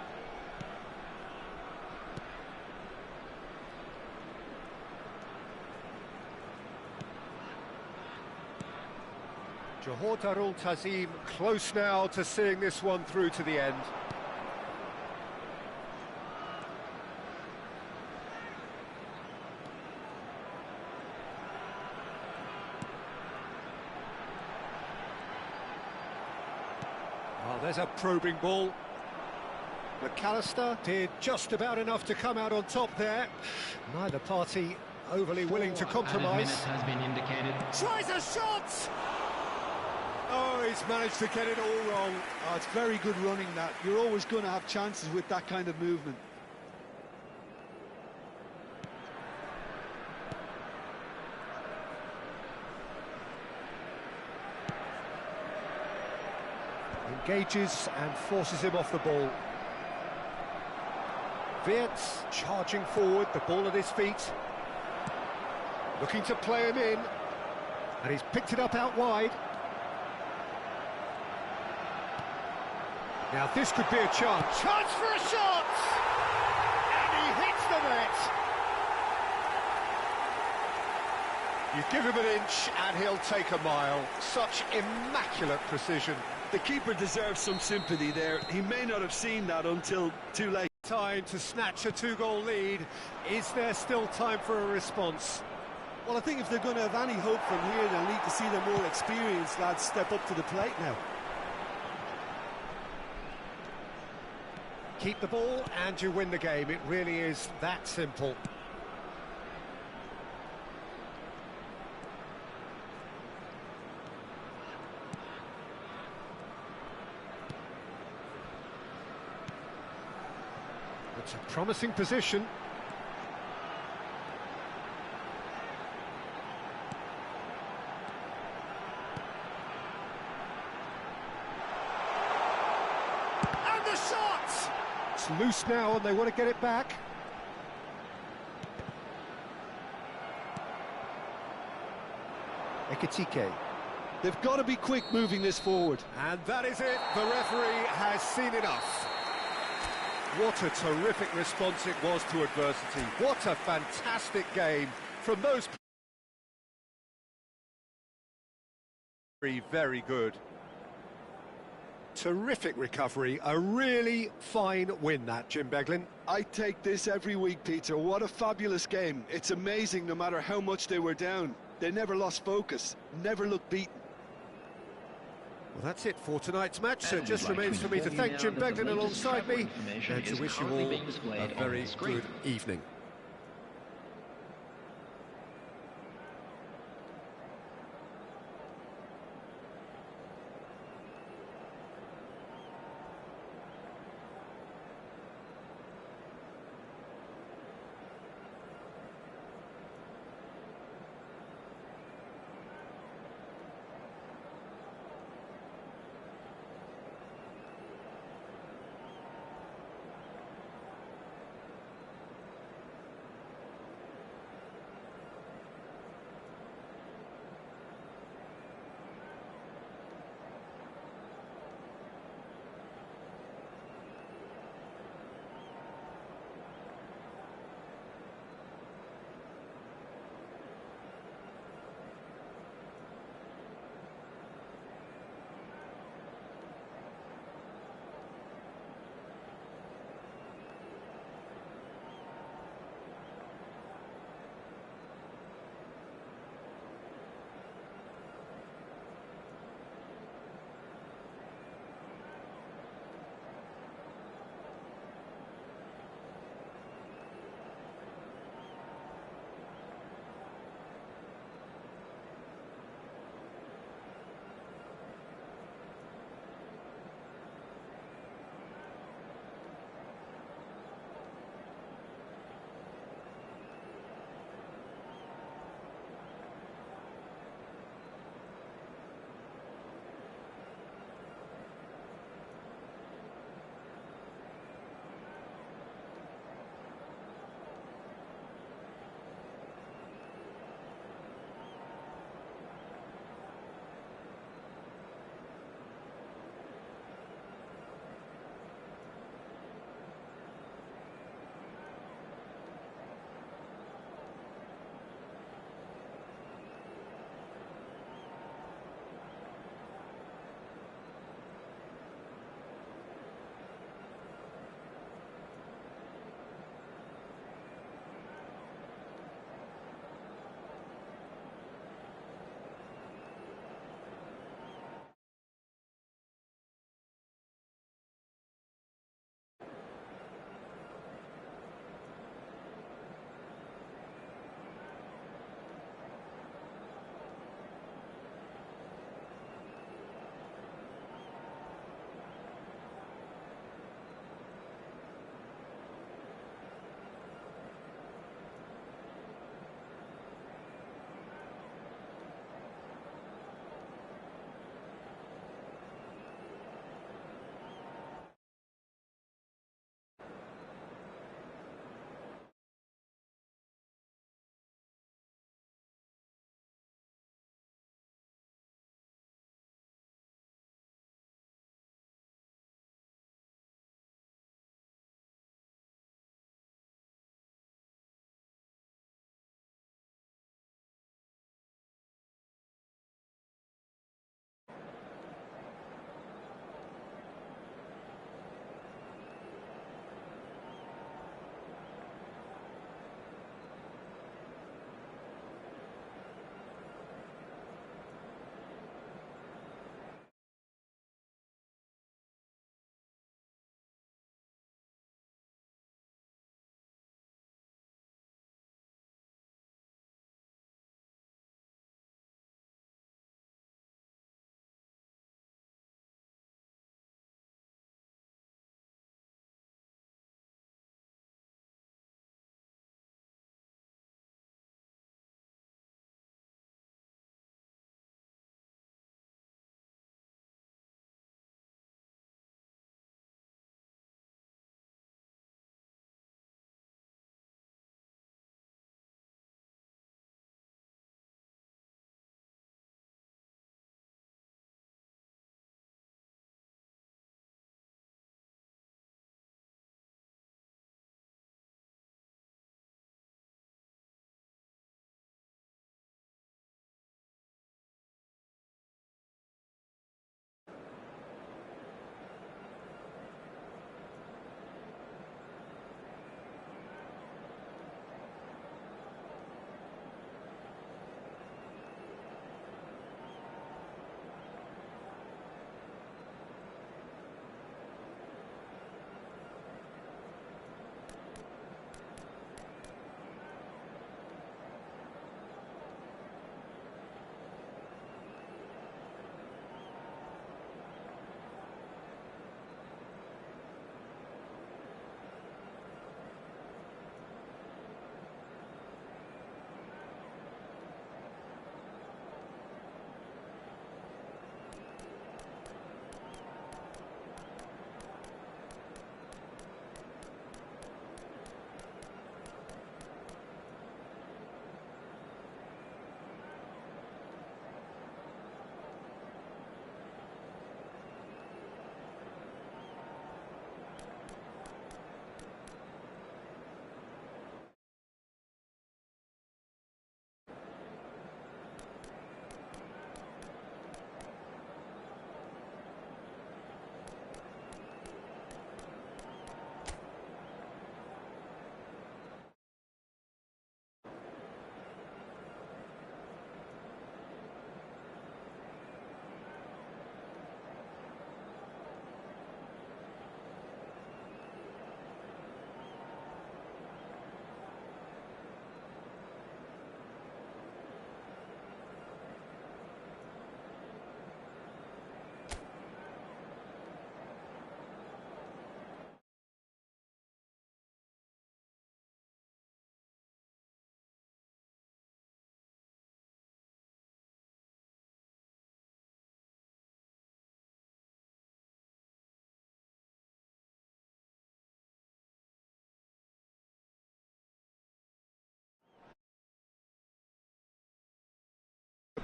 Johor Darul Tazim close now to seeing this one through to the end. Oh, there's a probing ball. McAllister did just about enough to come out on top there. Neither party overly willing to compromise. Has been indicated. Tries a shot! Oh, he's managed to get it all wrong. Oh, it's very good running, that. You're always going to have chances with that kind of movement. Engages and forces him off the ball. Wirtz charging forward, the ball at his feet. Looking to play him in. And he's picked it up out wide. Now this could be a chance. Chance for a shot! And he hits the net. You give him an inch and he'll take a mile. Such immaculate precision. The keeper deserves some sympathy there. He may not have seen that until too late. Time to snatch a 2-goal lead. Is there still time for a response? Well, I think if they're going to have any hope from here, they'll need to see the more experienced lads step up to the plate now. Keep the ball and you win the game. It really is that simple. It's a promising position. And the shot! It's loose now and they want to get it back. Ekitike. They've got to be quick moving this forward. And that is it. The referee has seen enough. What a terrific response it was to adversity. What a fantastic game from those... Very good. Terrific recovery, a really fine win that, Jim Beglin. I take this every week, Peter. What a fabulous game. It's amazing no matter how much they were down. They never lost focus, never looked beaten. Well, that's it for tonight's match, so it just remains for me to thank Jim Beglin alongside me and to wish you all a very good evening.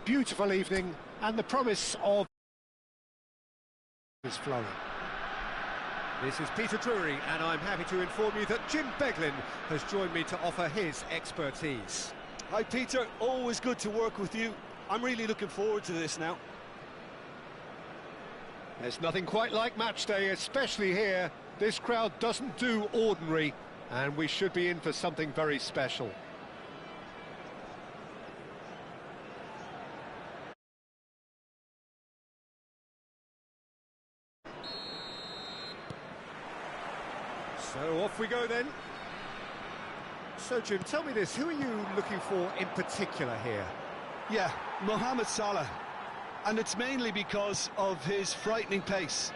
beautiful evening, and the promise of is flowing. This is Peter Drury, and I'm happy to inform you that Jim Beglin has joined me to offer his expertise. Hi Peter, always good to work with you. I'm really looking forward to this now. There's nothing quite like match day, especially here. This crowd doesn't do ordinary, and we should be in for something very special. So off we go then. So Jim, tell me this, who are you looking for in particular here? Yeah, Mohamed Salah. And it's mainly because of his frightening pace.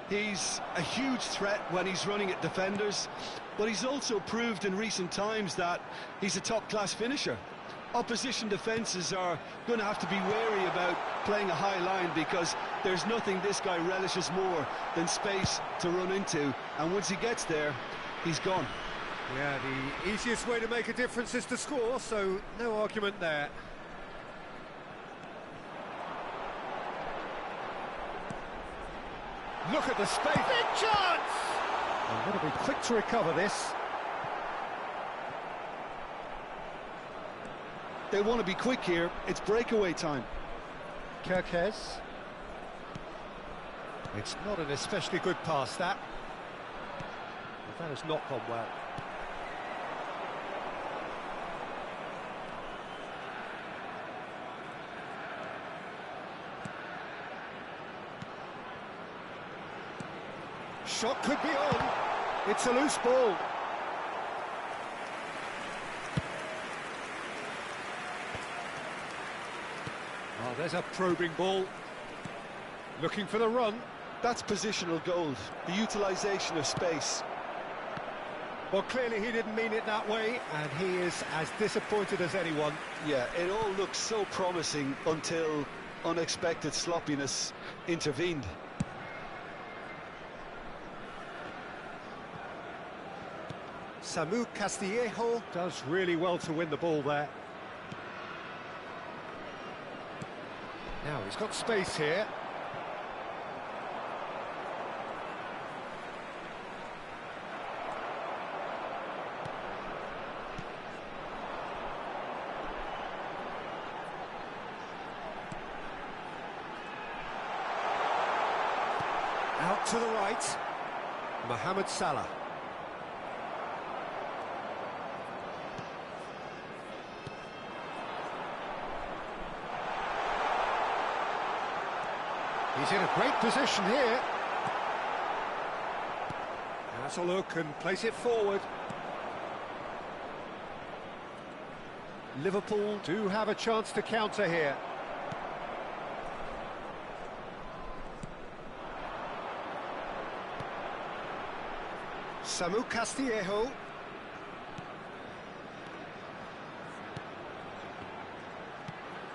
He's a huge threat when he's running at defenders, but he's also proved in recent times that he's a top-class finisher. Opposition defences are going to have to be wary about playing a high line, because there's nothing this guy relishes more than space to run into, and once he gets there, he's gone. Yeah, the easiest way to make a difference is to score, so no argument there. Look at the space. Big chance! I'm going to be quick to recover this. They want to be quick here. It's breakaway time. Kirkes. It's not an especially good pass, that. But that has not gone well. Shot could be on. It's a loose ball. Oh, there's a probing ball. Looking for the run. That's positional gold, the utilisation of space. Well, clearly he didn't mean it that way, and he is as disappointed as anyone. Yeah, it all looked so promising until unexpected sloppiness intervened. Samu Castillejo does really well to win the ball there. Now he's got space here. Out to the right, Mohamed Salah. He's in a great position here. Has a look and place it forward. Liverpool do have a chance to counter here. Samu Castillejo.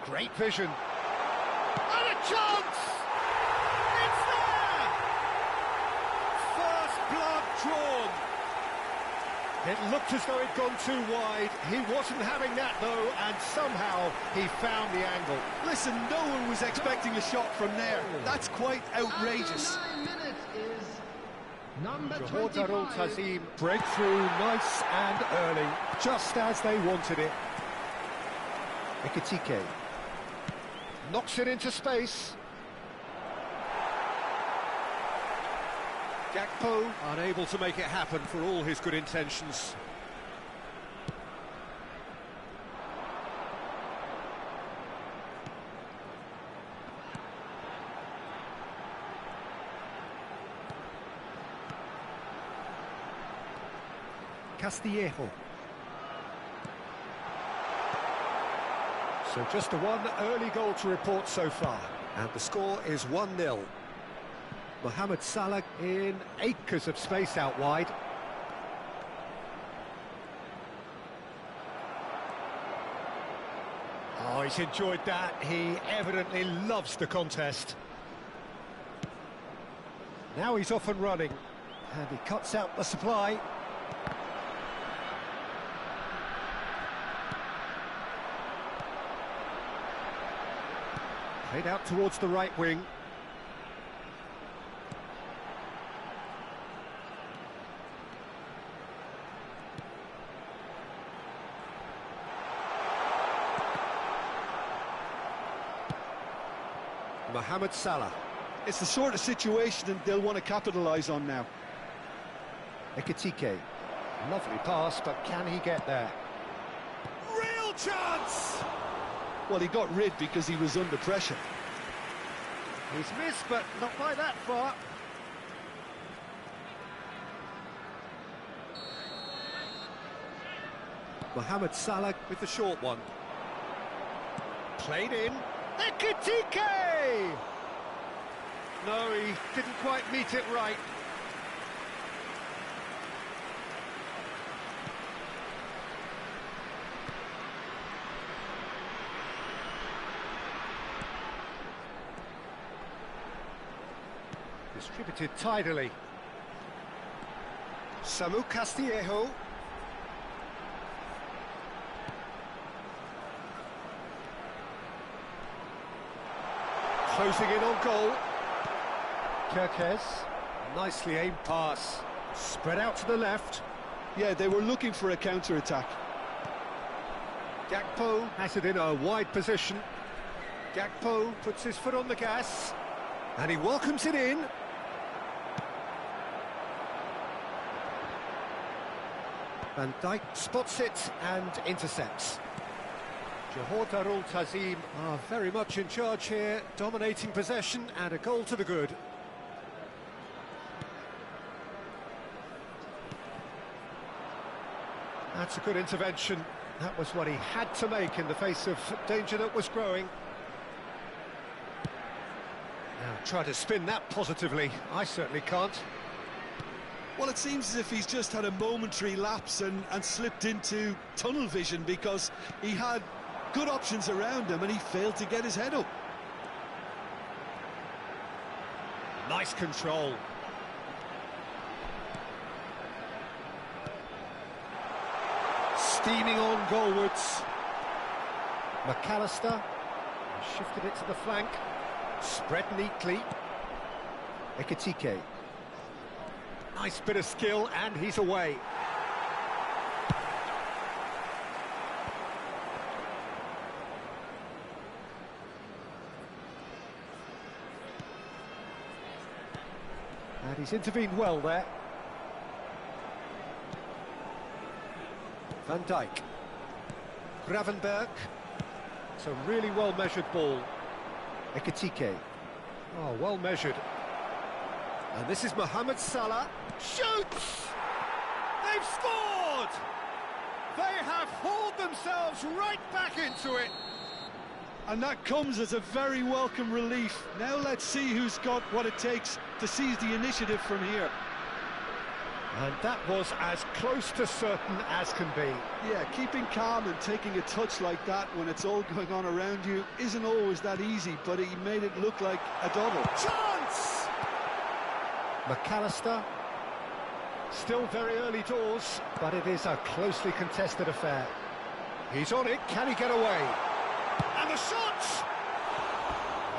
Great vision. And a chance! It's there! First blood drawn. It looked as though it'd gone too wide. He wasn't having that, though, and somehow he found the angle. Listen, no one was expecting a shot from there. That's quite outrageous. After 9 minutes is number Johor 25. Darul Tazim breakthrough nice and early, just as they wanted it. Ekitike knocks it into space. Gakpo unable to make it happen for all his good intentions. Castillejo. So just the one early goal to report so far, and the score is 1-0. Mohamed Salah in acres of space out wide. Oh, he's enjoyed that. He evidently loves the contest. Now he's off and running, and he cuts out the supply. Played out towards the right wing. Mohamed Salah. It's the sort of situation that they'll want to capitalise on now. Ekitike. Lovely pass, but can he get there? Real chance! Well, he got rid because he was under pressure. He's missed, but not by that far. Mohamed Salah with the short one. Played in. Ekitike! No, he didn't quite meet it right. Distributed tidily. Samu Castillejo. Closing in on goal. Kirkes. Nicely aimed pass. Spread out to the left. Yeah, they were looking for a counter-attack. Gakpo has it in a wide position. Gakpo puts his foot on the gas. And he welcomes it in. Van Dijk spots it and intercepts. Johor Darul Tazim are very much in charge here, dominating possession and a goal to the good. That's a good intervention. That was what he had to make in the face of danger that was growing. Now try to spin that positively. I certainly can't. Well, it seems as if he's just had a momentary lapse and slipped into tunnel vision because he had good options around him and he failed to get his head up. Nice control. Steaming on goalwards. McAllister shifted it to the flank. Spread neatly. Ekitike. Nice bit of skill, and he's away. And he's intervened well there. Van Dijk. Gravenberg. It's a really well-measured ball. Ekitike. Oh, well measured. And this is Mohamed Salah. Shoots! They've scored! They have hauled themselves right back into it. And that comes as a very welcome relief. Now let's see who's got what it takes to seize the initiative from here. And that was as close to certain as can be. Yeah, keeping calm and taking a touch like that when it's all going on around you isn't always that easy, but he made it look like a double. Chance! McAllister. Still very early doors, but it is a closely contested affair. He's on it, can he get away? And the shot!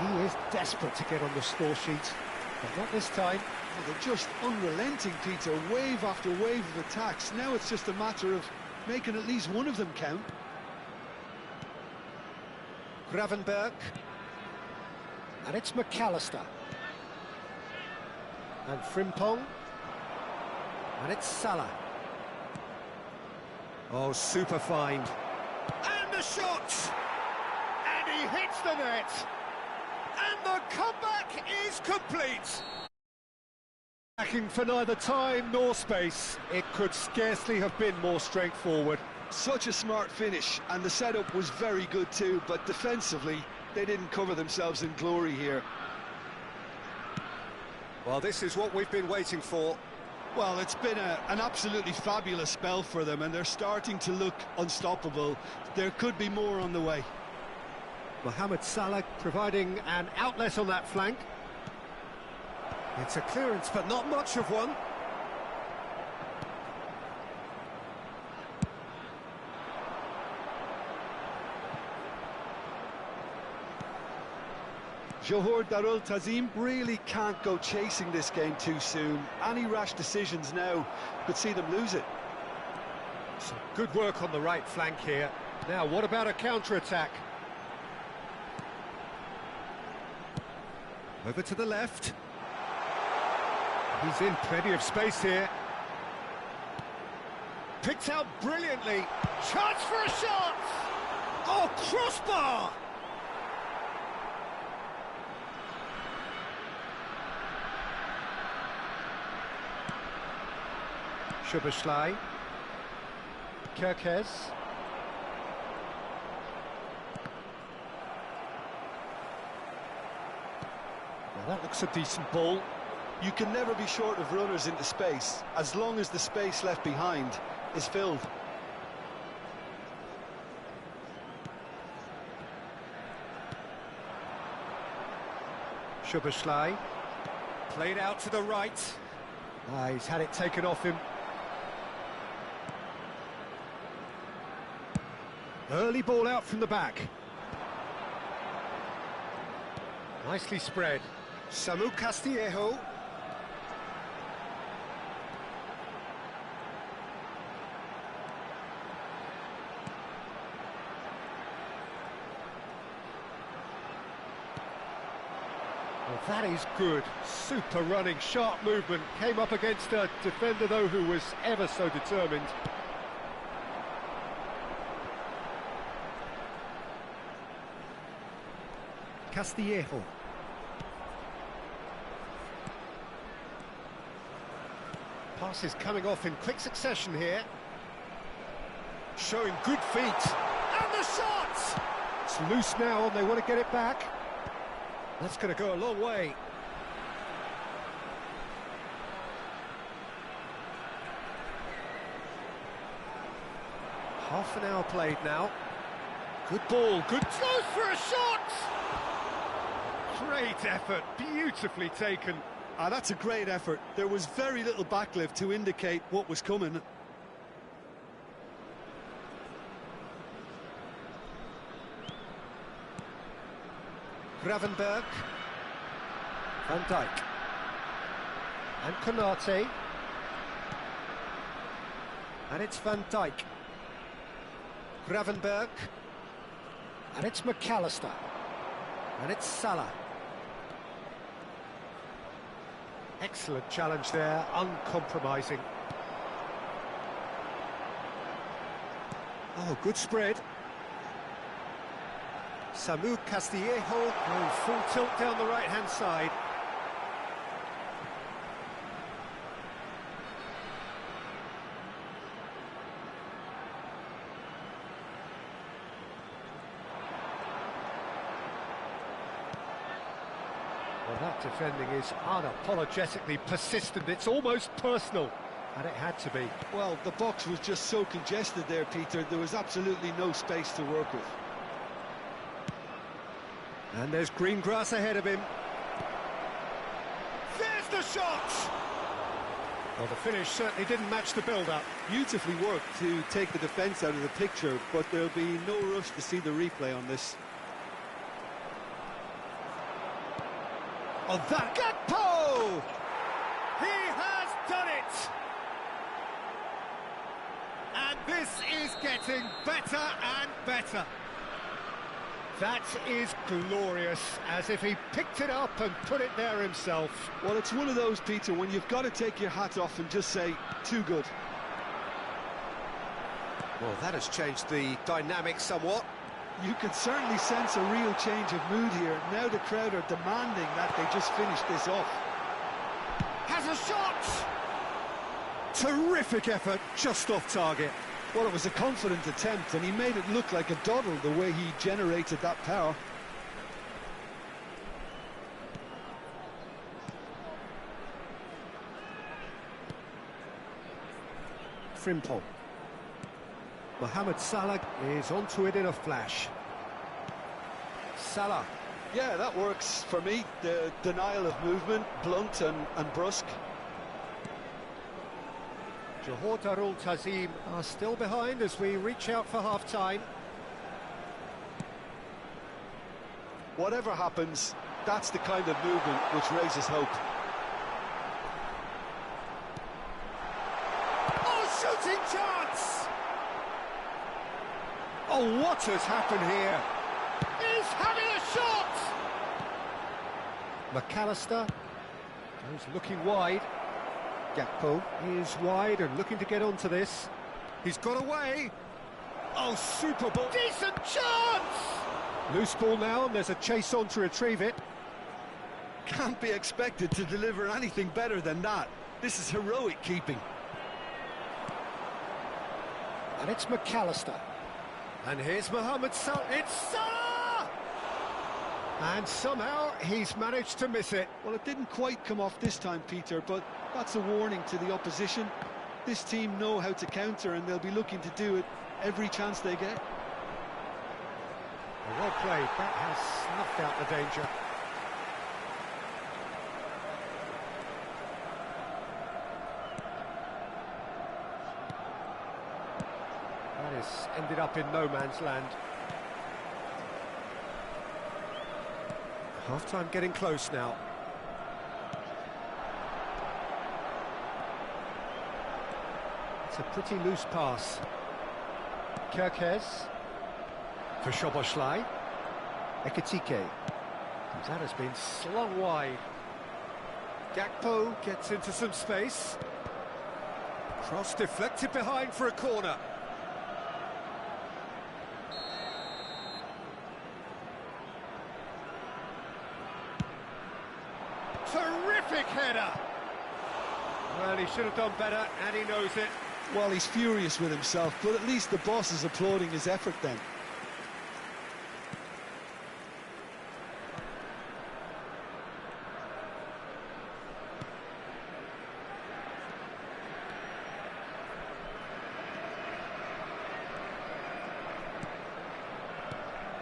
He is desperate to get on the score sheet, but not this time. Well, they're just unrelenting, Peter, wave after wave of attacks. Now it's just a matter of making at least one of them count. Gravenberg. And it's McAllister. And Frimpong. And it's Salah. Oh, super find. And the shot! And he hits the net! And the comeback is complete! Backing for neither time nor space. It could scarcely have been more straightforward. Such a smart finish, and the setup was very good too, but defensively, they didn't cover themselves in glory here. Well, this is what we've been waiting for. Well, it's been an absolutely fabulous spell for them, and they're starting to look unstoppable. There could be more on the way. Mohamed Salah providing an outlet on that flank. It's a clearance, but not much of one. Johor Darul Tazim really can't go chasing this game too soon. Any rash decisions now could see them lose it. Some good work on the right flank here. Now, what about a counter-attack? Over to the left. He's in plenty of space here. Picked out brilliantly. Chance for a shot! Oh, crossbar! Shubaslai. Kerkez. Well, that looks a decent ball. You can never be short of runners into space, as long as the space left behind is filled. Shubaslai. Played out to the right. He's had it taken off him. Early ball out from the back. Nicely spread. Samu Castillejo. Well, that is good. Super running, sharp movement. Came up against a defender, though, who was ever so determined. Castillejo. Passes coming off in quick succession here. Showing good feet. And the shot! It's loose now and they want to get it back. That's going to go a long way. Half an hour played now. Good ball, good throw for a shot! Great effort, beautifully taken. That's a great effort. There was very little backlift to indicate what was coming. Gravenberg. Van Dijk. And Konate. And it's Van Dijk. Gravenberg. And it's McAllister. And it's Salah. Excellent challenge there, uncompromising. Oh, good spread. Samu Castillejo going full tilt down the right-hand side. Well, that defending is unapologetically persistent. It's almost personal, and it had to be. Well, the box was just so congested there, Peter. There was absolutely no space to work with. And there's green grass ahead of him. There's the shot! Well, the finish certainly didn't match the build-up. Beautifully worked to take the defence out of the picture, but there'll be no rush to see the replay on this. Oh, that Gakpo! He has done it! And this is getting better and better. That is glorious, as if he picked it up and put it there himself. Well, it's one of those, Peter, when you've got to take your hat off and just say, too good. Well, that has changed the dynamic somewhat. You can certainly sense a real change of mood here. Now the crowd are demanding that they just finish this off. Has a shot! Terrific effort, just off target. Well, it was a confident attempt, and he made it look like a doddle the way he generated that power. Frimpong. Mohamed Salah is onto it in a flash. Salah. Yeah, that works for me. The denial of movement, blunt and brusque. Johor Darul Tazim are still behind as we reach out for half-time. Whatever happens, That's the kind of movement which raises hope. Oh, shooting chance! Oh, what has happened here? He's having a shot! McAllister goes looking wide. Gakpo is wide and looking to get onto this. He's got away. Oh, super ball. Decent chance! Loose ball now, and there's a chase on to retrieve it. Can't be expected to deliver anything better than that. This is heroic keeping. And it's McAllister. And here's Mohamed Salah. It's Salah! And somehow he's managed to miss it. Well, it didn't quite come off this time, Peter, but that's a warning to the opposition. This team know how to counter, and they'll be looking to do it every chance they get. Well played. That has snuffed out the danger. That has ended up in no man's land. Half-time getting close now. It's a pretty loose pass. Kirkes for Szoboszlai. Ekitike. That has been slung wide. Gakpo gets into some space. Cross deflected behind for a corner. Terrific header! Well, he should have done better, and he knows it. Well, he's furious with himself, but at least the boss is applauding his effort then.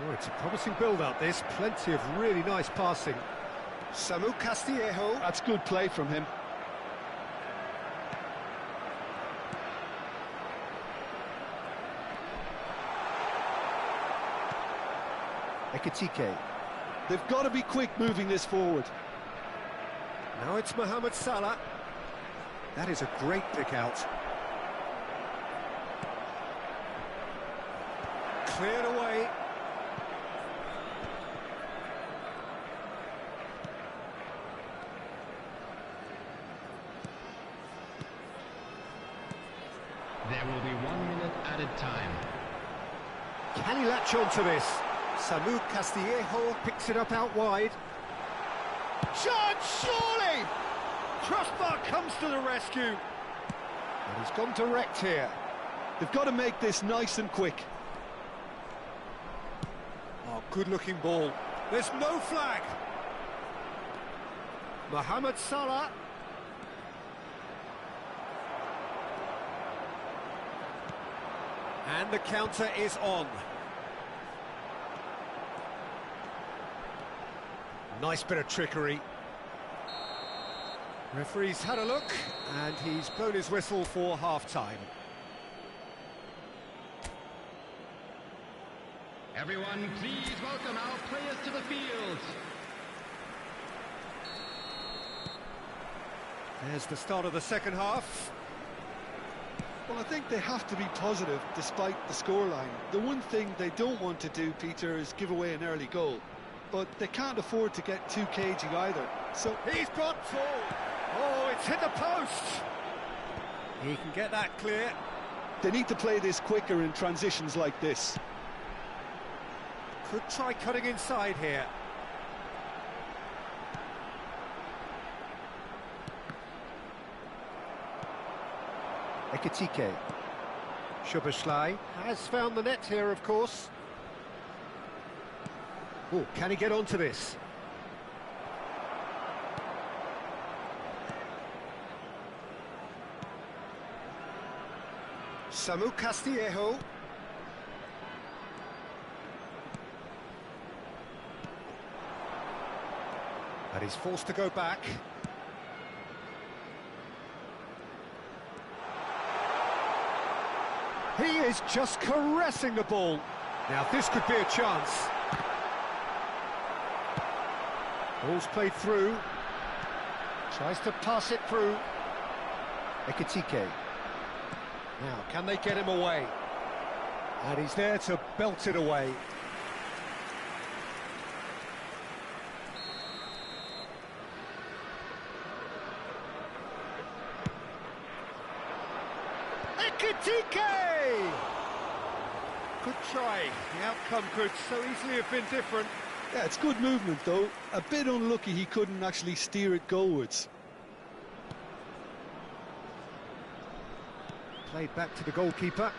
Oh, it's a promising build-up, this. Plenty of really nice passing. Samu Castillejo. That's good play from him. Ekitike. They've got to be quick moving this forward. Now it's Mohamed Salah. That is a great pick out. Cleared away. There will be 1 minute added time. Can he latch on to this? Samu Castillejo picks it up out wide. Chance, surely! Crossbar comes to the rescue. And he's gone direct here. They've got to make this nice and quick. Oh, good-looking ball. There's no flag. Mohamed Salah. And the counter is on. Nice bit of trickery. Referee's had a look, and he's blown his whistle for half-time. Everyone, please welcome our players to the field. There's the start of the second half. Well, I think they have to be positive despite the scoreline. The one thing they don't want to do, Peter, is give away an early goal. But they can't afford to get too cagey either. So he's got forward. Oh, it's hit the post. He can get that clear. They need to play this quicker in transitions like this. Could try cutting inside here. Ekitike. Szoboszlai has found the net here, of course. Oh, can he get onto this? Samu Castillejo. And he's forced to go back. He is just caressing the ball. Now this could be a chance. Ball's played through. Tries to pass it through. Ekitike. Now, can they get him away? And he's there to belt it away. Ekitike! Good try. The outcome could so easily have been different. Yeah, it's good movement though. A bit unlucky he couldn't actually steer it goalwards. Played back to the goalkeeper.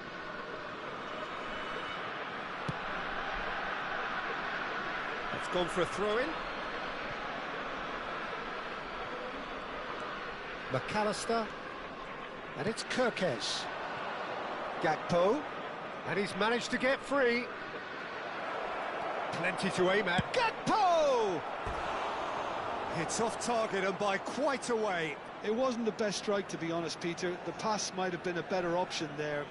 It's gone for a throw-in. McAllister. And it's Kirkes. Gakpo. And he's managed to get free. Plenty to aim at. Gakpo! It's off target and by quite a way. It wasn't the best strike, to be honest, Peter. The pass might have been a better option there.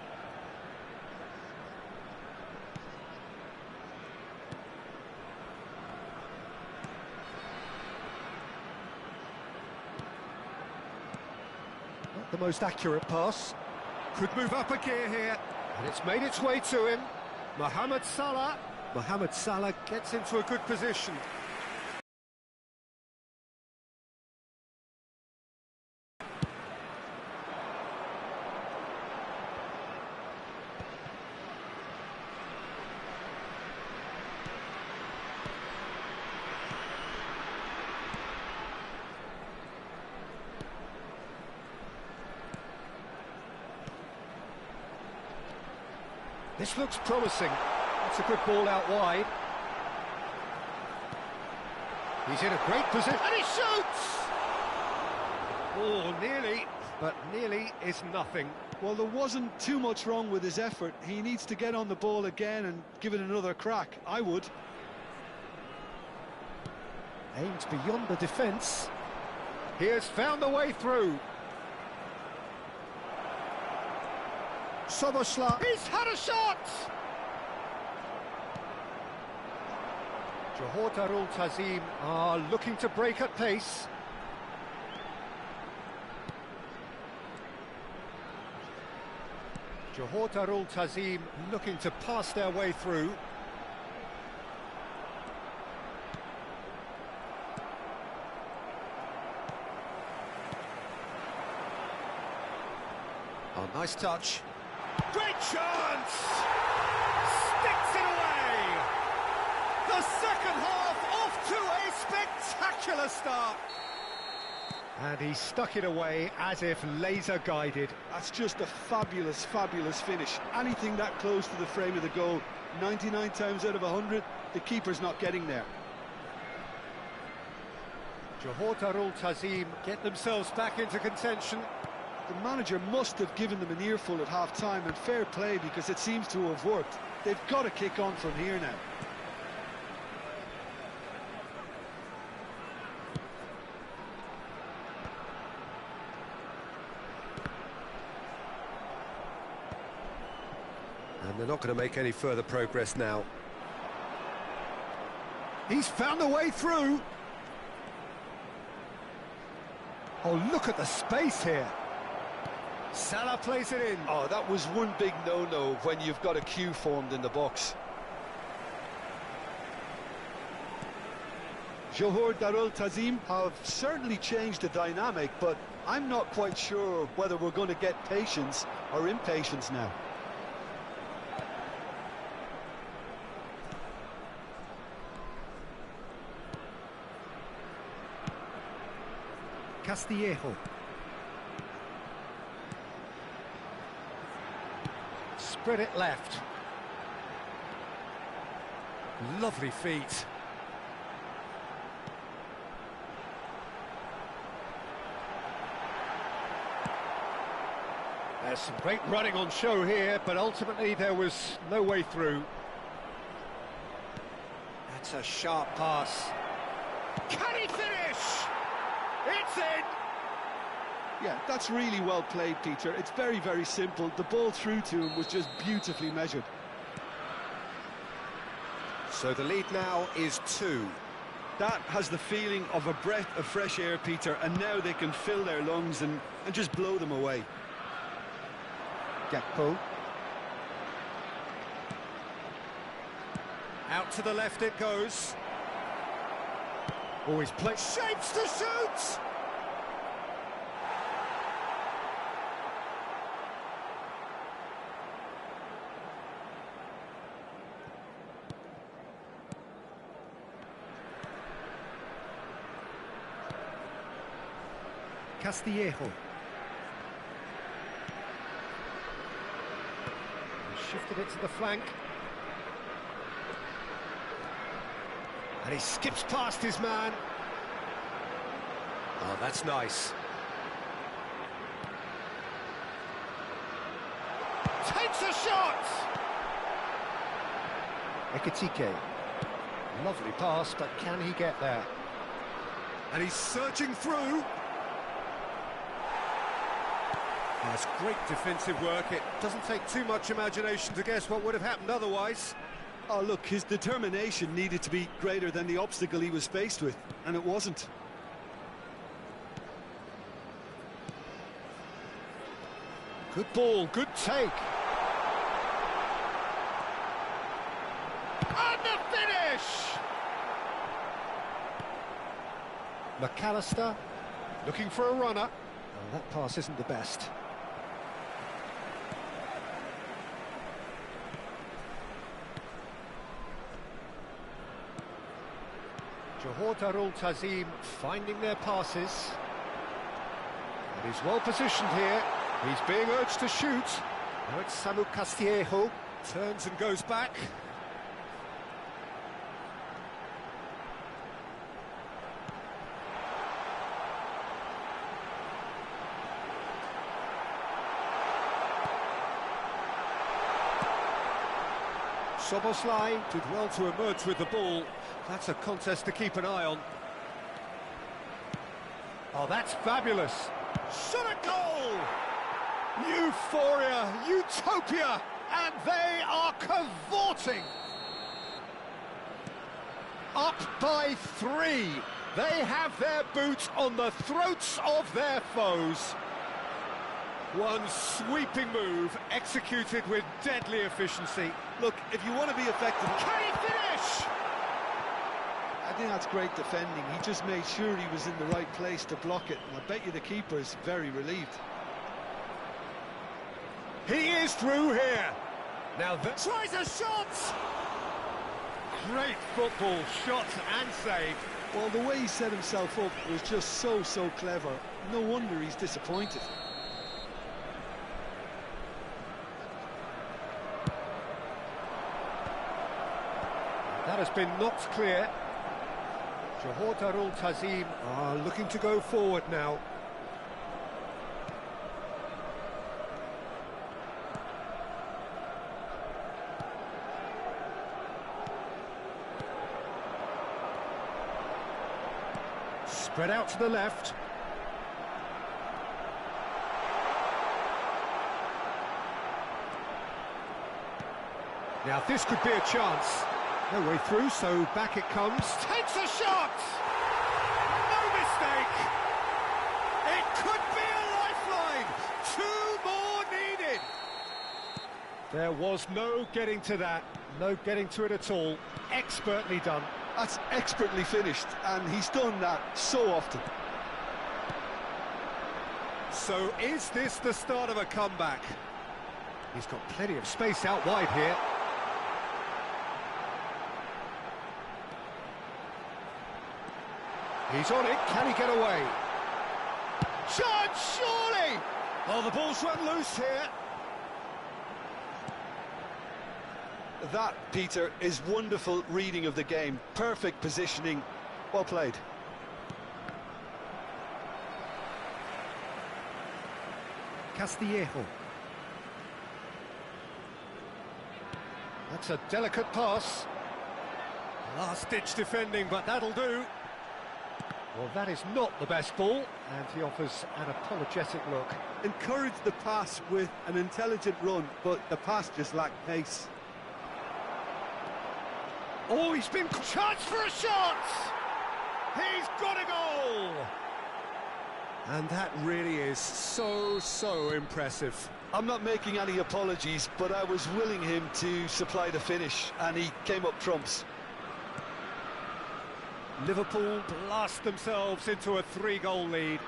Not the most accurate pass. Could move up a gear here. And it's made its way to him. Mohamed Salah. Mohamed Salah gets into a good position. This looks promising. That's a good ball out wide. He's in a great position, and he shoots! Oh, nearly, but nearly is nothing. Well, there wasn't too much wrong with his effort. He needs to get on the ball again and give it another crack. I would. Aims beyond the defence. He has found the way through. Soboslai, he's had a shot! Johor Darul Tazim are looking to break at pace. Johor Darul Tazim looking to pass their way through. Oh, nice touch. Great chance! Sticks it away! The second half off to a spectacular start! And he stuck it away as if laser guided. That's just a fabulous, fabulous finish. Anything that close to the frame of the goal, 99 times out of 100, the keeper's not getting there. Johor Darul Tazim get themselves back into contention. The manager must have given them an earful at half-time, and fair play, because it seems to have worked. They've got to kick on from here now. And they're not going to make any further progress now. He's found a way through. Oh, look at the space here. Salah plays it in. Oh, that was one big no-no when you've got a queue formed in the box. Johor Darul Tazim have certainly changed the dynamic, but I'm not quite sure whether we're going to get patience or impatience now. Castillejo. Spread it left. Lovely feet. There's some great running on show here, but ultimately there was no way through. That's a sharp pass. Can he finish? It's in! Yeah, that's really well played, Peter. It's very, very simple. The ball through to him was just beautifully measured. So the lead now is 2. That has the feeling of a breath of fresh air, Peter, and now they can fill their lungs and just blow them away. Gakpo. Out to the left it goes. Always play shapes to shoot! Castillejo. Shifted it to the flank. And he skips past his man. Oh, that's nice. Takes a shot! Ekitike. Lovely pass, but can he get there? And he's surging through. That's great defensive work. It doesn't take too much imagination to guess what would have happened otherwise. Oh, look, his determination needed to be greater than the obstacle he was faced with, and it wasn't. Good ball, good take. And the finish! McAllister looking for a runner. Oh, that pass isn't the best. Johor Darul Tazim finding their passes. And he's well positioned here. He's being urged to shoot. Now it's Samu Castillejo. Turns and goes back. Soboslai did well to emerge with the ball. That's a contest to keep an eye on. Oh, that's fabulous. Shot a goal! Euphoria, utopia, and they are cavorting. Up by 3. They have their boots on the throats of their foes. One sweeping move, executed with deadly efficiency. Look, if you want to be effective... Can he finish? I think that's great defending. He just made sure he was in the right place to block it, and I bet you the keeper is very relieved. He is through here. Now that tries a shot. Great football, shot and save. Well, the way he set himself up was just so clever. No wonder he's disappointed. That has been knocked clear. Johor Darul Tazim are looking to go forward now. Spread out to the left. Now this could be a chance. No way through, so back it comes. Takes a shot! No mistake! It could be a lifeline! 2 more needed! There was no getting to that. No getting to it at all. Expertly done. That's expertly finished, and he's done that so often. So is this the start of a comeback? He's got plenty of space out wide here. He's on it, can he get away? Chance, surely! Oh, the ball's run loose here. That, Peter, is wonderful reading of the game. Perfect positioning. Well played. Castillejo. That's a delicate pass. Last-ditch defending, but that'll do. Well, that is not the best ball, and he offers an apologetic look. Encouraged the pass with an intelligent run, but the pass just lacked pace. Oh, he's been... Chance for a shot! He's got a goal! And that really is so impressive. I'm not making any apologies, but I was willing him to supply the finish, and he came up trumps. Liverpool blast themselves into a 3-goal lead.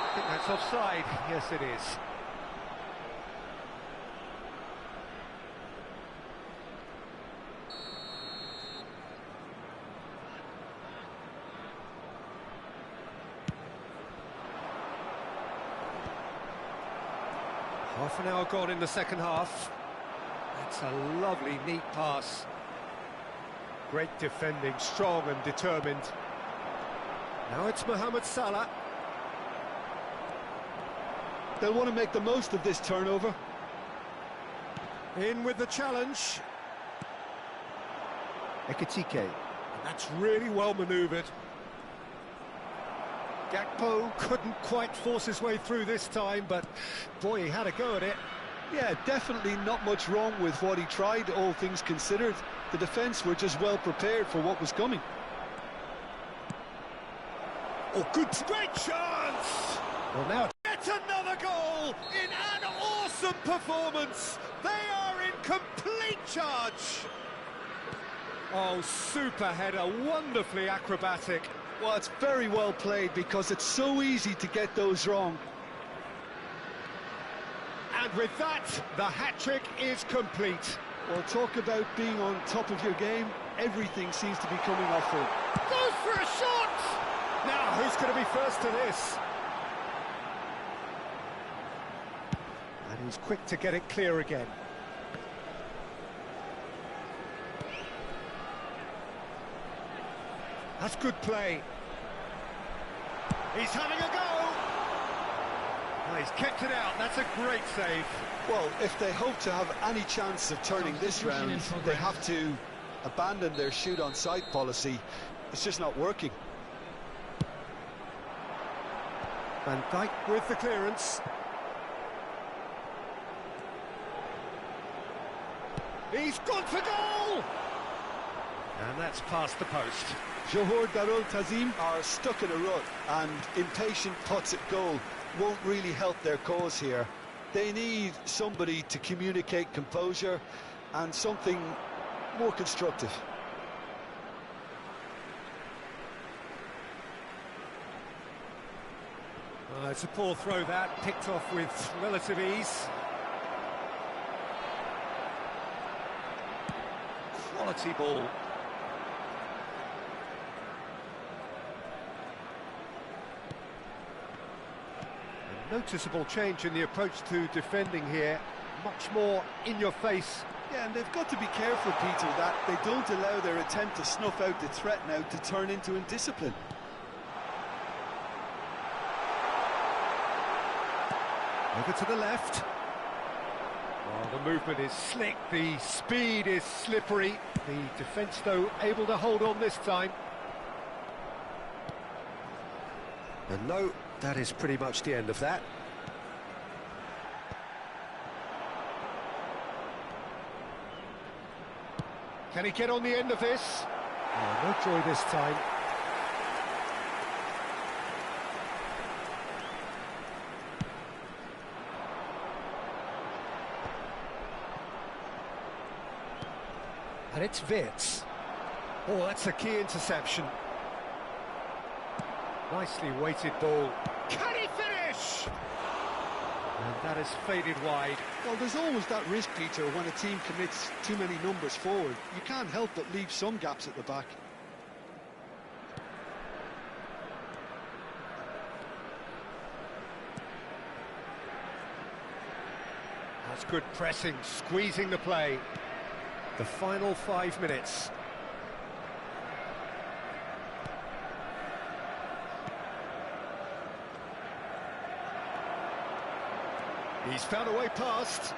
I think that's offside. Yes, it is. Half an hour gone in the second half. That's a lovely, neat pass. Great defending, strong and determined. Now it's Mohamed Salah. They'll want to make the most of this turnover. In with the challenge. Ekitike. And that's really well manoeuvred. Gakpo couldn't quite force his way through this time, but boy, he had a go at it. Yeah, definitely not much wrong with what he tried, all things considered. The defence were just well prepared for what was coming. Oh, great chance! Well, now, yet another goal in an awesome performance. They are in complete charge. Oh, super header, wonderfully acrobatic. Well, it's very well played because it's so easy to get those wrong. And with that, the hat-trick is complete. Well, talk about being on top of your game. Everything seems to be coming off for him. Goes for a shot! Now, who's going to be first to this? And he's quick to get it clear again. That's good play. He's having a go! Oh, he's kept it out, that's a great save. Well, if they hope to have any chance of turning this round, they have to abandon their shoot-on-sight policy. It's just not working. Van Dijk with the clearance. He's gone for goal! And that's past the post. Johor Darul Tazim are stuck in a rut, and impatient putts at goal won't really help their cause here. They need somebody to communicate composure and something more constructive. It's a poor throw that, picked off with relative ease. Quality ball. A noticeable change in the approach to defending here, much more in your face. Yeah, and they've got to be careful, Peter, that they don't allow their attempt to snuff out the threat now to turn into indiscipline. Over to the left. Oh, the movement is slick, the speed is slippery. The defence, though, able to hold on this time. And no, that is pretty much the end of that. Can he get on the end of this? Oh, no joy this time. And it's Wirtz. Oh, that's a key interception. Nicely weighted ball. Can he finish? And that has faded wide. Well, there's always that risk, Peter, when a team commits too many numbers forward. You can't help but leave some gaps at the back. That's good pressing, squeezing the play. The final 5 minutes. He's found a way past.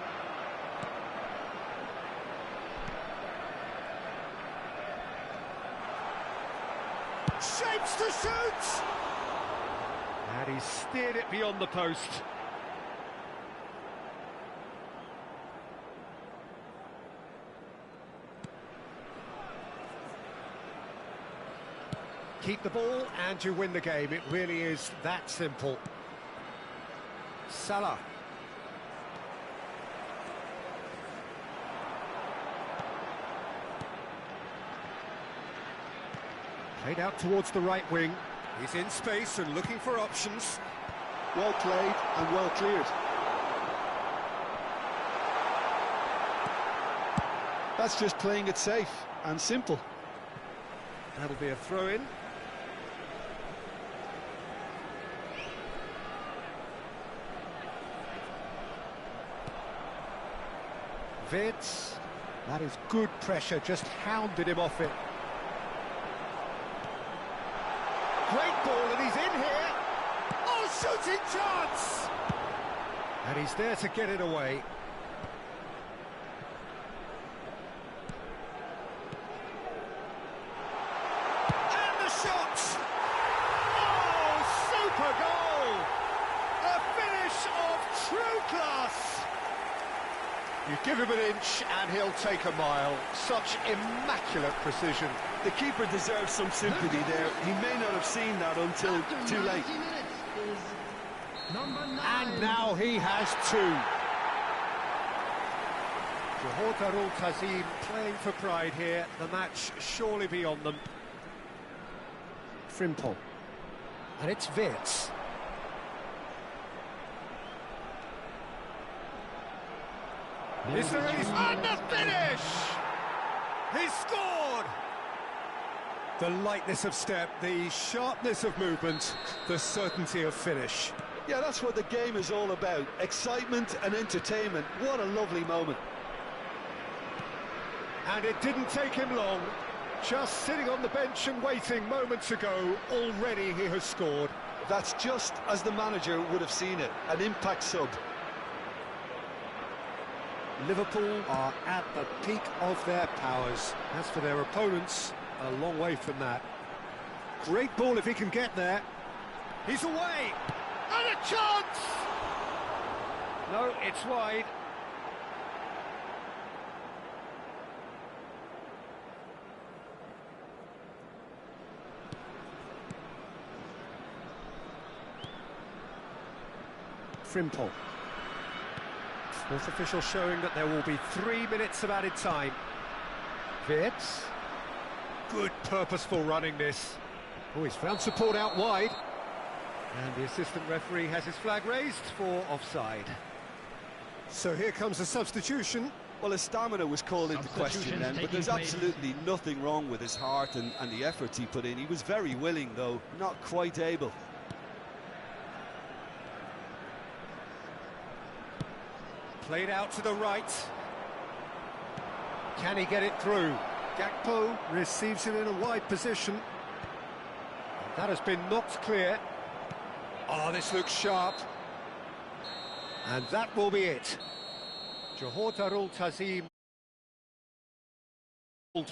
Shapes to shoot! And he's steered it beyond the post. Keep the ball and you win the game. It really is that simple. Salah. Played out towards the right wing. He's in space and looking for options. Well played and well cleared. That's just playing it safe and simple. That'll be a throw-in. Vids. That is good pressure, just hounded him off it. Great ball, and he's in here. Oh, shooting chance! And he's there to get it away. And the shot! Oh, super goal! A finish of true class! You give him an inch and he'll take a mile. Such immaculate precision. The keeper deserves some sympathy there. He may not have seen that until too late. And now he has two. Johor Darul Tazim playing for pride here. The match surely beyond them. Frimpong. And it's Wirtz. Is there any... And the finish! He scored! The lightness of step, the sharpness of movement, the certainty of finish. Yeah, that's what the game is all about. Excitement and entertainment. What a lovely moment. And it didn't take him long. Just sitting on the bench and waiting moments ago, already he has scored. That's just as the manager would have seen it. An impact sub. Liverpool are at the peak of their powers. As for their opponents, a long way from that. Great ball if he can get there. He's away! And a chance! No, it's wide. Frimpong. Fourth official showing that there will be 3 minutes of added time. Wirtz. Good purposeful running this. Oh, he's found support out wide. And the assistant referee has his flag raised for offside. So here comes a substitution. Well, his stamina was called into question then, but there's absolutely nothing wrong with his heart and the efforts he put in. He was very willing, though, not quite able. Played out to the right. Can he get it through? Gakpo receives him in a wide position. That has been knocked clear. Oh, this looks sharp. And that will be it. Johor Darul Tazim.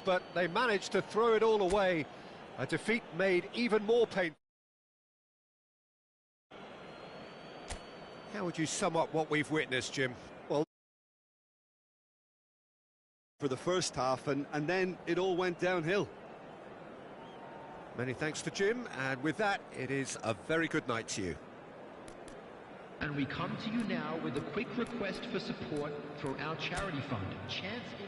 But they managed to throw it all away. A defeat made even more painful. How would you sum up what we've witnessed, Jim? Well, for the first half, and then it all went downhill. Many thanks to Jim, and with that, it is a very good night to you. And we come to you now with a quick request for support through our charity fund. Chance in...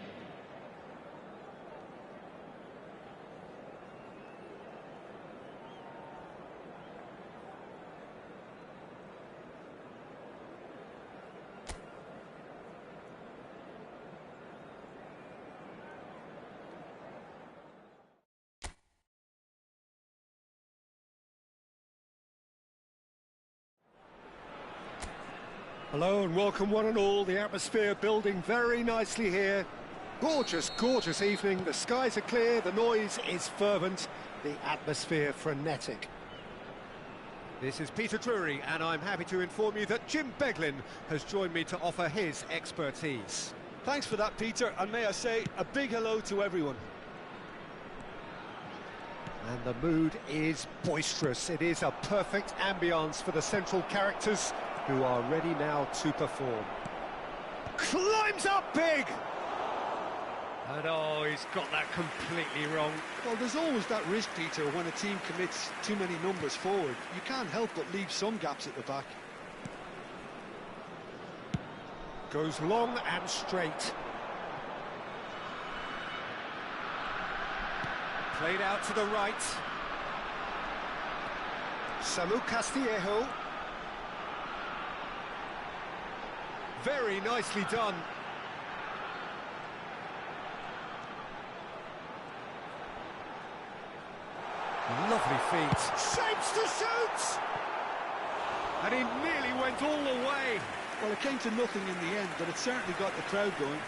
Hello and welcome one and all. The atmosphere building very nicely here. Gorgeous, gorgeous evening. The skies are clear, the noise is fervent, the atmosphere frenetic. This is Peter Drury and I'm happy to inform you that Jim Beglin has joined me to offer his expertise. Thanks for that, Peter, and may I say a big hello to everyone. And the mood is boisterous. It is a perfect ambience for the central characters who are ready now to perform. Climbs up big! And oh, he's got that completely wrong. Well, there's always that risk, Peter, when a team commits too many numbers forward. You can't help but leave some gaps at the back. Goes long and straight. Played out to the right. Samu Castillejo. Very nicely done. Lovely feet. Shapes to shoot! And he nearly went all the way. Well, it came to nothing in the end, but it certainly got the crowd going.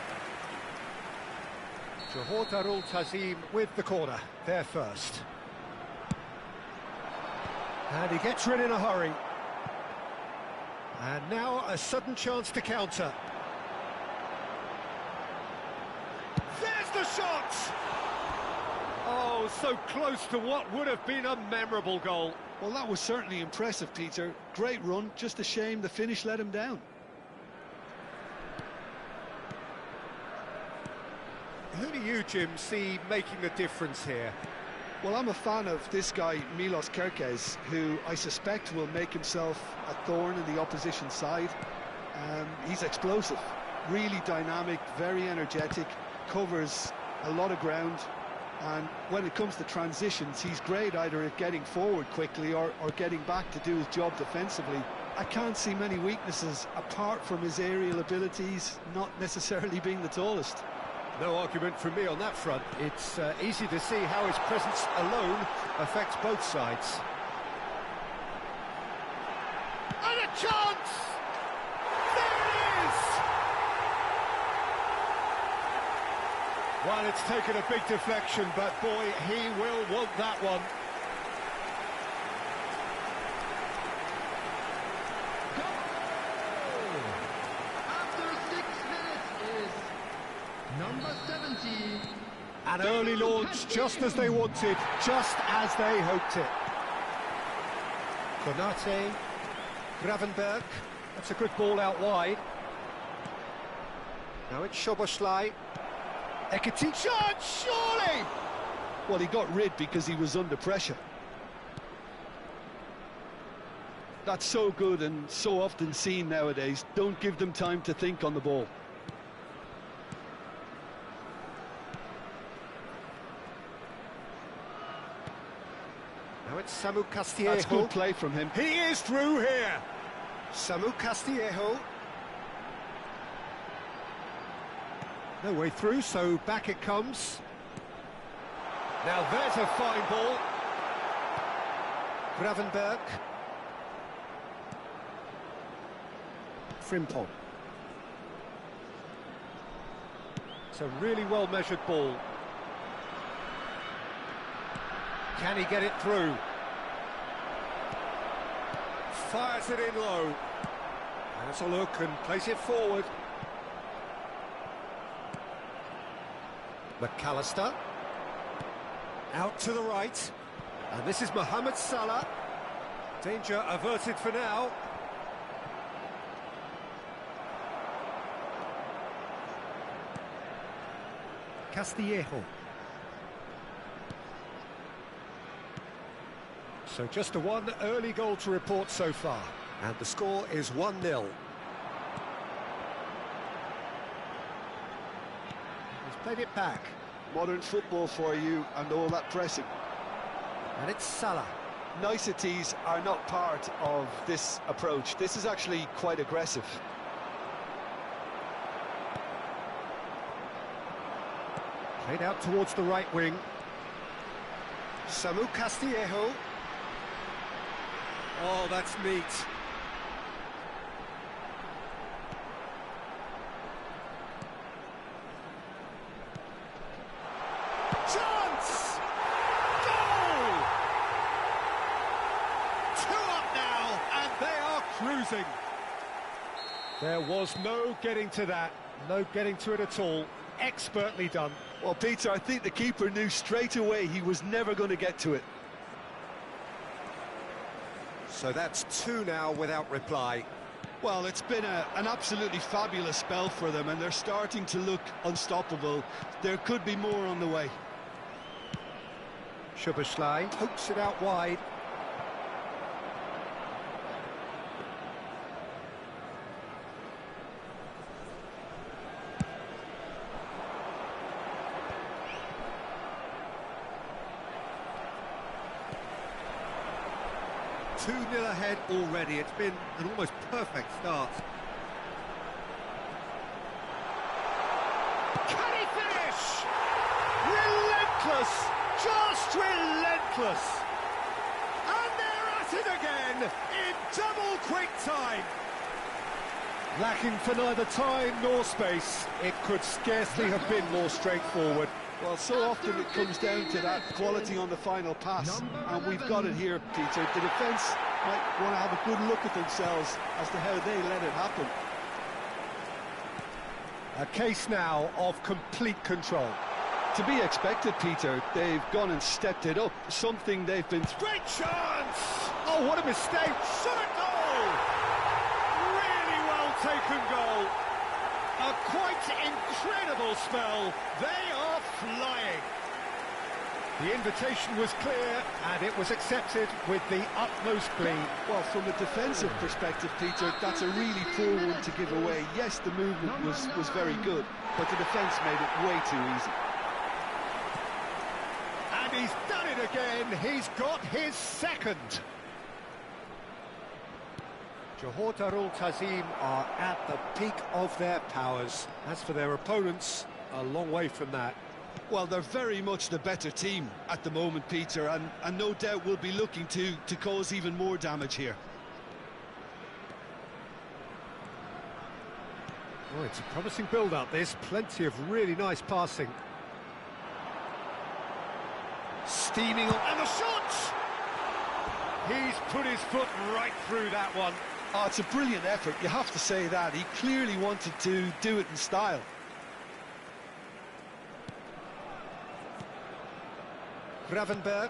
Johor Darul Tazim with the corner, there first. And he gets rid in a hurry. And now a sudden chance to counter. There's the shot! Oh, so close to what would have been a memorable goal. Well, that was certainly impressive, Peter. Great run, just a shame the finish let him down. Who do you, Jim, see making the difference here? Well, I'm a fan of this guy, Milos Kerkez, who I suspect will make himself a thorn in the opposition side. He's explosive, really dynamic, very energetic, covers a lot of ground, and when it comes to transitions, he's great either at getting forward quickly or getting back to do his job defensively. I can't see many weaknesses apart from his aerial abilities, not necessarily being the tallest. No argument from me on that front. It's easy to see how his presence alone affects both sides. And a chance! There it is! Well, it's taken a big deflection, but boy, he will want that one. Number 70. An early launch, just as they wanted, just as they hoped it. Konate, Gravenberg, that's a good ball out wide. Now it's Szoboszlai. Ekiti, shot, surely! Well, he got rid because he was under pressure. That's so good and so often seen nowadays. Don't give them time to think on the ball. Now it's Samu Castillejo. That's good play from him. He is through here. Samu Castillejo. No way through, so back it comes. Now there's a fine ball. Gravenberg. Frimpong. It's a really well-measured ball. Can he get it through? Fires it in low. Has a look and plays it forward. McAllister. Out to the right. And this is Mohamed Salah. Danger averted for now. Castillejo. So just a one early goal to report so far, and the score is 1-0. He's played it back. Modern football for you and all that pressing. And it's Salah. Niceties are not part of this approach. This is actually quite aggressive. Played out towards the right wing. Samu Castillejo. Oh, that's neat. Chance! Goal! 2 up now, and they are cruising. There was no getting to that, no getting to it at all. expertly done. Well, Peter, I think the keeper knew straight away he was never going to get to it. So that's 2 now without reply. Well, it's been an absolutely fabulous spell for them, and they're starting to look unstoppable. There could be more on the way. Szoboszlai pokes it out wide. Two 2-0 ahead already. It's been an almost perfect start. Can he finish? Relentless! Just relentless! And they're at it again in double quick time. Lacking for neither time nor space. It could scarcely have been more straightforward. Well, so often it comes down to that quality on the final pass, and we've got it here, Peter. The defence might want to have a good look at themselves as to how they let it happen. A case now of complete control. To be expected, Peter. They've gone and stepped it up, something they've been... Great chance! Oh, what a mistake! Shot goal! Really well taken goal. A quite incredible spell. They are flying. The invitation was clear, and it was accepted with the utmost glee. Well, from a defensive perspective, Peter, that's a really poor one to give away. Yes, the movement was very good, but the defence made it way too easy. And he's done it again. He's got his second. Johor Darul Tazim are at the peak of their powers. As for their opponents, a long way from that. Well, they're very much the better team at the moment, Peter, and no doubt will be looking to cause even more damage here. Oh, it's a promising build-up, this. Plenty of really nice passing. Steaming on, and the shot! He's put his foot right through that one. Oh, it's a brilliant effort, you have to say that. He clearly wanted to do it in style. Gravenberg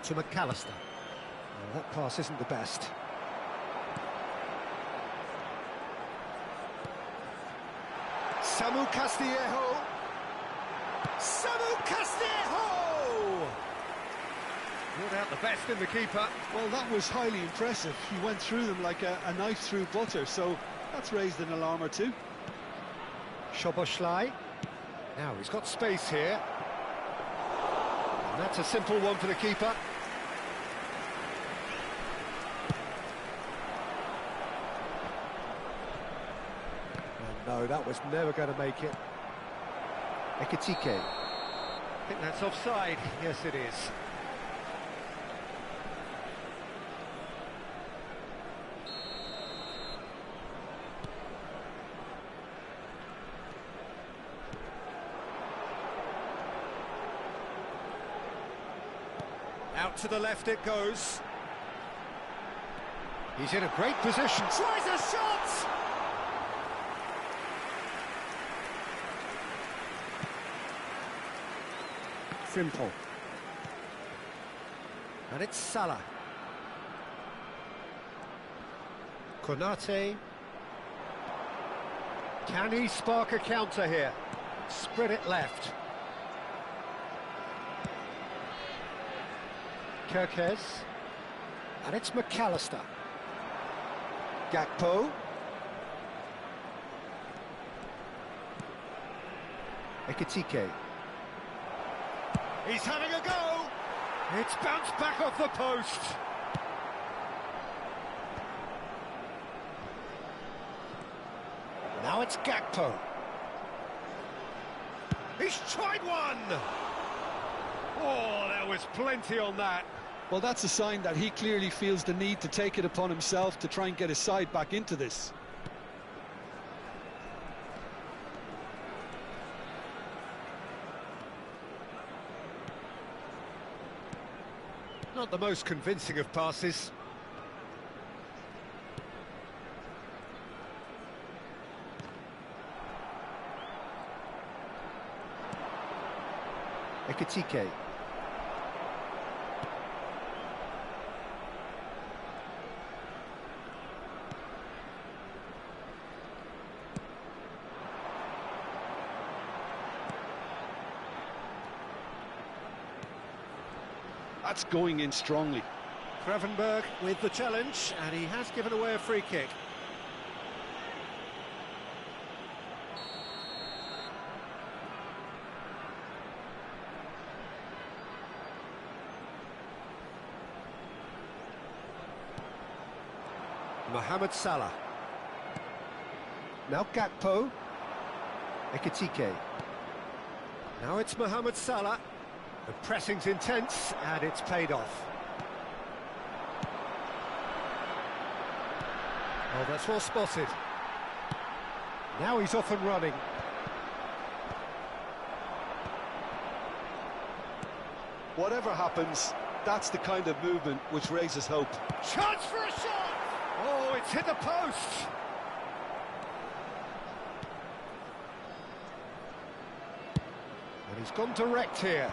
to McAllister. Oh, that pass isn't the best. Samu Castillejo. Samu Castillejo! Brought out the best in the keeper. Well, that was highly impressive. He went through them like a knife through butter, so that's raised an alarm or two. Szoboszlai. Now he's got space here. And that's a simple one for the keeper. And no, that was never going to make it. Ekitike. I think that's offside. Yes, it is. Out to the left it goes. He's in a great position. Tries a shot! Simple. And it's Salah. Konate. Can he spark a counter here? Spread it left. Kirkes, and it's McAllister. Gakpo. Ekitike. He's having a go! It's bounced back off the post. Now it's Gakpo. He's tried one! Oh, there was plenty on that. Well, that's a sign that he clearly feels the need to take it upon himself to try and get his side back into this. Not the most convincing of passes. Ekitike. That's going in strongly. Gravenberg with the challenge, and he has given away a free kick. Mohamed Salah. Now Gakpo. Ekitike. Now it's Mohamed Salah. The pressing's intense, and it's paid off. Oh, that's well spotted. Now he's off and running. Whatever happens, that's the kind of movement which raises hope. Chance for a shot! Oh, it's hit the post! And he's gone direct here.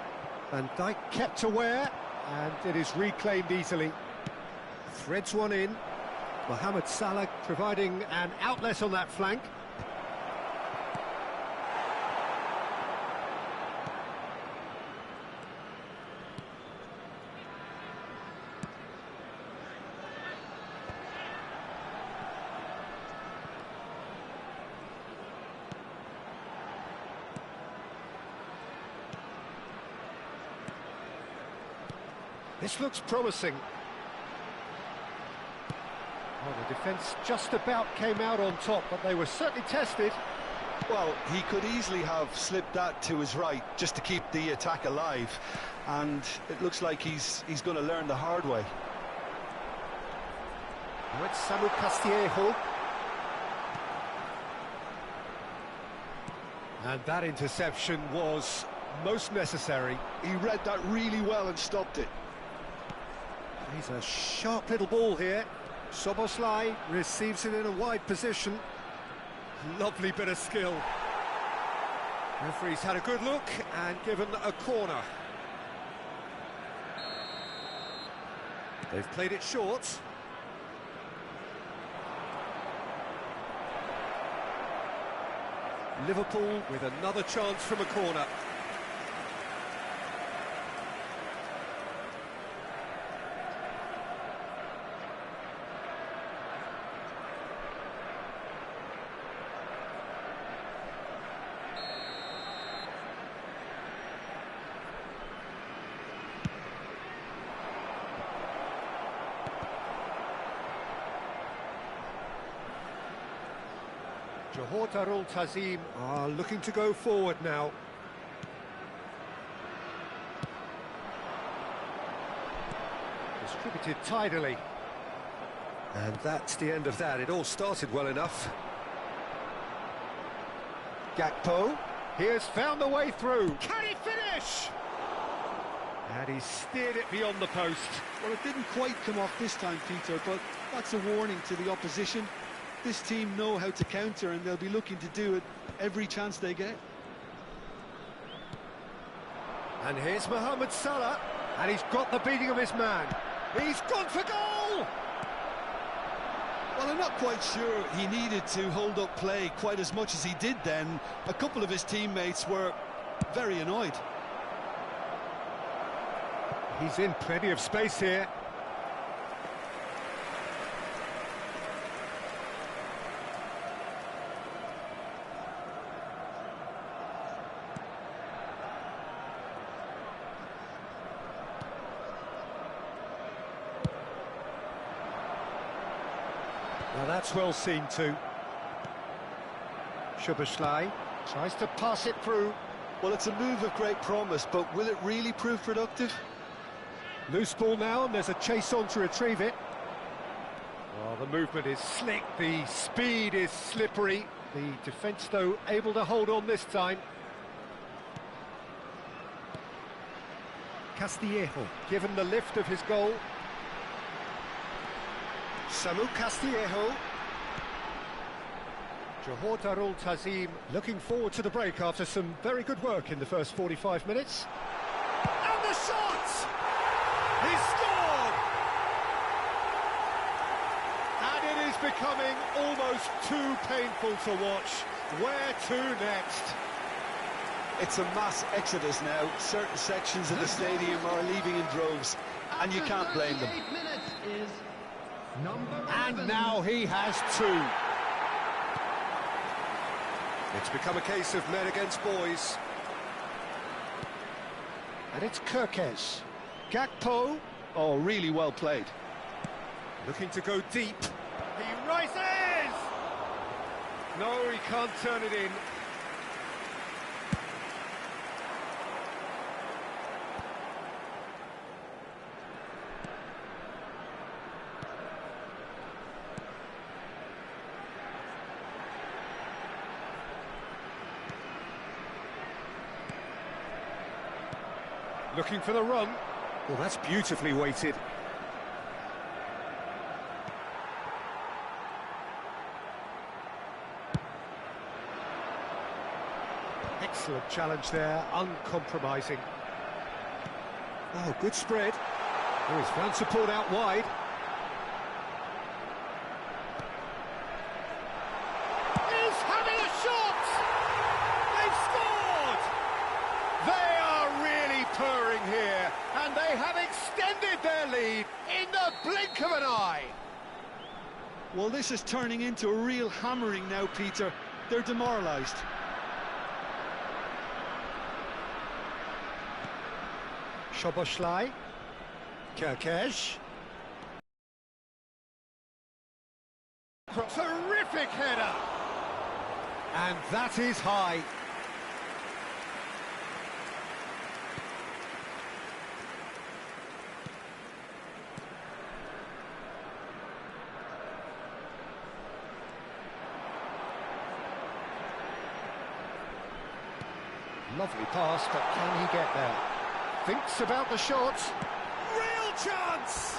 Van Dijk kept aware, and it is reclaimed easily. Threads one in. Mohamed Salah providing an outlet on that flank. This looks promising. Well, the defence just about came out on top, but they were certainly tested. Well, he could easily have slipped that to his right just to keep the attack alive, and it looks like he's going to learn the hard way. Now it's Samu Castillejo. And that interception was most necessary. He read that really well and stopped it. He's a sharp little ball here. Soboslai receives it in a wide position. Lovely bit of skill. Referee's had a good look and given a corner. They've played it short. Liverpool with another chance from a corner. Johor Darul Tazim are looking to go forward now. Distributed tidily. And that's the end of that. It all started well enough. Gakpo, he has found the way through. Can he finish? And he steered it beyond the post. Well, it didn't quite come off this time, Peter, but that's a warning to the opposition. This team know how to counter, and they'll be looking to do it every chance they get. And here's Mohamed Salah, and he's got the beating of his man. He's gone for goal! Well, I'm not quite sure he needed to hold up play quite as much as he did then. A couple of his teammates were very annoyed. He's in plenty of space here. Now that's well seen too. Szoboszlai tries to pass it through. Well, it's a move of great promise, but will it really prove productive? Loose ball now, and there's a chase on to retrieve it. Well, the movement is slick, the speed is slippery. The defence, though, able to hold on this time. Castillejo, given the lift of his goal. Samu Castillejo. Johor Darul Tazim looking forward to the break after some very good work in the first 45 minutes. almost too painful to watch. Where to next? It's a mass exodus now. Certain sections of the stadium are leaving in droves, and you can't blame them. And now he has two. It's become a case of men against boys. And it's Kirkes. Gakpo. Oh, really well played. Looking to go deep. He rises! No, he can't turn it in. Looking for the run. Well, that's beautifully weighted. Excellent challenge there, uncompromising. Oh, good spread. Oh, he's found support out wide. He's having a shot! They've scored! They are really purring here, and they have extended their lead in the blink of an eye. Well, this is turning into a real hammering now, Peter. They're demoralised. Szoboszlai, Kirkes. Terrific header! And that is high. Lovely pass, but can he get there? Thinks about the shot. Real chance!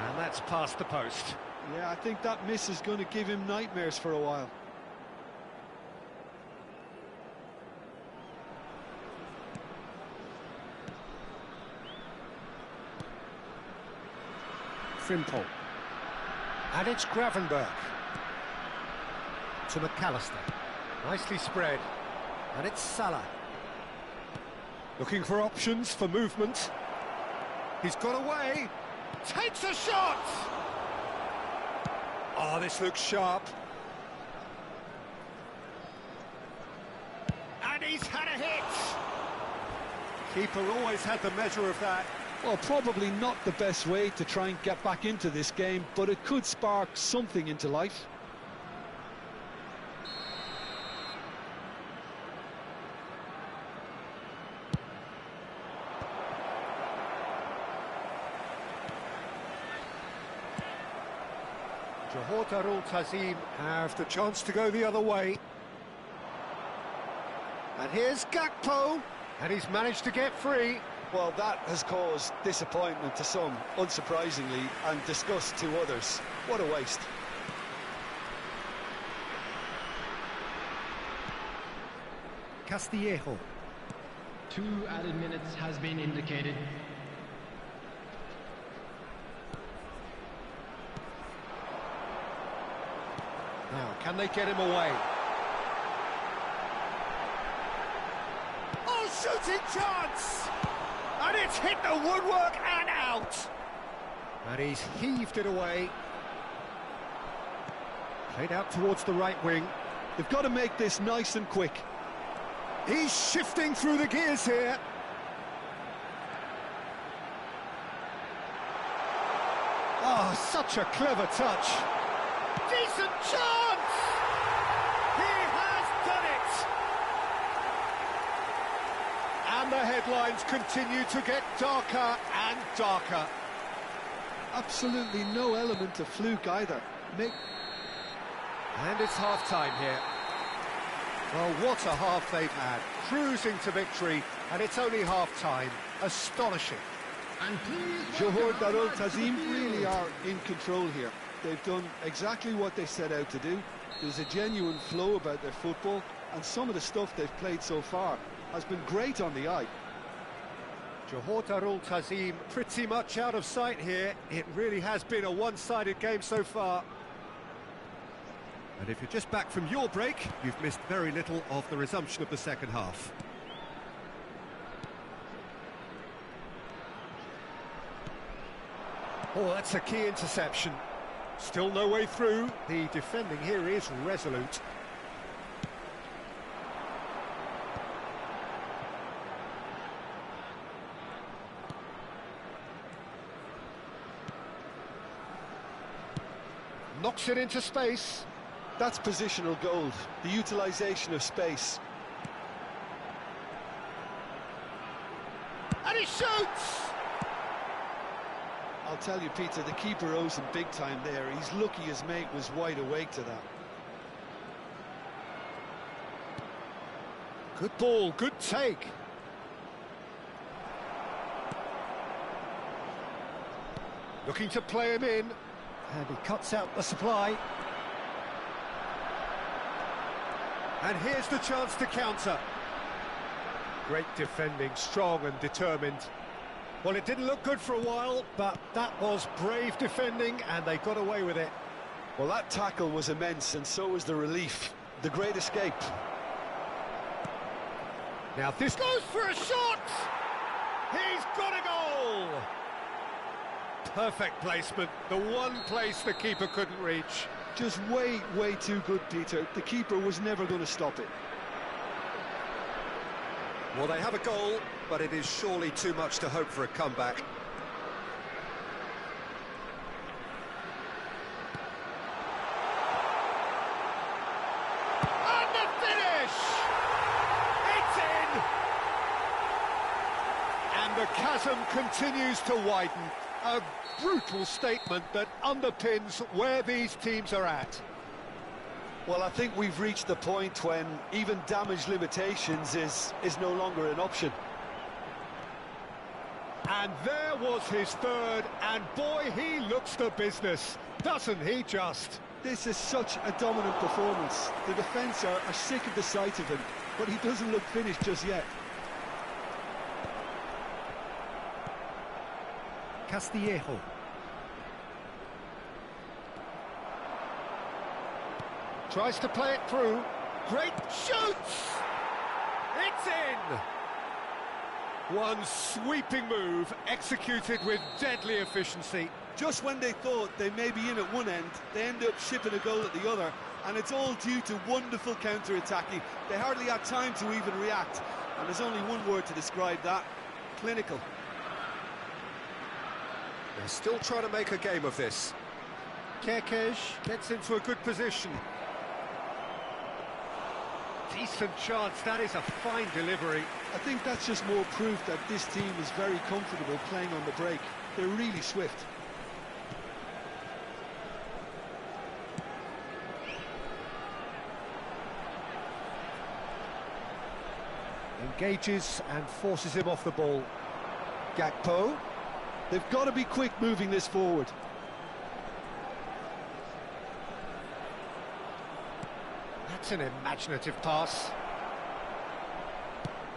And that's past the post. Yeah, I think that miss is going to give him nightmares for a while. Frimpong. And it's Gravenberg. To McAllister. Nicely spread. And it's Salah. Looking for options for movement. He's got away. Takes a shot! Oh, this looks sharp. And he's had a hit! Keeper always had the measure of that. Well, probably not the best way to try and get back into this game, but it could spark something into life. Johor Darul Tazim have the chance to go the other way. And here's Gakpo, and he's managed to get free. Well, that has caused disappointment to some, unsurprisingly, and disgust to others. What a waste. Castillejo. 2 added minutes has been indicated. Now, can they get him away? Oh, shooting chance! And it's hit the woodwork and out! And he's heaved it away. Played out towards the right wing. They've got to make this nice and quick. He's shifting through the gears here. Oh, such a clever touch. Decent chance! He has done it! And the headlines continue to get darker and darker. Absolutely no element of fluke either. And it's half-time here. Well, what a half they've had. Cruising to victory, and it's only half-time. Astonishing. And Johor Darul Tazim really are in control here. They've done exactly what they set out to do. There's a genuine flow about their football, and some of the stuff they've played so far has been great on the eye. Johor Darul Tazim pretty much out of sight here. It really has been a one-sided game so far. And if you're just back from your break, you've missed very little of the resumption of the second half. Oh, that's a key interception. Still no way through. The defending here is resolute. Knocks it into space. That's positional gold, the utilisation of space. And he shoots! I'll tell you, Peter, the keeper owes him big time there. He's lucky his mate was wide awake to that. Good ball, good take. Looking to play him in. And he cuts out the supply. And here's the chance to counter. Great defending, strong and determined. Well, it didn't look good for a while, but that was brave defending, and they got away with it. Well, that tackle was immense, and so was the relief. The great escape. Now this goes for a shot! He's got a goal! Perfect placement, the one place the keeper couldn't reach. Just way too good, Peter. The keeper was never going to stop it. Well, they have a goal, but it is surely too much to hope for a comeback. And the finish! It's in! And the chasm continues to widen. A brutal statement that underpins where these teams are at. Well, I think we've reached the point when even damage limitations is no longer an option. And there was his third, and boy, he looks the business, doesn't he just? This is such a dominant performance. The defence are sick of the sight of him, but he doesn't look finished just yet. Castillejo. Tries to play it through. Great shoots! It's in! One sweeping move, executed with deadly efficiency. Just when they thought they may be in at one end, they end up shipping a goal at the other, and it's all due to wonderful counter-attacking. They hardly had time to even react, and there's only one word to describe that: clinical. They're still trying to make a game of this. Kerkez gets into a good position. Decent chance, that is a fine delivery. I think that's just more proof that this team is very comfortable playing on the break. They're really swift. Engages and forces him off the ball. Gakpo. They've got to be quick moving this forward. That's an imaginative pass.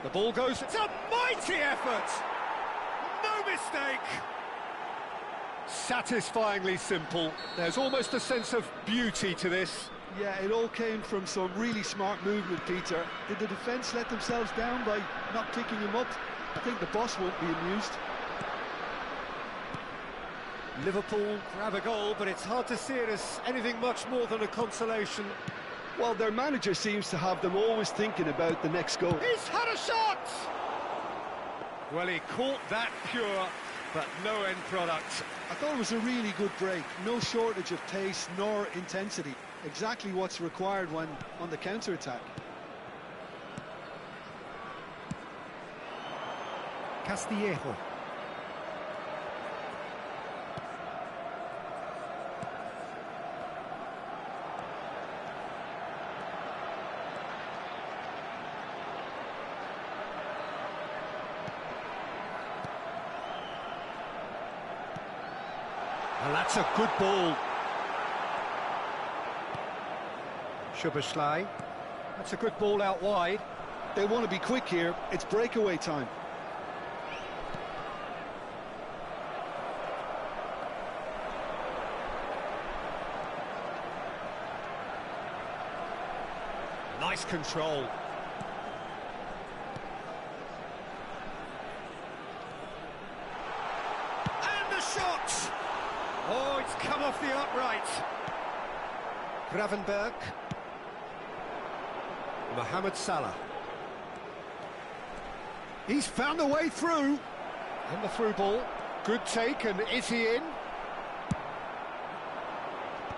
The ball goes... It's a mighty effort! No mistake! Satisfyingly simple. There's almost a sense of beauty to this. Yeah, it all came from some really smart movement, Peter. Did the defence let themselves down by not picking him up? I think the boss won't be amused. Liverpool grab a goal, but it's hard to see it as anything much more than a consolation. Well, their manager seems to have them always thinking about the next goal. He's had a shot! Well, he caught that pure, but no end product. I thought it was a really good break. No shortage of pace nor intensity. Exactly what's required when on the counter-attack. Castillejo. And that's a good ball. Szoboszlai. That's a good ball out wide. They want to be quick here. It's breakaway time. control. And the shot! Oh, it's come off the upright. Gravenberg. Mohamed Salah. He's found a way through. And the through ball. Good take, and is he in?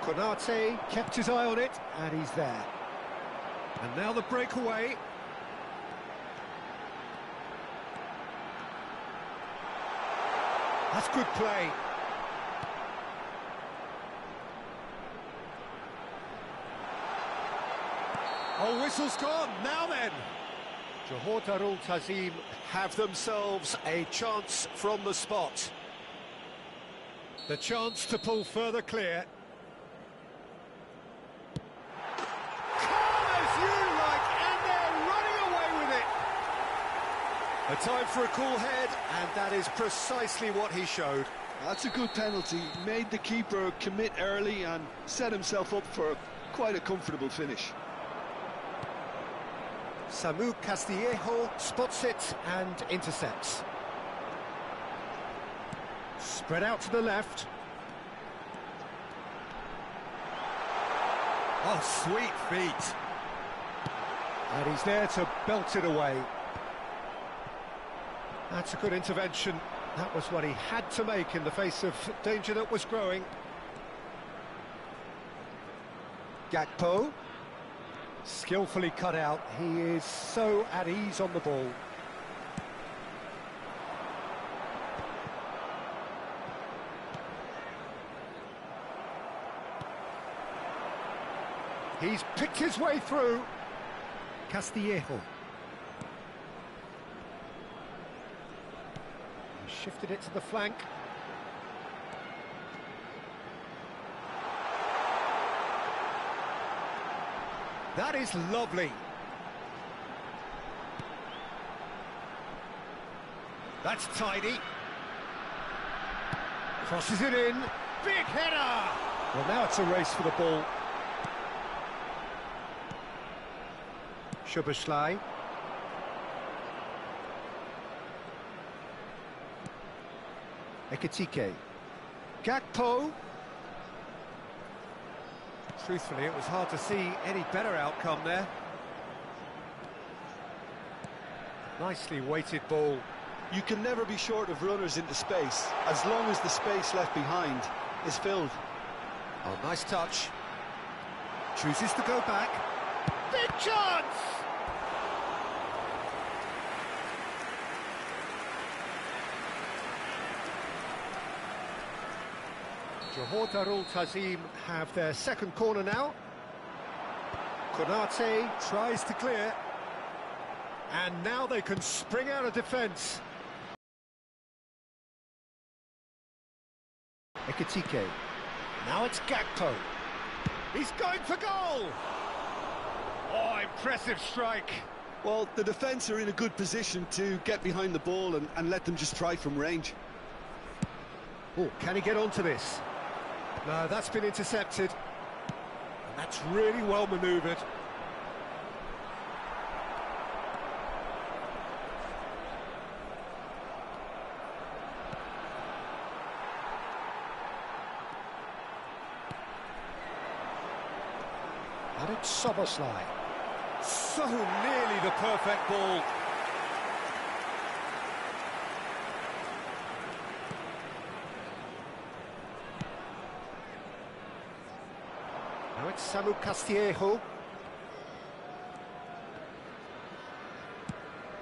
Konate kept his eye on it, and he's there. And now the breakaway. That's good play. Oh, whistle's gone. Now then. Johor Darul Tazim have themselves a chance from the spot. The chance to pull further clear. Calm as you like, and they're running away with it. A time for a cool head, and that is precisely what he showed. That's a good penalty. Made the keeper commit early and set himself up for quite a comfortable finish. Samu Castillejo spots it and intercepts. Spread out to the left. Oh, sweet feet. And he's there to belt it away. That's a good intervention. That was what he had to make in the face of danger that was growing. Gakpo. Skillfully cut out. He is so at ease on the ball. He's picked his way through. Castillejo. He shifted it to the flank. That is lovely. That's tidy. Crosses it in. Big header! Well, now it's a race for the ball. Szoboszlai. Ekitike. Gakpo. Truthfully, it was hard to see any better outcome there. Nicely weighted ball. You can never be short of runners into space, as long as the space left behind is filled. Oh, nice touch. Chooses to go back. Big chance! Johor Darul Tazim have their second corner now. Konate tries to clear. And now they can spring out of defence. Ekitike. Now it's Gakpo. He's going for goal! Oh, impressive strike. Well, the defence are in a good position to get behind the ball and let them just try from range. Oh, can he get onto this? No, that's been intercepted. And that's really well manoeuvred. And it's Szoboszlai. So nearly the perfect ball. Now it's Samu Castillejo.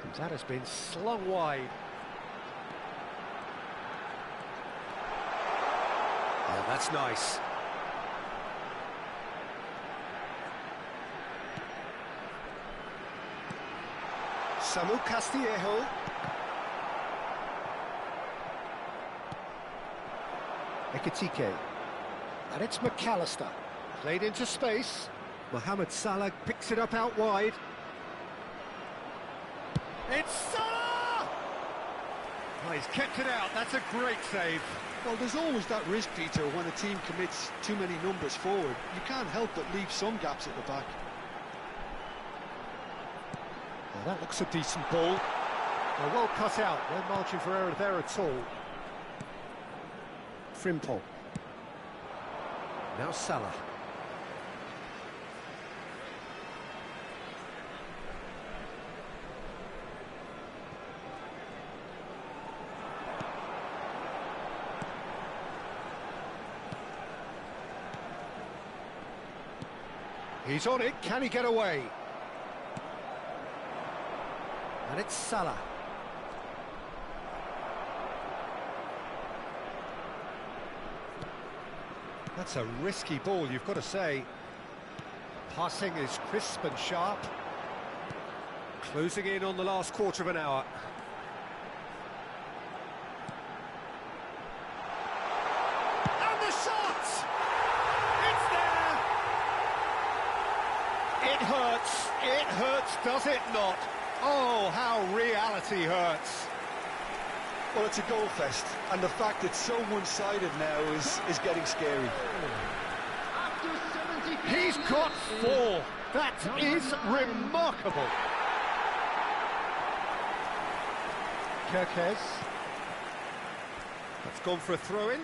And that has been slung wide. Oh, that's nice. Samu Castillejo. Ekitike. And it's McAllister. Played into space. Mohamed Salah picks it up out wide. It's Salah! Oh, he's kept it out. That's a great save. Well, there's always that risk, Peter, when a team commits too many numbers forward. You can't help but leave some gaps at the back. That looks a decent ball. Well cut out, no margin for error there at all. Frimpong. Now Salah. He's on it, can he get away? And it's Salah. That's a risky ball, you've got to say. Passing is crisp and sharp. Closing in on the last quarter of an hour. And the shot! It's there! It hurts, does it not? Oh, how reality hurts. Well, it's a goal fest, and the fact it's so one-sided now is getting scary. He's got 4. That is remarkable. Kirkes. That's gone for a throw-in.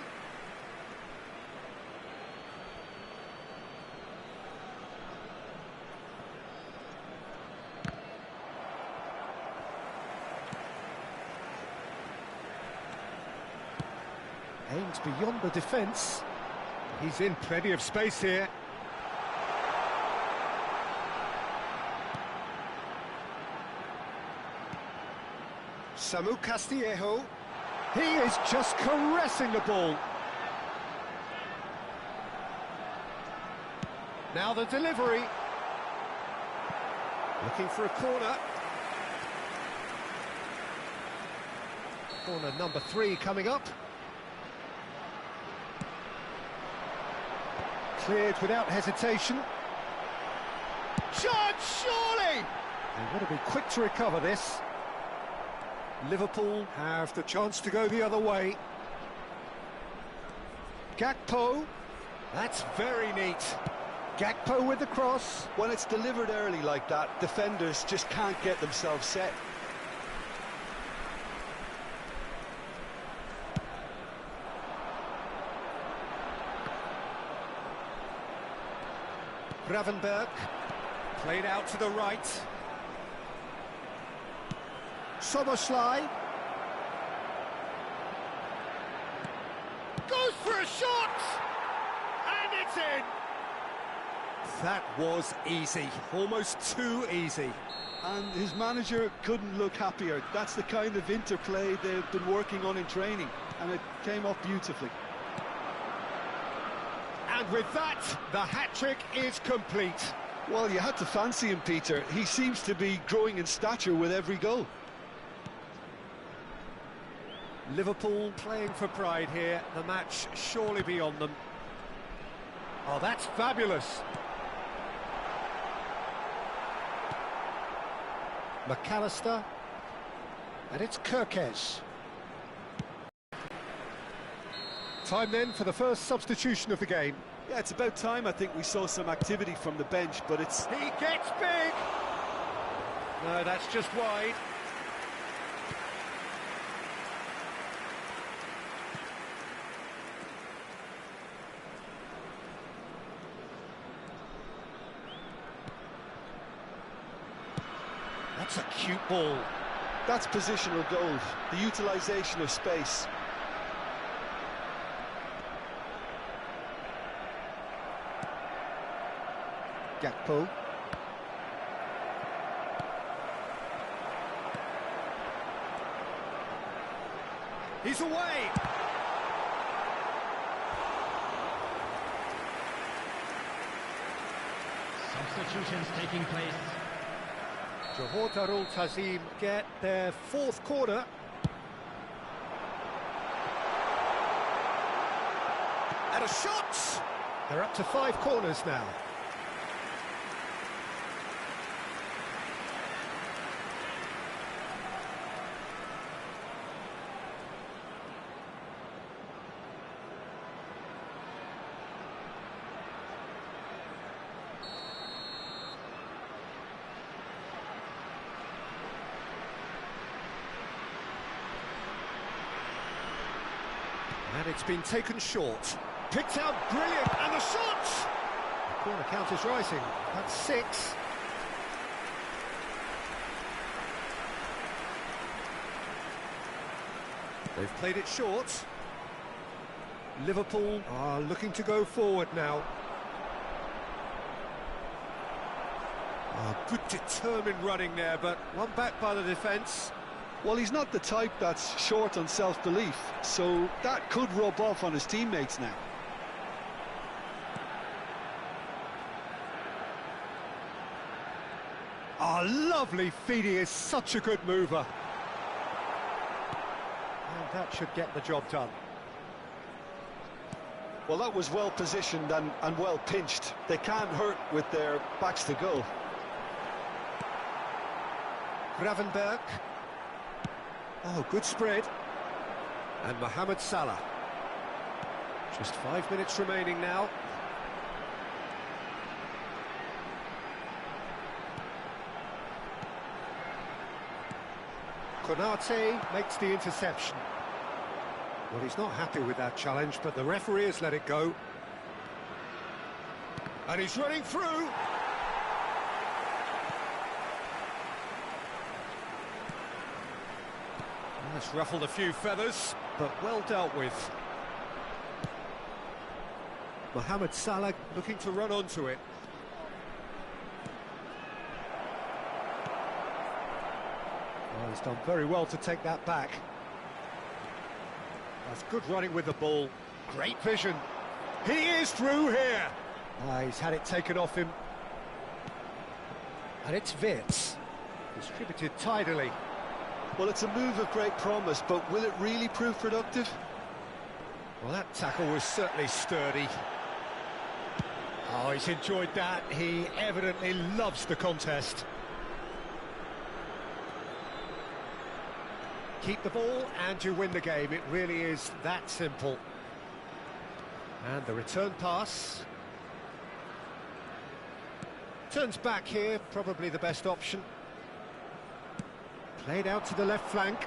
Aimed beyond the defence. He's in plenty of space here. Samu Castillejo. He is just caressing the ball. Now the delivery. Looking for a corner. Corner number 3 coming up. Cleared without hesitation. Shot, surely! They want to be quick to recover this. Liverpool have the chance to go the other way. Gakpo. That's very neat. Gakpo with the cross. When it's delivered early like that, defenders just can't get themselves set. Gravenberg, played out to the right. Soboslai. Goes for a shot! And it's in! That was easy, almost too easy. And his manager couldn't look happier. That's the kind of interplay they've been working on in training, and it came off beautifully. And with that, the hat-trick is complete. Well, you had to fancy him, Peter. He seems to be growing in stature with every goal. Liverpool playing for pride here. The match surely beyond them. Oh, that's fabulous. McAllister. And it's Kirkes. Time then for the first substitution of the game. Yeah, it's about time I think we saw some activity from the bench, but it's... He gets big! No, that's just wide. That's a cute ball. That's positional gold, the utilisation of space. Gakpo. He's away! Substitutions taking place. Johor Darul Tazim get their 4th corner. And a shot! They're up to 5 corners now. And it's been taken short. Picked out brilliant, and the shot! The corner count is rising. That's 6. They've played it short. Liverpool are looking to go forward now. Good determined running there, but one back by the defence. Well, he's not the type that's short on self-belief, so that could rub off on his teammates now. Lovely feed, he is such a good mover. And that should get the job done. Well, that was well positioned and well pinched. They can't hurt with their backs to goal. Gravenberg. Oh, good spread. And Mohamed Salah. Just 5 minutes remaining now. Konate makes the interception. Well, he's not happy with that challenge, but the referee has let it go. And he's running through. That's ruffled a few feathers, but well dealt with. Mohamed Salah looking to run onto it. Well, he's done very well to take that back. That's good running with the ball. Great vision. He is through here. He's had it taken off him. And it's Wirtz. Distributed tidily. Well, it's a move of great promise, but will it really prove productive? Well, that tackle was certainly sturdy. Oh, he's enjoyed that. He evidently loves the contest. Keep the ball and you win the game. It really is that simple. And the return pass. Turns back here, probably the best option. Played out to the left flank.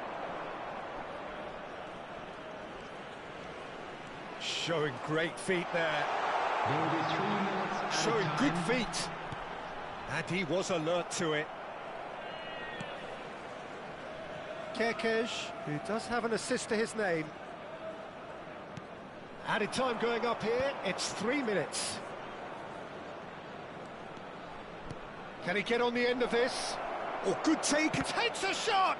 Showing great feet there. Showing good feet. And he was alert to it. Kerkez, who does have an assist to his name. Added time going up here, it's 3 minutes. Can he get on the end of this? Oh, good take, takes a shot!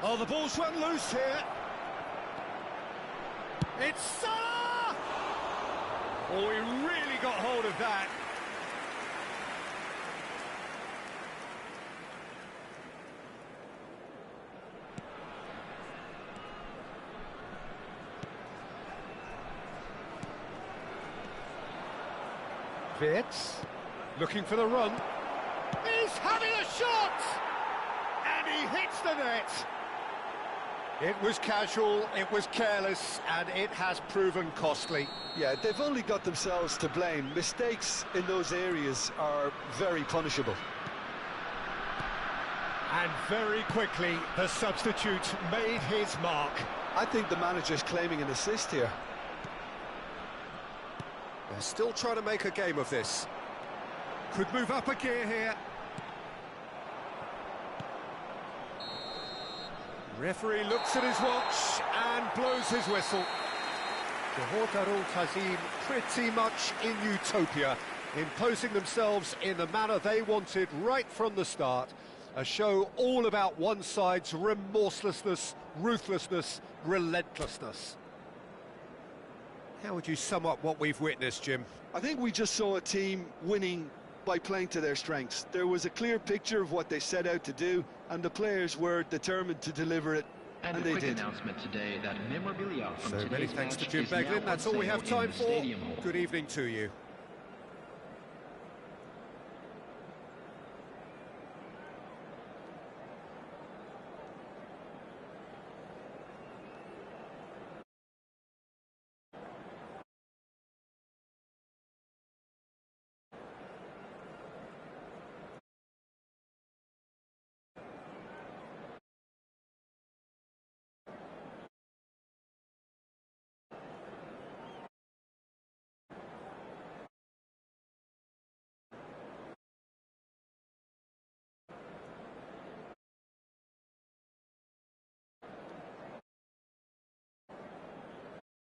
Oh, the ball's run loose here. It's Salah! Oh, he really got hold of that. Wirtz, looking for the run. He's having a shot! And he hits the net. It was casual, it was careless, and it has proven costly. Yeah, they've only got themselves to blame. Mistakes in those areas are very punishable. And very quickly, the substitute made his mark. I think the manager's claiming an assist here. They're still trying to make a game of this. Could move up a gear here. Referee looks at his watch and blows his whistle. Johor Darul Ta'zim pretty much in utopia, imposing themselves in the manner they wanted right from the start. A show all about one side's remorselessness, ruthlessness, relentlessness. How would you sum up what we've witnessed, Jim? I think we just saw a team winning by playing to their strengths. There was a clear picture of what they set out to do, and the players were determined to deliver it, and they did. Announcement today that memorabilia from so many thanks to Jim match is now Beglin. That's on all we have sale in time the for. Stadium Hall. Good evening to you.